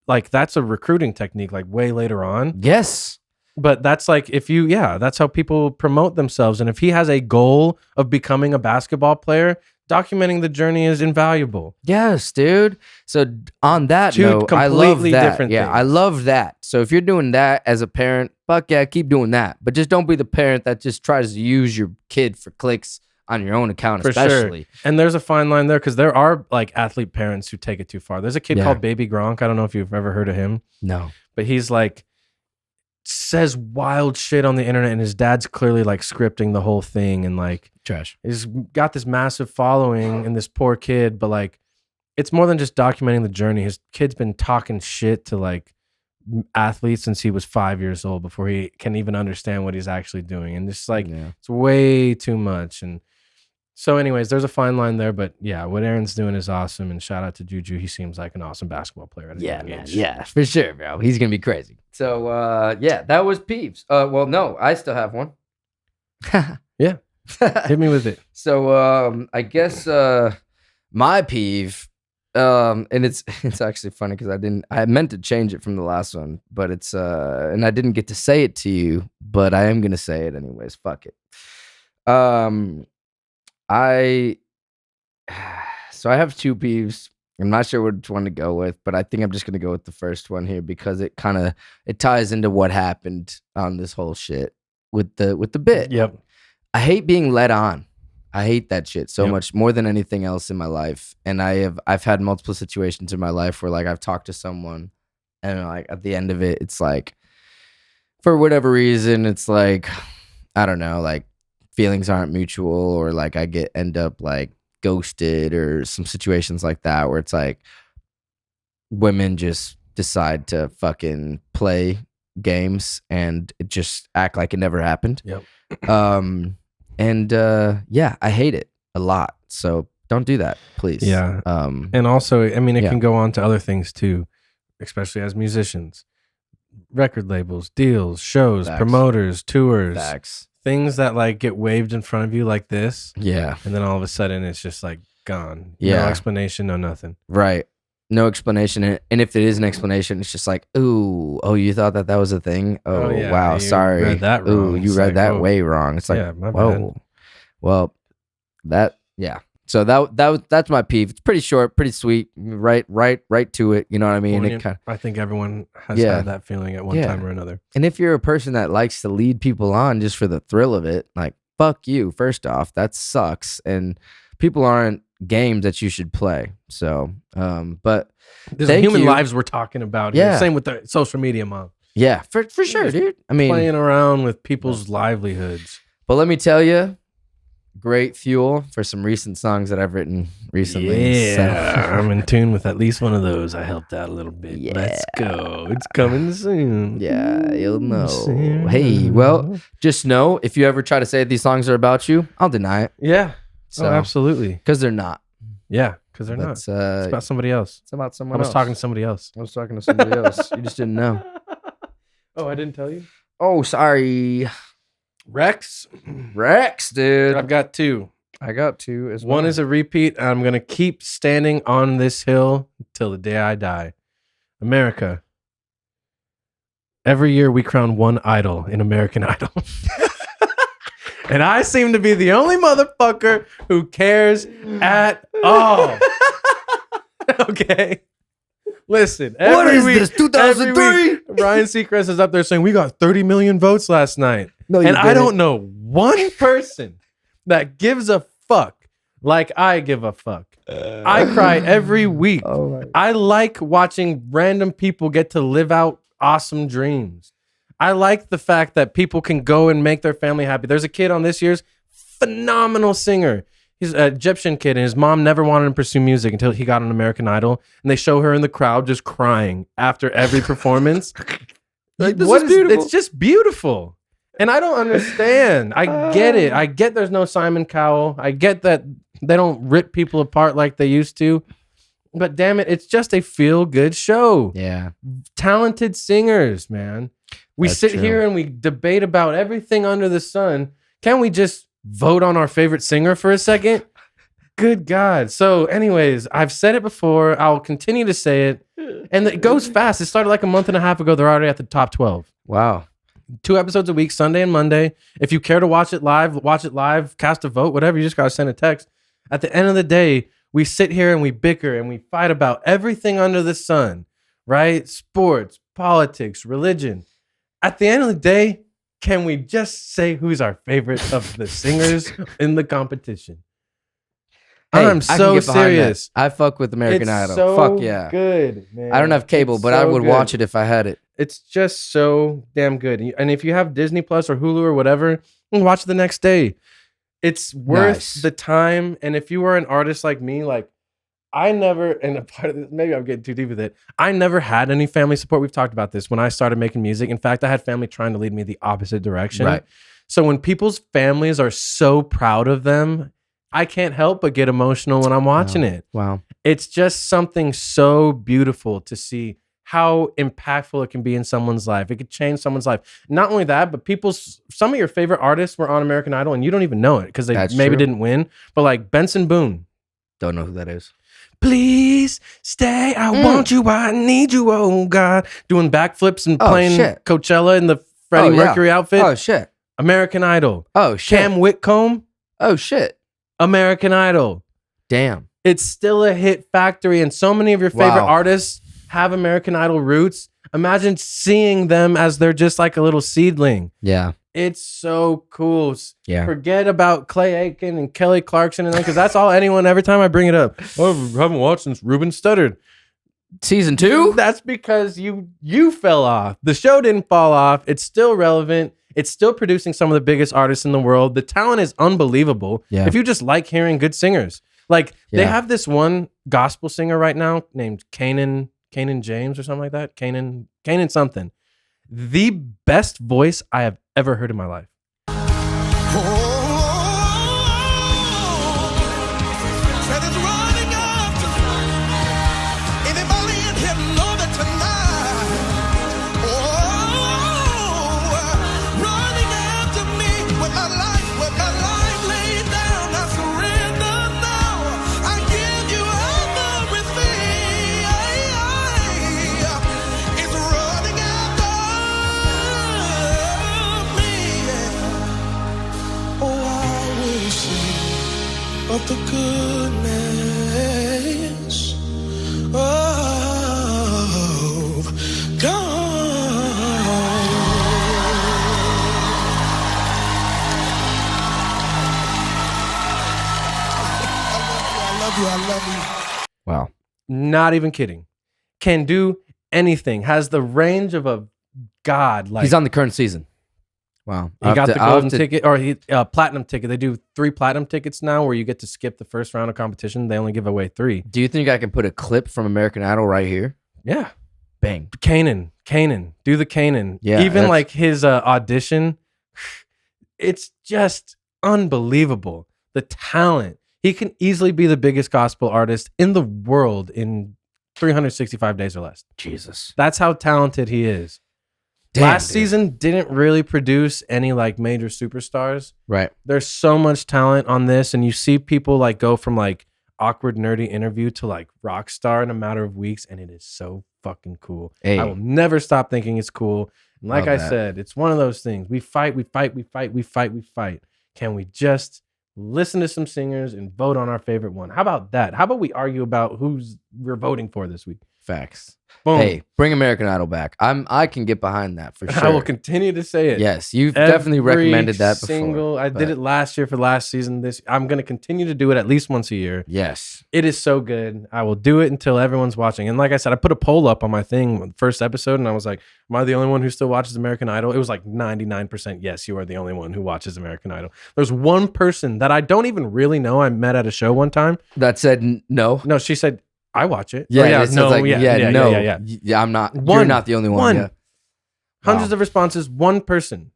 like that's a recruiting technique like way later on. Yes. But that's like that's how people promote themselves. And if he has a goal of becoming a basketball player, documenting the journey is invaluable. Yes, dude. So on that note, I love that. Different things. I love that. So if you're doing that as a parent, fuck yeah, keep doing that. But just don't be the parent that just tries to use your kid for clicks on your own account, especially. Sure. And there's a fine line there because there are like athlete parents who take it too far. There's a kid called Baby Gronk. I don't know if you've ever heard of him. No. But he's like says wild shit on the internet and his dad's clearly like scripting the whole thing and like trash. He's got this massive following and this poor kid, but like it's more than just documenting the journey. His kid's been talking shit to like athletes since he was 5 years old before he can even understand what he's actually doing. And just like it's way too much. And so anyways, there's a fine line there, but yeah, what Aaron's doing is awesome. And shout out to Juju. He seems like an awesome basketball player at a young age. Yeah, for sure, bro. He's going to be crazy. So that was Peeves. Well, no, I still have one. Yeah. Hit me with it. So I guess my peeve, and it's actually funny because I meant to change it from the last one, but it's and I didn't get to say it to you, but I am gonna say it anyways. Fuck it. So I have two peeves. I'm not sure which one to go with, but I think I'm just gonna go with the first one here because it ties into what happened on this whole shit with the bit. Yep. I hate being led on. I hate that shit so much more than anything else in my life. And I've had multiple situations in my life where like I've talked to someone and like at the end of it, it's like for whatever reason, it's like, I don't know, like feelings aren't mutual or like I end up like ghosted or some situations like that where it's like women just decide to fucking play games and just act like it never happened. Yep. I hate it a lot. So don't do that, please. Yeah. And also, I mean, it can go on to other things too, especially as musicians, record labels, deals, shows, promoters, tours, things that like get waved in front of you like this. Yeah. And then all of a sudden it's just like gone. Yeah. No explanation, no nothing. Right. No explanation. And if there is an explanation, it's just like, oh, you thought that was a thing? Oh, yeah, wow, sorry. Read that wrong. Ooh, you read that way wrong. It's like, my whoa. bad. Well, So that's my peeve. It's pretty short, pretty sweet, right to it. You know what I mean? I think everyone has had that feeling at one time or another. And if you're a person that likes to lead people on just for the thrill of it, like, fuck you. First off, that sucks. And people aren't games that you should play. So, but there's human lives we're talking about. Yeah. Here. Same with the social media, Mom. Yeah, for sure, dude. I mean, playing around with people's livelihoods. But let me tell you, great fuel for some recent songs that I've written recently. Yeah, I'm in tune with at least one of those. I helped out a little bit. Yeah. Let's go. It's coming soon. Yeah, you'll know. Hey, well, just know if you ever try to say these songs are about you, I'll deny it. Yeah. So, absolutely. Because they're not. Yeah, because they're not. It's about somebody else. It's about someone else. I was talking to somebody else. I was talking to somebody else. You just didn't know. Oh, I didn't tell you? Oh, sorry. Rex, dude. I've got two. I got two as well. One is a repeat. I'm going to keep standing on this hill till the day I die. America. Every year we crown one idol in American Idol. And I seem to be the only motherfucker who cares at all. Okay. Listen, what is this, 2003? Ryan Seacrest is up there saying, we got 30 million votes last night. No, and I don't know one person that gives a fuck like I give a fuck. I cry every week. Oh I like watching random people get to live out awesome dreams. I like the fact that people can go and make their family happy. There's a kid on this year's phenomenal singer. He's an Egyptian kid, and his mom never wanted him to pursue music until he got on American Idol. And they show her in the crowd just crying after every performance. Like, this is beautiful. It's just beautiful. And I don't understand. I get it. I get there's no Simon Cowell. I get that they don't rip people apart like they used to. But damn it, it's just a feel-good show. Yeah. Talented singers, man. We sit here and we debate about everything under the sun. Can we just vote on our favorite singer for a second? Good God. So anyways, I've said it before. I'll continue to say it. And it goes fast. It started like a month and a half ago. They're already at the top 12. Wow. 2 episodes a week, Sunday and Monday. If you care to watch it live, cast a vote, whatever, you just got to send a text. At the end of the day, we sit here and we bicker and we fight about everything under the sun, right? Sports, politics, religion. At the end of the day, can we just say who's our favorite of the singers in the competition? Hey, I'm so serious. I fuck with American Idol. So fuck yeah. Good, man. I don't have cable, but I would watch it if I had it. It's just so damn good. And if you have Disney Plus or Hulu or whatever, watch it the next day. It's worth the time. And if you were an artist like me, like I never, and a part of this, maybe I'm getting too deep with it. I never had any family support. We've talked about this when I started making music. In fact, I had family trying to lead me the opposite direction. Right. So when people's families are so proud of them, I can't help but get emotional when I'm watching it. Wow. It's just something so beautiful to see how impactful it can be in someone's life. It could change someone's life. Not only that, but some of your favorite artists were on American Idol and you don't even know it because they maybe didn't win. But like Benson Boone. Don't know who that is. Please stay. I want you. I need you. Oh God. Doing backflips and playing Coachella in the Freddie Mercury outfit. Oh shit. American Idol. Oh shit. Cam Whitcomb. Oh shit. American Idol. Damn. It's still a hit factory and so many of your favorite artists have American Idol roots. Imagine seeing them as they're just like a little seedling. Yeah. It's so cool. Yeah. Forget about Clay Aiken and Kelly Clarkson and them because that's all anyone, every time I bring it up. Oh, I haven't watched since Ruben Studdard. Season 2? That's because you fell off. The show didn't fall off. It's still relevant. It's still producing some of the biggest artists in the world. The talent is unbelievable. Yeah. If you just like hearing good singers. Like they have this one gospel singer right now named Kanan James or something like that. Kanan something. The best voice I have ever heard in my life. of the goodness of God. I love you. Wow. Not even kidding. Can do anything. Has the range of a god. Like, he's on the current season. Wow. He got the golden ticket or platinum ticket. They do 3 platinum tickets now where you get to skip the first round of competition. They only give away 3. Do you think I can put a clip from American Idol right here? Yeah. Bang. Kanan. Do the Kanan. Yeah. Even like his audition. It's just unbelievable. The talent. He can easily be the biggest gospel artist in the world in 365 days or less. Jesus. That's how talented he is. Last season didn't really produce any like major superstars. Right. There's so much talent on this, and you see people like go from like awkward nerdy interview to like rock star in a matter of weeks, and it is so fucking cool. Hey. I will never stop thinking it's cool. And like Love I that. said, it's one of those things. We fight. Can we just listen to some singers and vote on our favorite one? How about that? How about we argue about who's we're voting for this week? Facts. Boom. Hey, bring American Idol back. I can get behind that for sure. I will continue to say it. Yes, you've definitely recommended that before. I but did it last year for last season. I'm going to continue to do it at least once a year. Yes. It is so good. I will do it until everyone's watching. And like I said, I put a poll up on my thing first episode, and I was like, am I the only one who still watches American Idol? It was like 99% yes, you are the only one who watches American Idol. There's one person that I don't even really know I met at a show one time. That said no. No, she said, I watch it. Yeah, oh, no, yeah. Yeah, I'm not. You're not the only one. Yeah. Hundreds of responses, one person.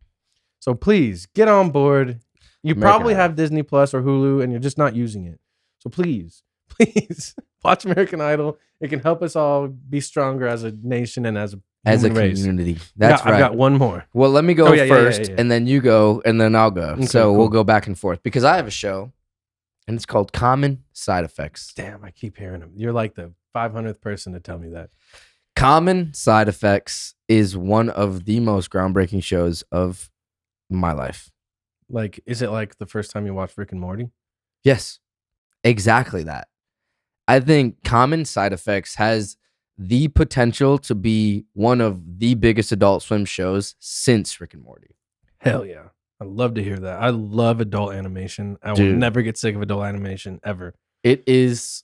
So please get on board. You probably have Disney Plus or Hulu, and you're just not using it. So please watch American Idol. It can help us all be stronger as a nation and as a race. Community. That's right. I've got one more. Well, let me go first, and then you go, and then I'll go. Okay, so cool. we'll go back and forth because I have a show. And it's called Common Side Effects. Damn, I keep hearing them. You're like the 500th person to tell me that. Common Side Effects is one of the most groundbreaking shows of my life. Like, is it like the first time you watched Rick and Morty? Yes, exactly that. I think Common Side Effects has the potential to be one of the biggest Adult Swim shows since Rick and Morty. Hell yeah. I love to hear that. I love adult animation. I will never get sick of adult animation ever. It is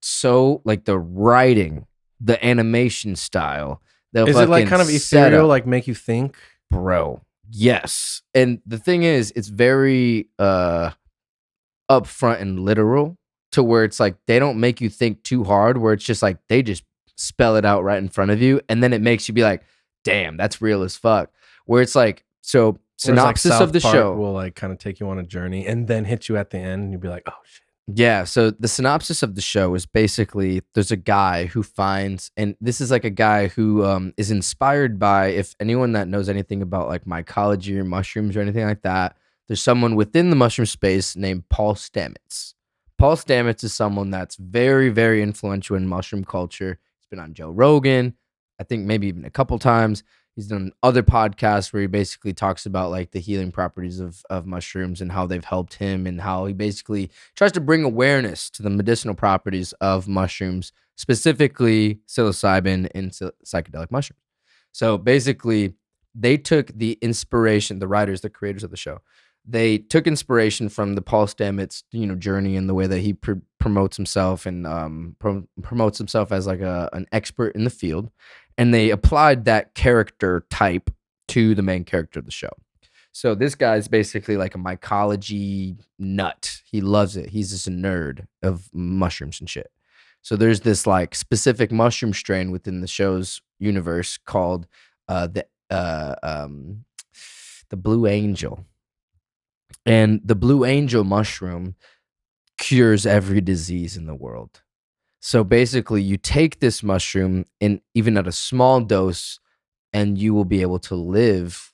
so like the writing, the animation style. Is it like kind of ethereal, like make you think? Bro, yes. And the thing is, it's very upfront and literal to where it's like they don't make you think too hard, where it's just like they just spell it out right in front of you. And then it makes you be like, damn, that's real as fuck. Where it's like, so synopsis like of the show will like kind of take you on a journey and then hit you at the end and you'll be like, oh shit. Yeah, so the synopsis of the show is basically there's a guy who finds, and this is like a guy who is inspired by, if anyone that knows anything about like mycology or mushrooms or anything like that, there's someone within the mushroom space named Paul Stamets. Paul Stamets is someone that's very, very influential in mushroom culture. He's been on Joe Rogan, I think maybe even a couple times. He's done other podcasts where he basically talks about like the healing properties of mushrooms and how they've helped him, and how he basically tries to bring awareness to the medicinal properties of mushrooms, specifically psilocybin and psychedelic mushrooms. So basically, they took the inspiration, the writers, the creators of the show, they took inspiration from the Paul Stamets, journey and the way that he promotes himself and promotes himself as like an expert in the field. And they applied that character type to the main character of the show. So this guy's basically like a mycology nut. He loves it. He's just a nerd of mushrooms and shit. So there's this like specific mushroom strain within the show's universe called the Blue Angel. And the Blue Angel mushroom cures every disease in the world. So basically, you take this mushroom, and even at a small dose, and you will be able to live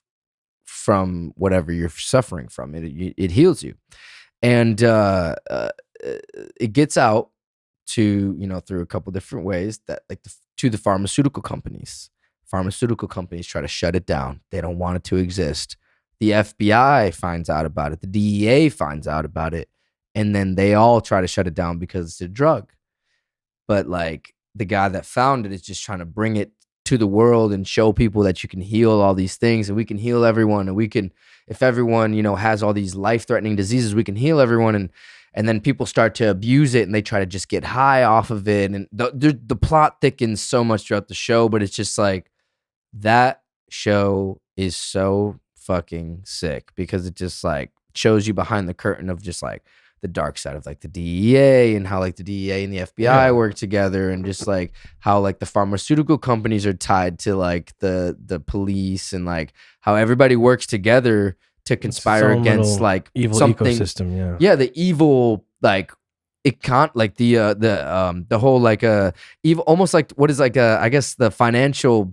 from whatever you're suffering from. It heals you, and it gets out to through a couple different ways that to the pharmaceutical companies. Pharmaceutical companies try to shut it down. They don't want it to exist. The FBI finds out about it. The DEA finds out about it. and then they all try to shut it down because it's a drug. But like the guy that found it is just trying to bring it to the world and show people that you can heal all these things, and we can heal everyone, and we can, if everyone, you know, has all these life-threatening diseases, we can heal everyone. And then people start to abuse it, and they try to just get high off of it. And the plot thickens so much throughout the show, but it's just like, that show is so fucking sick because it just like shows you behind the curtain of just like the dark side of like the DEA and how like the DEA and the FBI work together, and just like how like the pharmaceutical companies are tied to like the police, and like how everybody works together to conspire against like evil something, ecosystem. Yeah, the evil, like it can't, like the whole like evil, almost like what is like I guess the financial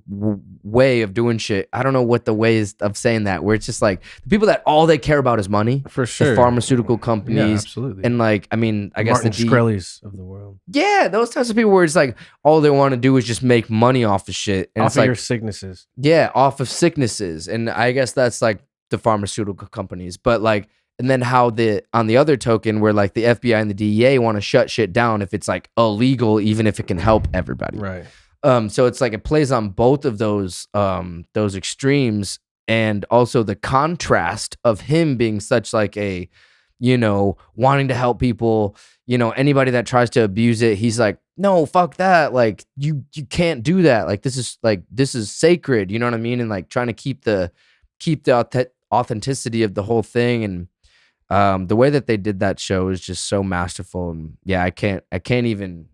way of doing shit. I don't know what the way is of saying that, where it's just like the people that all they care about is money, for sure, the pharmaceutical companies, absolutely. And like, I mean, I guess Martin Shkreli's of the world, those types of people where it's like all they want to do is just make money off of shit, and off it's of like your sicknesses, off of sicknesses. And I guess that's like the pharmaceutical companies. But like, and then how on the other token, where like the FBI and the DEA want to shut shit down if it's like illegal, even if it can help everybody. right? So it's like it plays on both of those extremes, and also the contrast of him being such like a, you know, wanting to help people, you know, anybody that tries to abuse it, he's like, no, fuck that. Like you can't do that. Like this is sacred. You know what I mean? And like trying to keep the authenticity of the whole thing. And the way that they did that show is just so masterful. And yeah, I can't even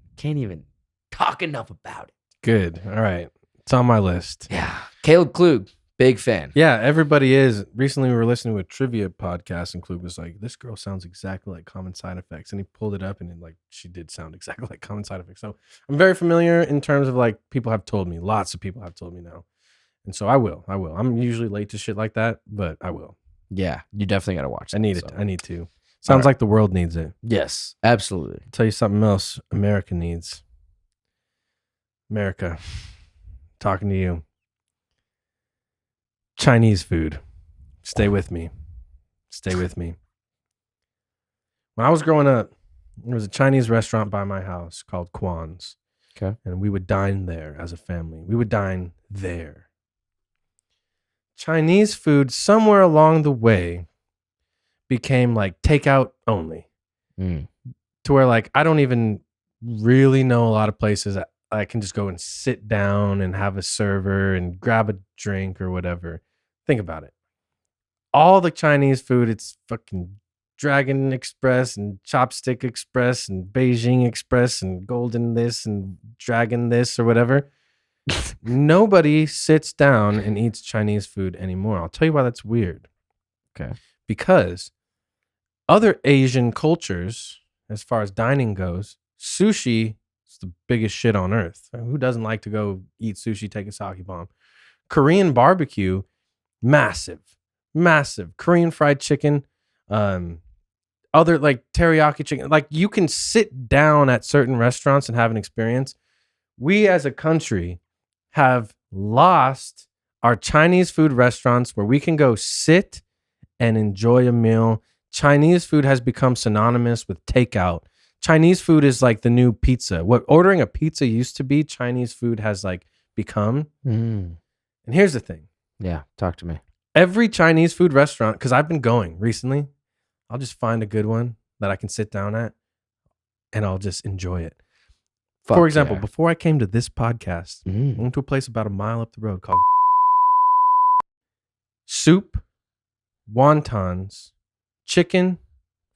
talk enough about it. Good. All right. It's on my list. Yeah. Caleb Klug, big fan. Yeah, everybody is. Recently, we were listening to a trivia podcast, and Klug was like, this girl sounds exactly like Common Side Effects. And he pulled it up, and it, like, she did sound exactly like Common Side Effects. So I'm very familiar in terms of, like, people have told me. Lots of people have told me now. And so I will. I'm usually late to shit like that, but I will. Yeah, you definitely got to watch that. I need it. I need to. Sounds like the world needs it. Yes, absolutely. I'll tell you something else America needs. America, talking to you. Chinese food. Stay with me. Stay with me. When I was growing up, there was a Chinese restaurant by my house called Quan's. Okay. And we would dine there as a family. We would dine there. Chinese food, somewhere along the way, became like takeout only. To where like I don't even really know a lot of places that I can just go and sit down and have a server and grab a drink or whatever. Think about it. All the Chinese food, it's fucking Dragon Express and Chopstick Express and Beijing Express and Golden this and Dragon this or whatever. Nobody sits down and eats Chinese food anymore. I'll tell you why that's weird. Okay. Because other Asian cultures, as far as dining goes, sushi is the biggest shit on earth. Who doesn't like to go eat sushi, take a sake bomb? Korean barbecue, massive. Korean fried chicken, other like teriyaki chicken. Like you can sit down at certain restaurants and have an experience. We as a country have lost our Chinese food restaurants where we can go sit and enjoy a meal. Chinese food has become synonymous with takeout. Chinese food is like the new pizza. What ordering a pizza used to be, Chinese food has like become. And here's the thing. Yeah, talk to me. Every Chinese food restaurant, because I've been going recently, I'll just find a good one that I can sit down at and I'll just enjoy it. For example, before I came to this podcast, I went to a place about a mile up the road called soup, wontons, chicken,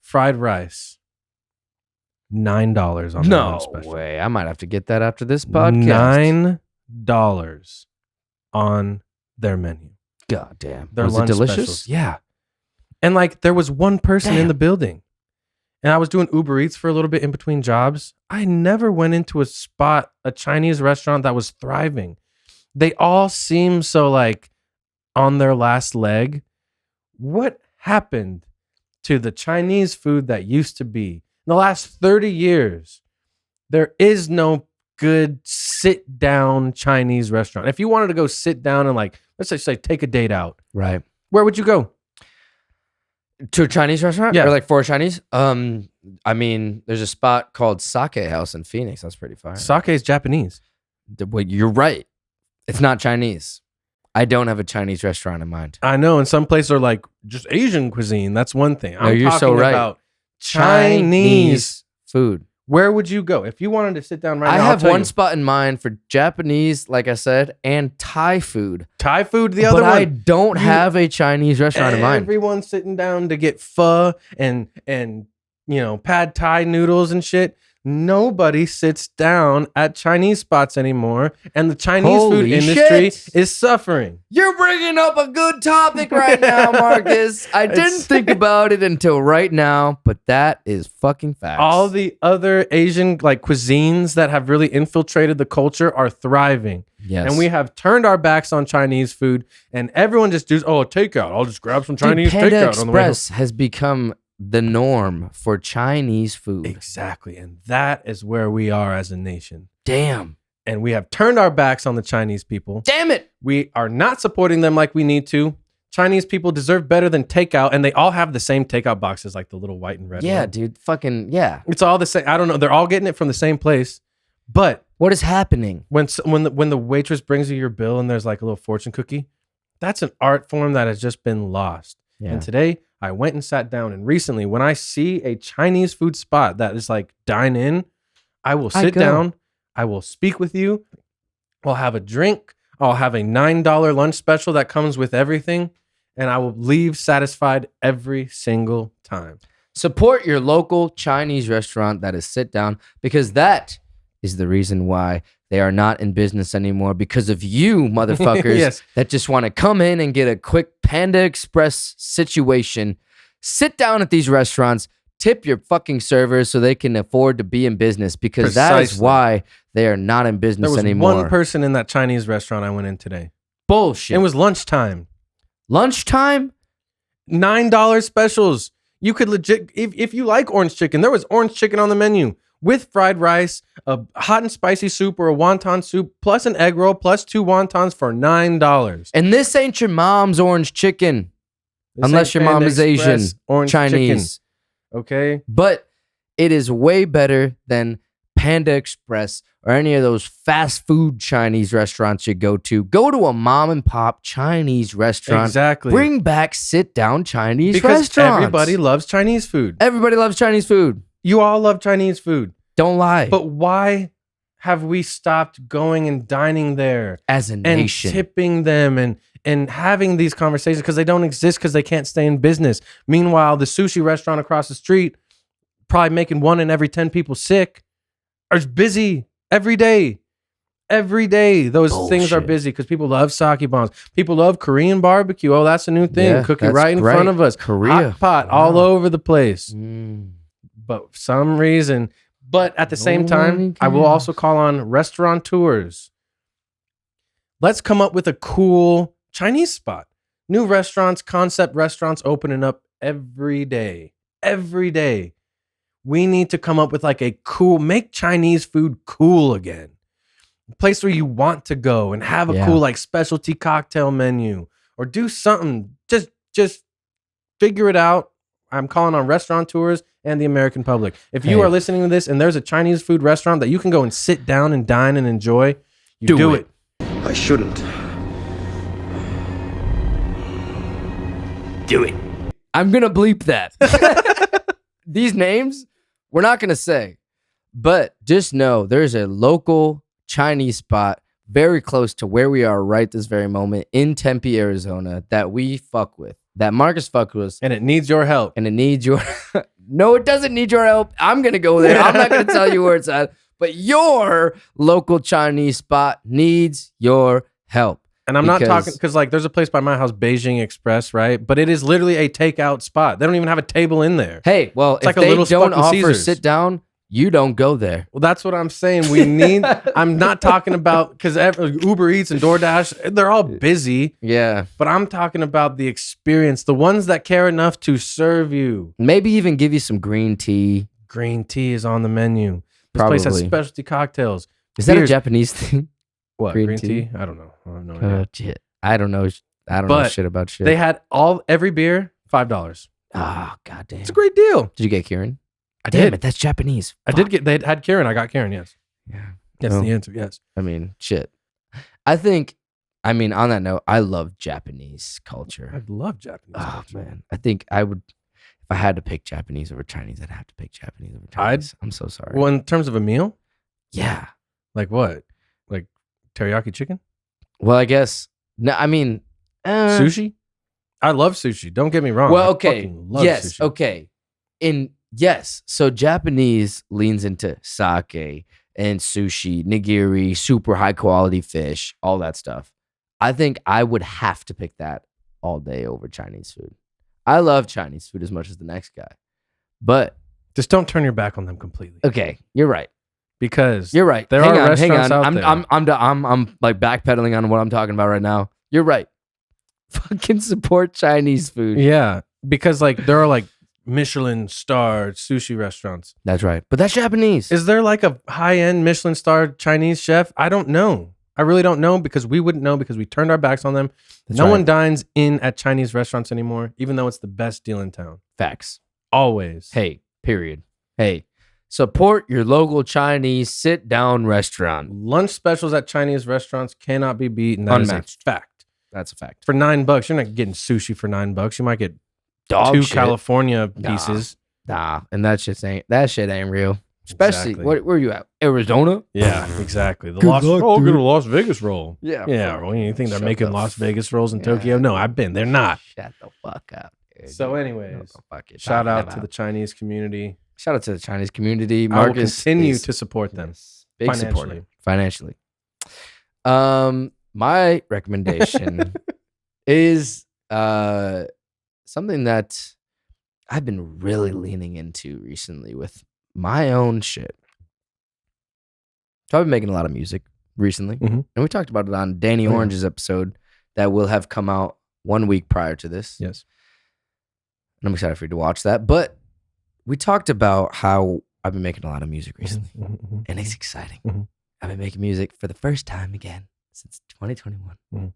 fried rice, $9 on their lunch special. No way. I might have to get that after this podcast. $9 on their menu. God damn. Their Was it lunch delicious? specials. Yeah. And like there was one person in the building. And I was doing Uber Eats for a little bit in between jobs. I never went into a Chinese restaurant that was thriving. They all seem so like on their last leg. What happened to the Chinese food that used to be? In the last 30 years, there is no good sit down Chinese restaurant. If you wanted to go sit down and like, let's just say take a date out. Right. Where would you go? To a Chinese restaurant? Yeah. Or like for a Chinese? I mean, there's a spot called Sake House in Phoenix. That's pretty fire. Sake is Japanese. Well, you're right. It's not Chinese. I don't have a Chinese restaurant in mind. I know, and some places are like just Asian cuisine. That's one thing. No, you're so right. About Chinese food. Where would you go if you wanted to sit down right now? I have one spot in mind for Japanese, like I said, and Thai food. Thai food, the other but one. I don't have a Chinese restaurant in mind. Everyone's sitting down to get pho and pad Thai noodles and shit. Nobody sits down at Chinese spots anymore, and the Chinese food industry is suffering. You're bringing up a good topic right now, Marcus. I didn't think about it until right now, but that is fucking facts. All the other Asian cuisines that have really infiltrated the culture are thriving. Yes. And we have turned our backs on Chinese food, and everyone just does, takeout. I'll just grab some Chinese takeout on the way home. Express has become the norm for Chinese food. Exactly. And that is where we are as a nation. Damn. And we have turned our backs on the Chinese people. Damn it. We are not supporting them like we need to. Chinese people deserve better than takeout, and they all have the same takeout boxes, like the little white and red Yeah, one. dude. Fucking, yeah. It's all the same. I don't know. They're all getting it from the same place. But what is happening? When the waitress brings you your bill and there's like a little fortune cookie, that's an art form that has just been lost. Yeah. And today, I went and sat down, and recently, when I see a Chinese food spot that is like dine in, I will sit down, I will speak with you, I'll have a drink, I'll have a $9 lunch special that comes with everything, and I will leave satisfied every single time. Support your local Chinese restaurant that is sit down, because that is the reason why they are not in business anymore, because of you motherfuckers yes. that just want to come in and get a quick Panda Express situation. Sit down at these restaurants, tip your fucking servers so they can afford to be in business, because that is why they are not in business anymore. There was one person in that Chinese restaurant I went in today. Bullshit. It was lunchtime. Lunchtime? $9 specials. You could legit, if you like orange chicken, there was orange chicken on the menu with fried rice, a hot and spicy soup or a wonton soup, plus an egg roll, plus 2 wontons for $9. And this ain't your mom's orange chicken. Unless your mom is Asian, Chinese. Chicken. Okay. But it is way better than Panda Express or any of those fast food Chinese restaurants you go to. Go to a mom and pop Chinese restaurant. Exactly. Bring back sit down Chinese because restaurants. Everybody loves Chinese food. Everybody loves Chinese food. You all love Chinese food. Don't lie. But why have we stopped going and dining there as a nation, and tipping them and having these conversations, because they don't exist because they can't stay in business? Meanwhile, the sushi restaurant across the street, probably making 1 in every 10 people sick, are busy every day. Every day, those things are busy because people love sake bombs. People love Korean barbecue. Oh, that's a new thing. Yeah, Cook it right in front of us. Korea. Hot pot all over the place. But for some reason, but at the same time, I will also call on restaurateurs. Let's come up with a cool Chinese spot. New restaurants, concept restaurants opening up every day. Every day. We need to come up with like a cool, make Chinese food cool again. A place where you want to go and have a cool like specialty cocktail menu or do something. Just figure it out. I'm calling on restaurateurs and the American public. If you are listening to this and there's a Chinese food restaurant that you can go and sit down and dine and enjoy, you do it. I shouldn't. Do it. I'm going to bleep that. These names, we're not going to say. But just know there's a local Chinese spot very close to where we are right this very moment in Tempe, Arizona, that we fuck with. That Marcus fucked with. And it needs your help. And it needs your... No, it doesn't need your help. I'm going to go there. I'm not going to tell you where it's at. But your local Chinese spot needs your help. And I'm not talking... Because like there's a place by my house, Beijing Express, right? But it is literally a takeout spot. They don't even have a table in there. Hey, well, it's if like they don't offer Caesars. Sit down... You don't go there. Well, that's what I'm saying. We need, I'm not talking about, because Uber Eats and DoorDash, they're all busy. Yeah. But I'm talking about the experience, the ones that care enough to serve you. Maybe even give you some green tea. Green tea is on the menu. This place has specialty cocktails. Is that a Japanese thing? What, green tea? I don't know. I have no idea. Shit. I don't know shit about shit. They had every beer, $5. Oh, goddamn. It's a great deal. Did you get Kieran? Damn it, that's Japanese. I did get. They had Karen. I got Karen. Yes. Yeah. That's No. the answer. Yes. I mean, shit. I mean, on that note, I love Japanese culture. I love Japanese Oh culture. man, I think I would, if I had to pick Japanese over Chinese, I'd have to pick Japanese over Chinese. I'm so sorry. Well, in terms of a meal, Yeah. like what? Like teriyaki chicken, Well, I guess. No, I mean, sushi. I love sushi. Don't get me wrong. Well, I okay. fucking love Yes. sushi. Okay. Yes. So Japanese leans into sake and sushi, nigiri, super high quality fish, all that stuff. I think I would have to pick that all day over Chinese food. I love Chinese food as much as the next guy, but Just don't turn your back on them completely. okay, you're right. Because You're right. there hang are on, restaurants out I'm, there. I'm like backpedaling on what I'm talking about right now. You're right. Fucking support Chinese food. Yeah, because like there are like Michelin starred sushi restaurants. That's right. But that's Japanese. Is there like a high end Michelin starred Chinese chef? I don't know. I really don't know because we wouldn't know because we turned our backs on them. That's no right. one dines in at Chinese restaurants anymore, even though it's the best deal in town. Facts. Always. Hey, period. Hey, support your local Chinese sit down restaurant. Lunch specials at Chinese restaurants cannot be beaten. That is Unmatched. a fact. That's a fact. For $9, you're not getting sushi for $9. You might get Dog two shit. California Nah. pieces. Nah, and that shit ain't real. Especially Exactly. where you at? Arizona? Yeah, exactly. The Good Las luck, get dude. a Las Vegas roll. Yeah. Yeah, well, you think they're Shut making the Las Vegas rolls in Yeah. Tokyo? No, I've been. They're not. Shut the fuck up. Dude. So, You anyways, know what the fuck you're shout talking out to about. the Chinese community. Shout out to the Chinese community. I will Marcus continue is- to support them. Yes, big supporter Financially. financially. My recommendation is something that I've been really leaning into recently with my own shit. So I've been making a lot of music recently, Mhm. and we talked about it on Danny Oh, yeah. Orange's episode that will have come out 1 week prior to this. Yes. And I'm excited for you to watch that. But we talked about how I've been making a lot of music recently, Mhm. and it's exciting. Mhm. I've been making music for the first time again since 2021. Mhm.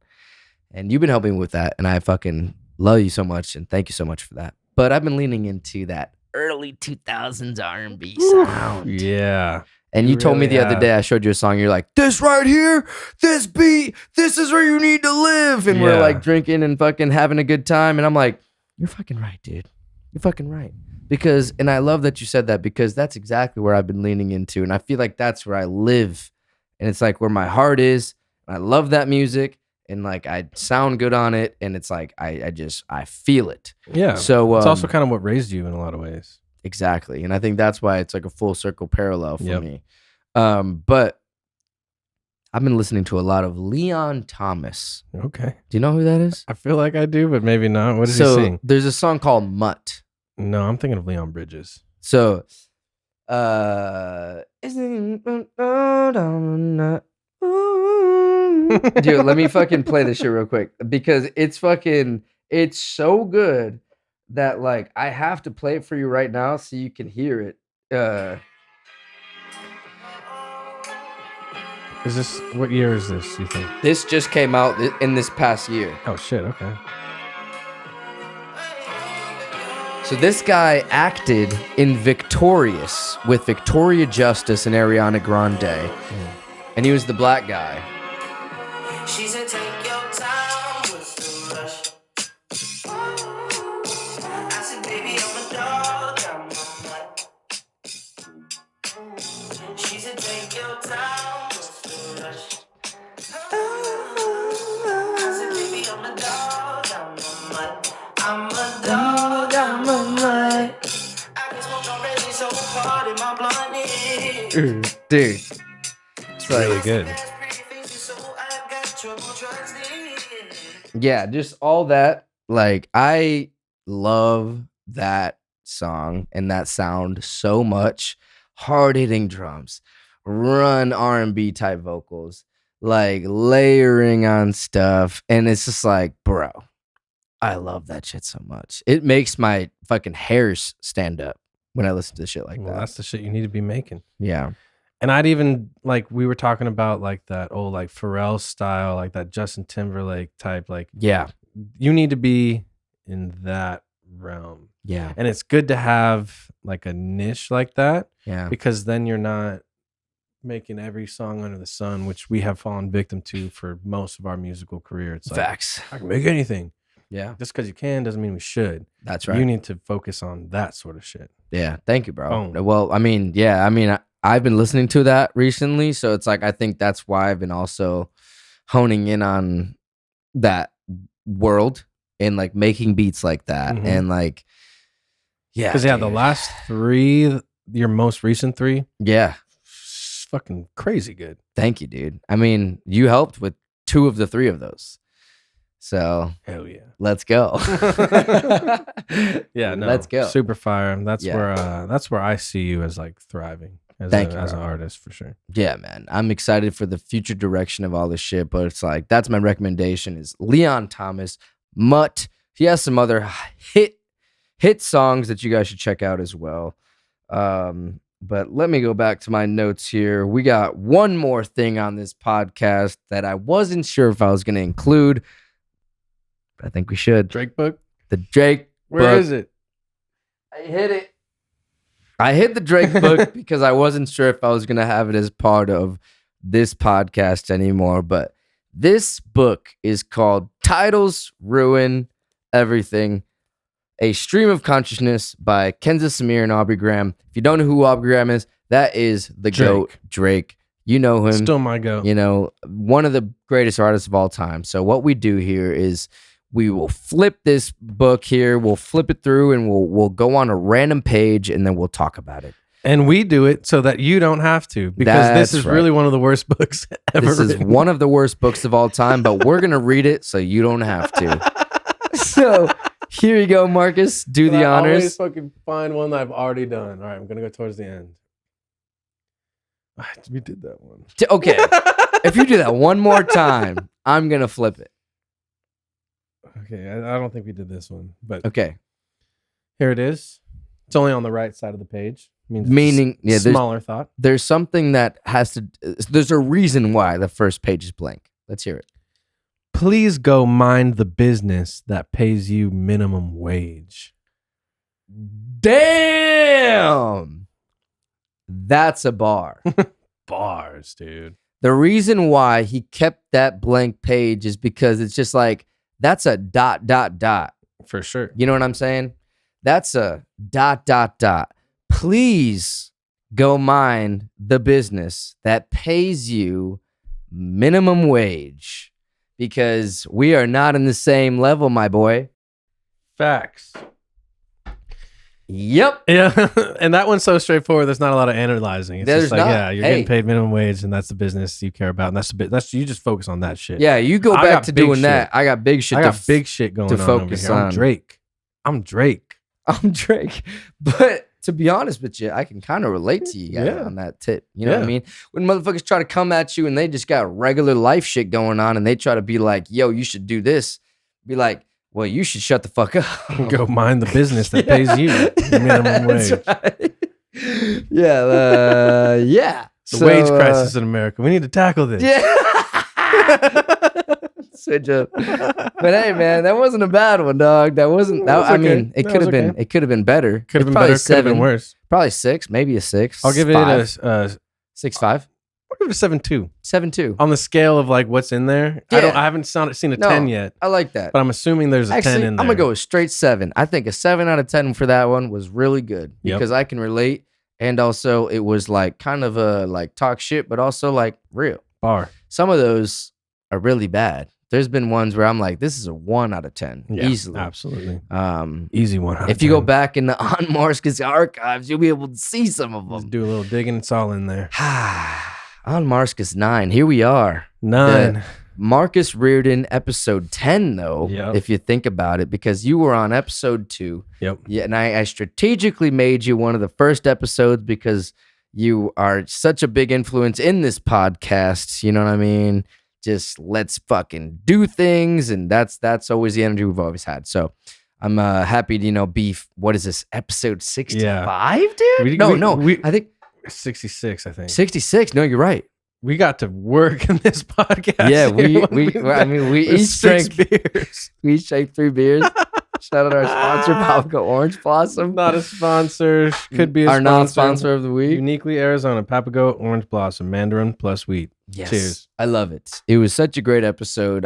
And you've been helping me with that, and I fucking love you so much, and thank you so much for that. But I've been leaning into that early 2000s R&B sound. Yeah. And you told me really the other have. day, I showed you a song, you're like, this right here, this beat, this is where you need to live. And we're Yeah. like drinking and fucking having a good time. And I'm like, you're fucking right, dude. You're fucking right. Because, and I love that you said that because that's exactly where I've been leaning into. And I feel like that's where I live. And it's like where my heart is. And I love that music. And like I sound good on it. And it's like, I feel it. Yeah. So It's also kind of what raised you in a lot of ways. exactly. And I think that's why it's like a full circle parallel for Yep. me. But I've been listening to a lot of Leon Thomas. Okay. Do you know who that is? I feel like I do, but maybe not. What does he So sing? there's a song called Mutt. No, I'm thinking of Leon Bridges. So dude, let me fucking play this shit real quick because it's so good that like I have to play it for you right now so you can hear it. Is this, what year is this, you think? This just came out in this past year. Oh, shit. Okay. So this guy acted in Victorious with Victoria Justice and Ariana Grande. And he was the black guy. She said, take your time, what's the rush? I said, baby, I'm a dog, I'm a mutt. She said, take your time, what's the rush? I said, baby, I'm a dog, I'm a mutt. I'm a dog, I'm a mutt. I can smoke already, so hard in my blunt is. Dude. It's really good. Yeah, just all that. Like, I love that song and that sound so much. Hard-hitting drums, run R&B type vocals, like layering on stuff. And it's just like, bro, I love that shit so much. It makes my fucking hairs stand up when I listen to shit like Well, that. that's the shit you need to be making. Yeah. And I'd even, like, we were talking about, like, that old, like, Pharrell style, like, that Justin Timberlake type. Like, Yeah. you need to be in that realm. Yeah. And it's good to have like a niche like that Yeah. because then you're not making every song under the sun, which we have fallen victim to for most of our musical career. It's like, Facts. I can make anything. Yeah. Just because you can doesn't mean we should. That's right. You need to focus on that sort of shit. Yeah. Thank you, bro. Boom. Well, I mean, yeah. I mean, I've been listening to that recently, so it's like I think that's why I've been also honing in on that world and like making beats like that, Mhm. and like, yeah. Because the dude. last 3, your most recent 3, Yeah. fucking crazy good. Thank you, dude. I mean, you helped with 2 of the 3 of those. So Hell yeah. let's go. Yeah, no. Let's go. Super fire. That's Yeah. where I see you as like thriving as, Thank you, as an bro. artist for sure. Yeah, man. I'm excited for the future direction of all this shit, but it's like that's my recommendation is Leon Thomas, Mutt. He has some other hit songs that you guys should check out as well. But let me go back to my notes here. We got one more thing on this podcast that I wasn't sure if I was going to include, but I think we should. Drake book? The Drake Where book. is it? I hit it. I hit the Drake book because I wasn't sure if I was going to have it as part of this podcast anymore. But this book is called Titles Ruin Everything, A Stream of Consciousness by Kenza Samir and Aubrey Graham. If you don't know who Aubrey Graham is, that is the GOAT, Drake. You know him. Still my go. You know, one of the greatest artists of all time. So what we do here is we will flip this book here. We'll flip it through and we'll go on a random page and then we'll talk about it. And we do it so that you don't have to, because That's this is right. really one of the worst books ever This is written. one of the worst books of all time, but we're going to read it so you don't have to. So here you go, Marcus. Do But the I always honors. fucking find one that I've already done. All right, I'm going to go towards the end. We did that one. Okay. If you do that one more time, I'm going to flip it. Okay, I don't think we did this one, but Okay. here it is. It's only on the right side of the page. Meaning, yeah, there's, smaller thought. there's something that has to, there's a reason why the first page is blank. Let's hear it. Please go mind the business that pays you minimum wage. Damn. That's a bar. Bars, dude. The reason why he kept that blank page is because it's just like, that's a ... For sure. You know what I'm saying? That's a ... Please go mind the business that pays you minimum wage, because we are not in the same level, my boy. Facts. Yep. Yeah, and that one's so straightforward. There's not a lot of analyzing. It's There's just like, not. yeah, you're Hey. getting paid minimum wage, and that's the business you care about, and that's the bit. That's you just focus on that shit. Yeah, you go I back got to big doing shit. that. I got big shit. I to got big shit going to on over focus here. I'm on. Drake. I'm Drake. But to be honest with you, I can kind of relate to you guys Yeah. on that tip. You know what I Yeah. mean? When motherfuckers try to come at you and they just got regular life shit going on and they try to be like, yo, you should do this. Be like, well, you should shut the fuck up. Go mind the business that pays you minimum That's wage. right. Yeah. Yeah. The wage crisis in America. We need to tackle this. Yeah. Switch up. But hey, man, that wasn't a bad one, dog. That wasn't. That, That's I okay. mean, it That could have was been. okay. It could have been better. Could have It's been probably better. Could have been 7, worse. Probably 6, maybe a 6. I'll give it 5, a 6.5, I'll give it a 7.2 7.2. on the scale of like what's in there. Yeah. I haven't seen a No. 10 yet, I like that. but I'm assuming there's a 10 Actually, in I'm there. gonna go with straight 7. I think a 7 out of 10 for that one was really good Yep. because I can relate, and also it was like kind of a like talk shit, but also like real. bar. Some of those are really bad. There's been ones where I'm like, this is a 1 out of 10 Yeah, easily. absolutely. Um, Easy one. out if of you go 10. back in the On Marscus archives, you'll be able to see some of Just them. do a little digging. It's all in there. On Marscus 9, here we are. 9. Marcus Reardon, episode 10, though, Yep. if you think about it, because you were on episode 2. Yep. Yeah, and I strategically made you one of the first episodes because you are such a big influence in this podcast. You know what I mean? Just let's fucking do things, and that's always the energy we've always had. So I'm happy to be. What is this, episode 65, dude? We- I think 66, I think. 66. No, you're right. We got to work in this podcast. Yeah, we When each with 6 drank beers. we each drank 3 beers. Shout out our sponsor, Papago Orange Blossom. Not a sponsor. Could be a Our sponsor. non-sponsor of the week. Uniquely Arizona, Papago Orange Blossom, Mandarin plus wheat. Yes. Cheers. I love it. It was such a great episode.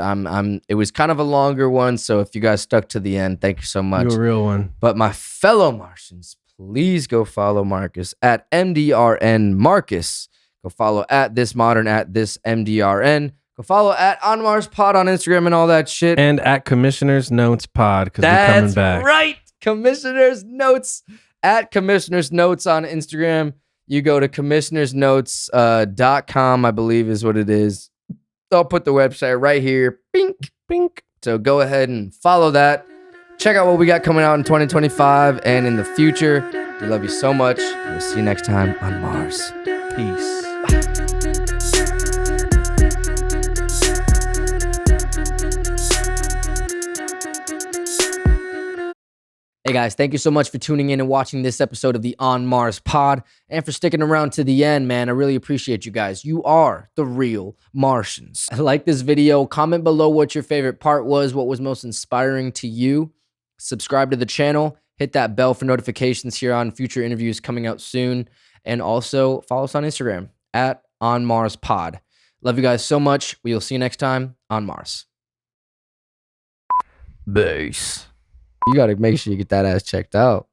It was kind of a longer one, so if you guys stuck to the end, thank you so much. You're a real one. But my fellow Martians, please go follow Marcus at MDRN Marcus. Go follow at This Modern at This MDRN. Go follow at On Mars Pod on Instagram and all that shit. And at Commissioner's Notes Pod, because we're coming back. That's right. Commissioner's Notes at Commissioner's Notes on Instagram. You go to commissionersnotes.com, I believe is what it is. I'll put the website right here. Bink, bink. So go ahead and follow that. Check out what we got coming out in 2025 and in the future. We love you so much. We'll see you next time on Mars. Peace. Hey guys, thank you so much for tuning in and watching this episode of the On Mars Pod and for sticking around to the end, man. I really appreciate you guys. You are the real Martians. Like this video, comment below what your favorite part was, what was most inspiring to you. Subscribe to the channel, hit that bell for notifications here on future interviews coming out soon, and also follow us on Instagram at On Mars Pod. Love you guys so much. We will see you next time on Mars. Bass. You got to make sure you get that ass checked out.